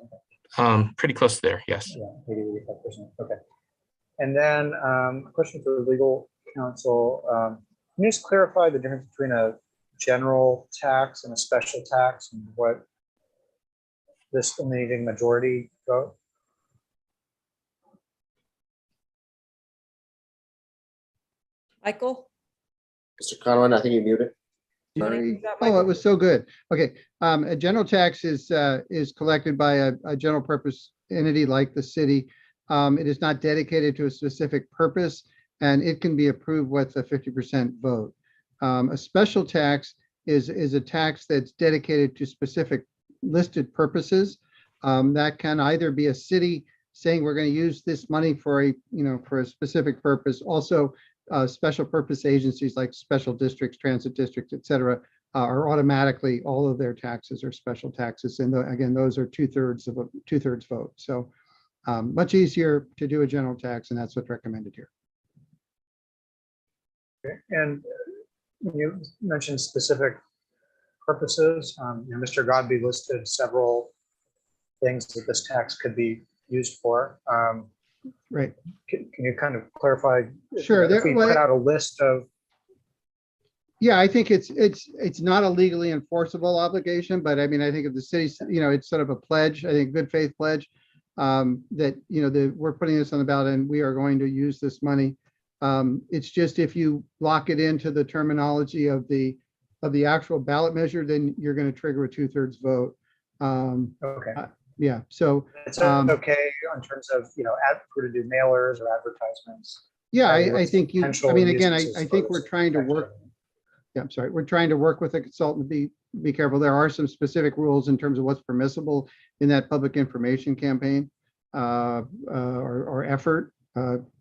something? Pretty close to there, yes. Yeah, 80-85%. Okay. And then a question for legal counsel. Can you just clarify the difference between a general tax and a special tax, and what this needing majority vote? Michael? Mr. Conrad, I think you muted. Sorry. Oh, it was so good. Okay. A general tax is collected by a general purpose entity like the city. It is not dedicated to a specific purpose, and it can be approved with a 50% vote. A special tax is a tax that's dedicated to specific listed purposes. That can either be a city saying we're going to use this money for a specific purpose. Also, special purpose agencies like special districts, transit districts, et cetera, are automatically, all of their taxes are special taxes. And again, those are two-thirds vote. So much easier to do a general tax, and that's what's recommended here. Okay. And you mentioned specific purposes. Mr. Godby listed several things that this tax could be used for. Right. Can you kind of clarify? Sure. If we put out a list of. Yeah, I think it's not a legally enforceable obligation, but I mean, I think if the city's, it's sort of a pledge, I think good faith pledge, that, we're putting this on the ballot and we are going to use this money. It's just if you lock it into the terminology of the actual ballot measure, then you're going to trigger a 2/3 vote. Okay. Yeah. So it's okay in terms of, for to do mailers or advertisements. Yeah, I think again, I think we're trying to work. Yeah, I'm sorry. We're trying to work with a consultant to be careful. There are some specific rules in terms of what's permissible in that public information campaign or effort.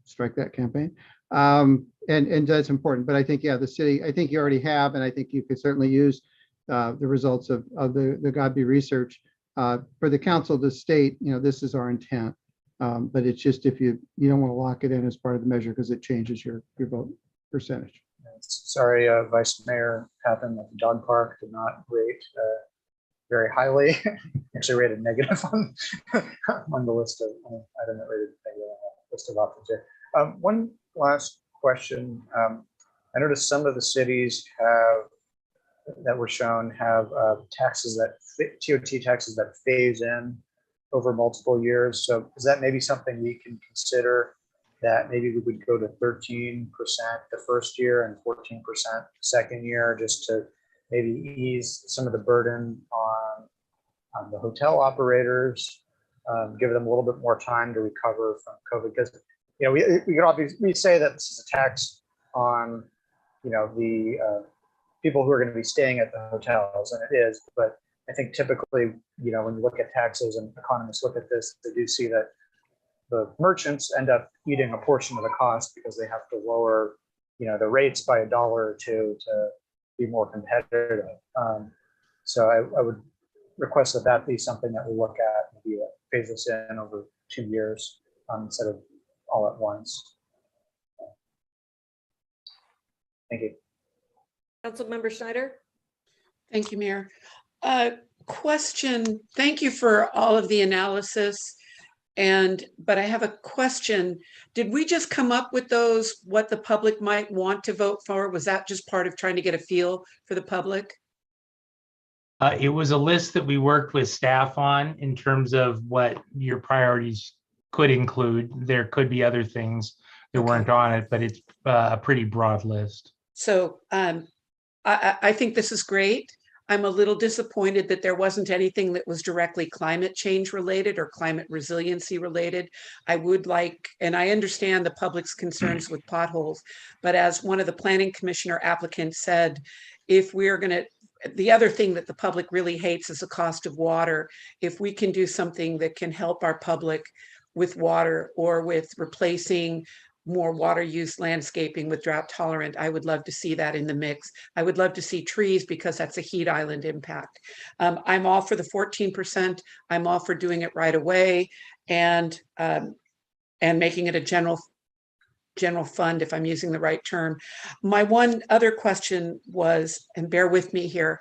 Strike that campaign. And that's important. But I think, yeah, the city, I think you already have, and I think you could certainly use the results of the Godby research for the council to state, this is our intent. But it's just if you don't want to lock it in as part of the measure because it changes your vote percentage. Sorry, Vice Mayor Pappen, that the dog park did not rate very highly. Actually rated negative on the list of item that rated negative on the list of options here. One last question. I noticed some of the cities that were shown have taxes TOT taxes that phase in over multiple years. So is that maybe something we can consider, that maybe we would go to 13% the first year and 14% the second year, just to maybe ease some of the burden on the hotel operators, give them a little bit more time to recover from COVID? Because we could obviously say that this is a tax on the people who are going to be staying at the hotels, and it is. But I think typically, when you look at taxes and economists look at this, they do see that the merchants end up eating a portion of the cost because they have to lower, the rates by $1 or $2 to be more competitive. So I would request that be something that we look at, maybe phase this in over 2 years instead of all at once. Thank you. Councilmember Schneider. Thank you, Mayor. Question. Thank you for all of the analysis. But I have a question. Did we just come up with those, what the public might want to vote for? Was that just part of trying to get a feel for the public? It was a list that we worked with staff on in terms of what your priorities could include. There could be other things that weren't on it, but it's a pretty broad list. So I think this is great. I'm a little disappointed that there wasn't anything that was directly climate change related or climate resiliency related. I would like, and I understand the public's concerns with potholes, but as one of the planning commissioner applicants said, if we're going to, the other thing that the public really hates is the cost of water. If we can do something that can help our public with water or with replacing more water use landscaping with drought tolerant, I would love to see that in the mix. I would love to see trees because that's a heat island impact. I'm all for the 14%. I'm all for doing it right away and making it a general fund, if I'm using the right term. My one other question was, and bear with me here,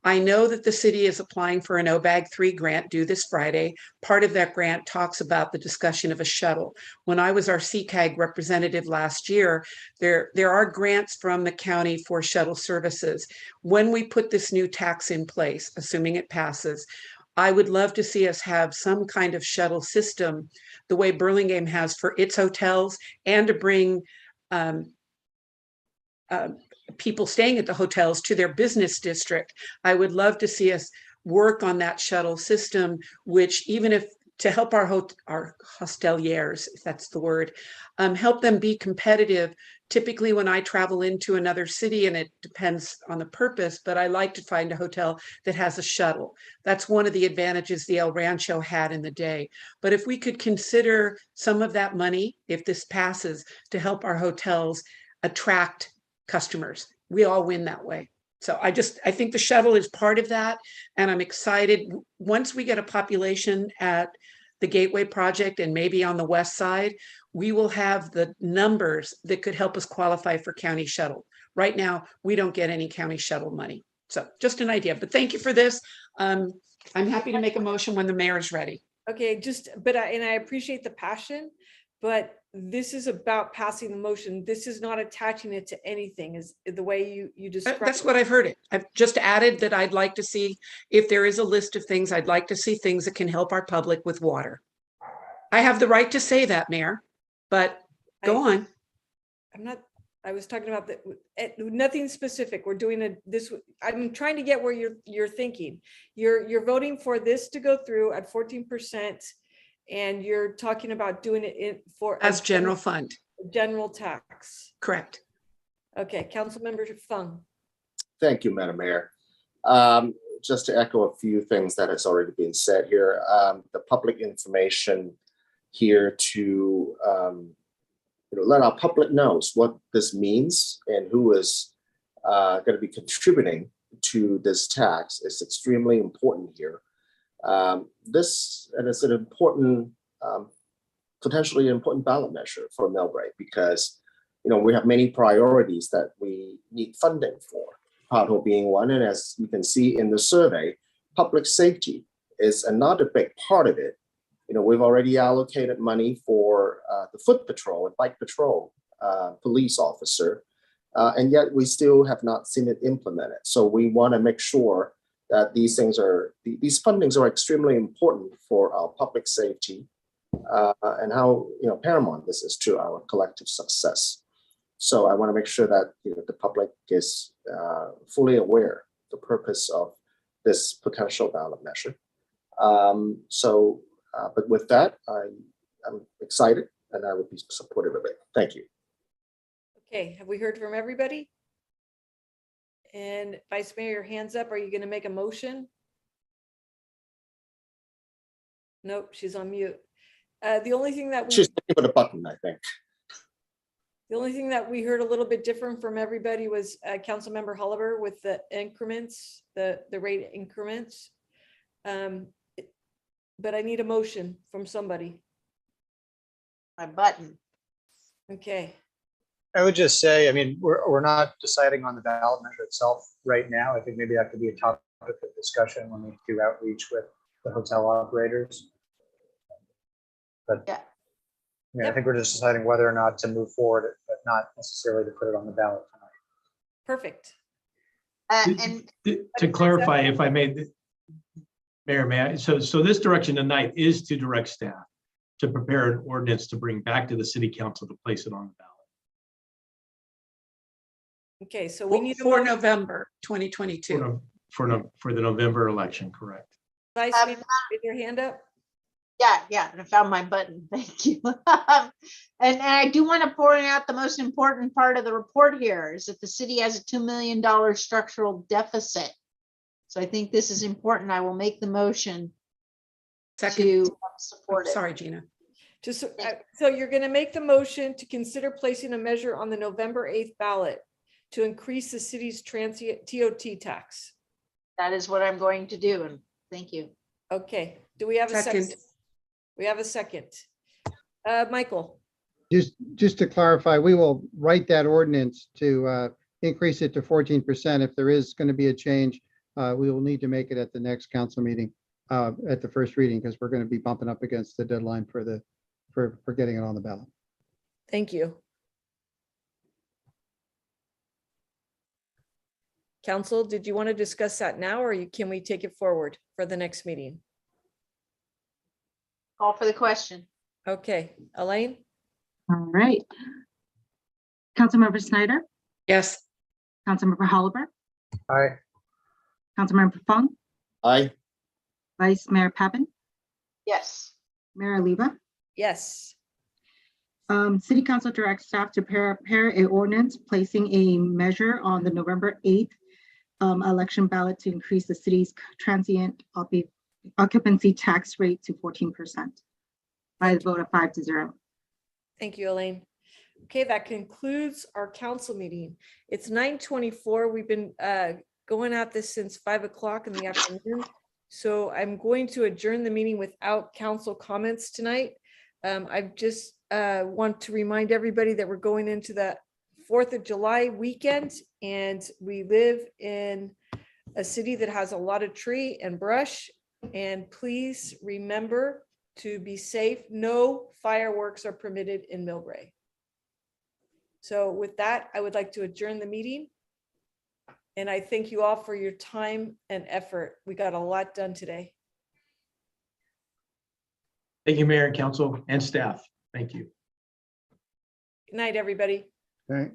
I know that the city is applying for an OBAG 3 grant due this Friday. Part of that grant talks about the discussion of a shuttle. When I was our CCAG representative last year, there are grants from the county for shuttle services. When we put this new tax in place, assuming it passes, I would love to see us have some kind of shuttle system, the way Burlingame has for its hotels, and to bring people staying at the hotels to their business district. I would love to see us work on that shuttle system, which even if to help our hosteliers, if that's the word, help them be competitive. Typically when I travel into another city, and it depends on the purpose, but I like to find a hotel that has a shuttle. That's one of the advantages the El Rancho had in the day. But if we could consider some of that money, if this passes, to help our hotels attract customers, we all win that way. So I think the shuttle is part of that. And I'm excited, once we get a population at the Gateway project and maybe on the west side, we will have the numbers that could help us qualify for county shuttle. Right now, we don't get any county shuttle money. So just an idea, but thank you for this. I'm happy to make a motion when the mayor is ready. Okay, but I appreciate the passion, but this is about passing the motion. This is not attaching it to anything, is the way you describe. That's what I've heard it. I've just added that I'd like to see, if there is a list of things, I'd like to see things that can help our public with water. I have the right to say that, Mayor, but go on. I was talking about nothing specific. We're doing this. I'm trying to get where you're thinking. You're voting for this to go through at 14%, and you're talking about doing it for as general fund, general tax. Correct. Okay, Councilmember Fung. Thank you, Madam Mayor. Just to echo a few things that has already been said here, the public information here to let our public knows what this means and who is going to be contributing to this tax is extremely important here. This is an important, potentially important ballot measure for Millbrae because we have many priorities that we need funding for. Pothole being one, and as you can see in the survey, public safety is another big part of it. We've already allocated money for the foot patrol and bike patrol police officer, and yet we still have not seen it implemented. So we want to make sure that these fundings are extremely important for our public safety and how paramount this is to our collective success. So I want to make sure that the public is fully aware of the purpose of this potential ballot measure. But with that, I'm excited and I would be supportive of it. Thank you. Okay, have we heard from everybody? And Vice Mayor, your hands up. Are you going to make a motion? Nope, she's on mute. The only thing that she's looking for the button, I think. The only thing that we heard a little bit different from everybody was Councilmember Holliver with the increments, the rate increments. But I need a motion from somebody. My button. Okay. I would just say, I mean, we're not deciding on the ballot measure itself right now. I think maybe that could be a topic of discussion when we do outreach with the hotel operators. But yeah, I think we're just deciding whether or not to move forward, but not necessarily to put it on the ballot tonight. Perfect. And to clarify, if I may, Mayor, may I? So this direction tonight is to direct staff to prepare an ordinance to bring back to the city council to place it on the ballot. Okay, so we need for November 2022. For the November election, correct? Vice Mayor, with your hand up. Yeah, and I found my button. Thank you. And I do want to point out the most important part of the report here is that the city has a $2 million structural deficit. So I think this is important. I will make the motion to support it. Sorry, Gina. So you're going to make the motion to consider placing a measure on the November 8th ballot to increase the city's transient TOT tax. That is what I'm going to do. And thank you. Okay. Do we have a second? We have a second. Michael. Just to clarify, we will write that ordinance to increase it to 14%. If there is going to be a change, we will need to make it at the next council meeting at the first reading, because we're going to be bumping up against the deadline for getting it on the ballot. Thank you. Council, did you want to discuss that now, or can we take it forward for the next meeting? Call for the question. Okay, Elaine? All right. Councilmember Snyder? Yes. Councilmember Holliver? Aye. Councilmember Fung? Aye. Vice Mayor Pappen? Yes. Mayor Oliva? Yes. City Council directs staff to prepare an ordinance placing a measure on the November 8th election ballot to increase the city's transient occupancy tax rate to 14% by a vote of 5-0. Thank you, Elaine. Okay, that concludes our council meeting. It's 9:24. We've been going at this since 5 o'clock in the afternoon. So I'm going to adjourn the meeting without council comments tonight. I just want to remind everybody that we're going into the 4th of July weekend, and we live in a city that has a lot of tree and brush. And please remember to be safe. No fireworks are permitted in Millbrae. So with that, I would like to adjourn the meeting. And I thank you all for your time and effort. We got a lot done today. Thank you, Mayor and Council and staff. Thank you. Good night, everybody. Okay.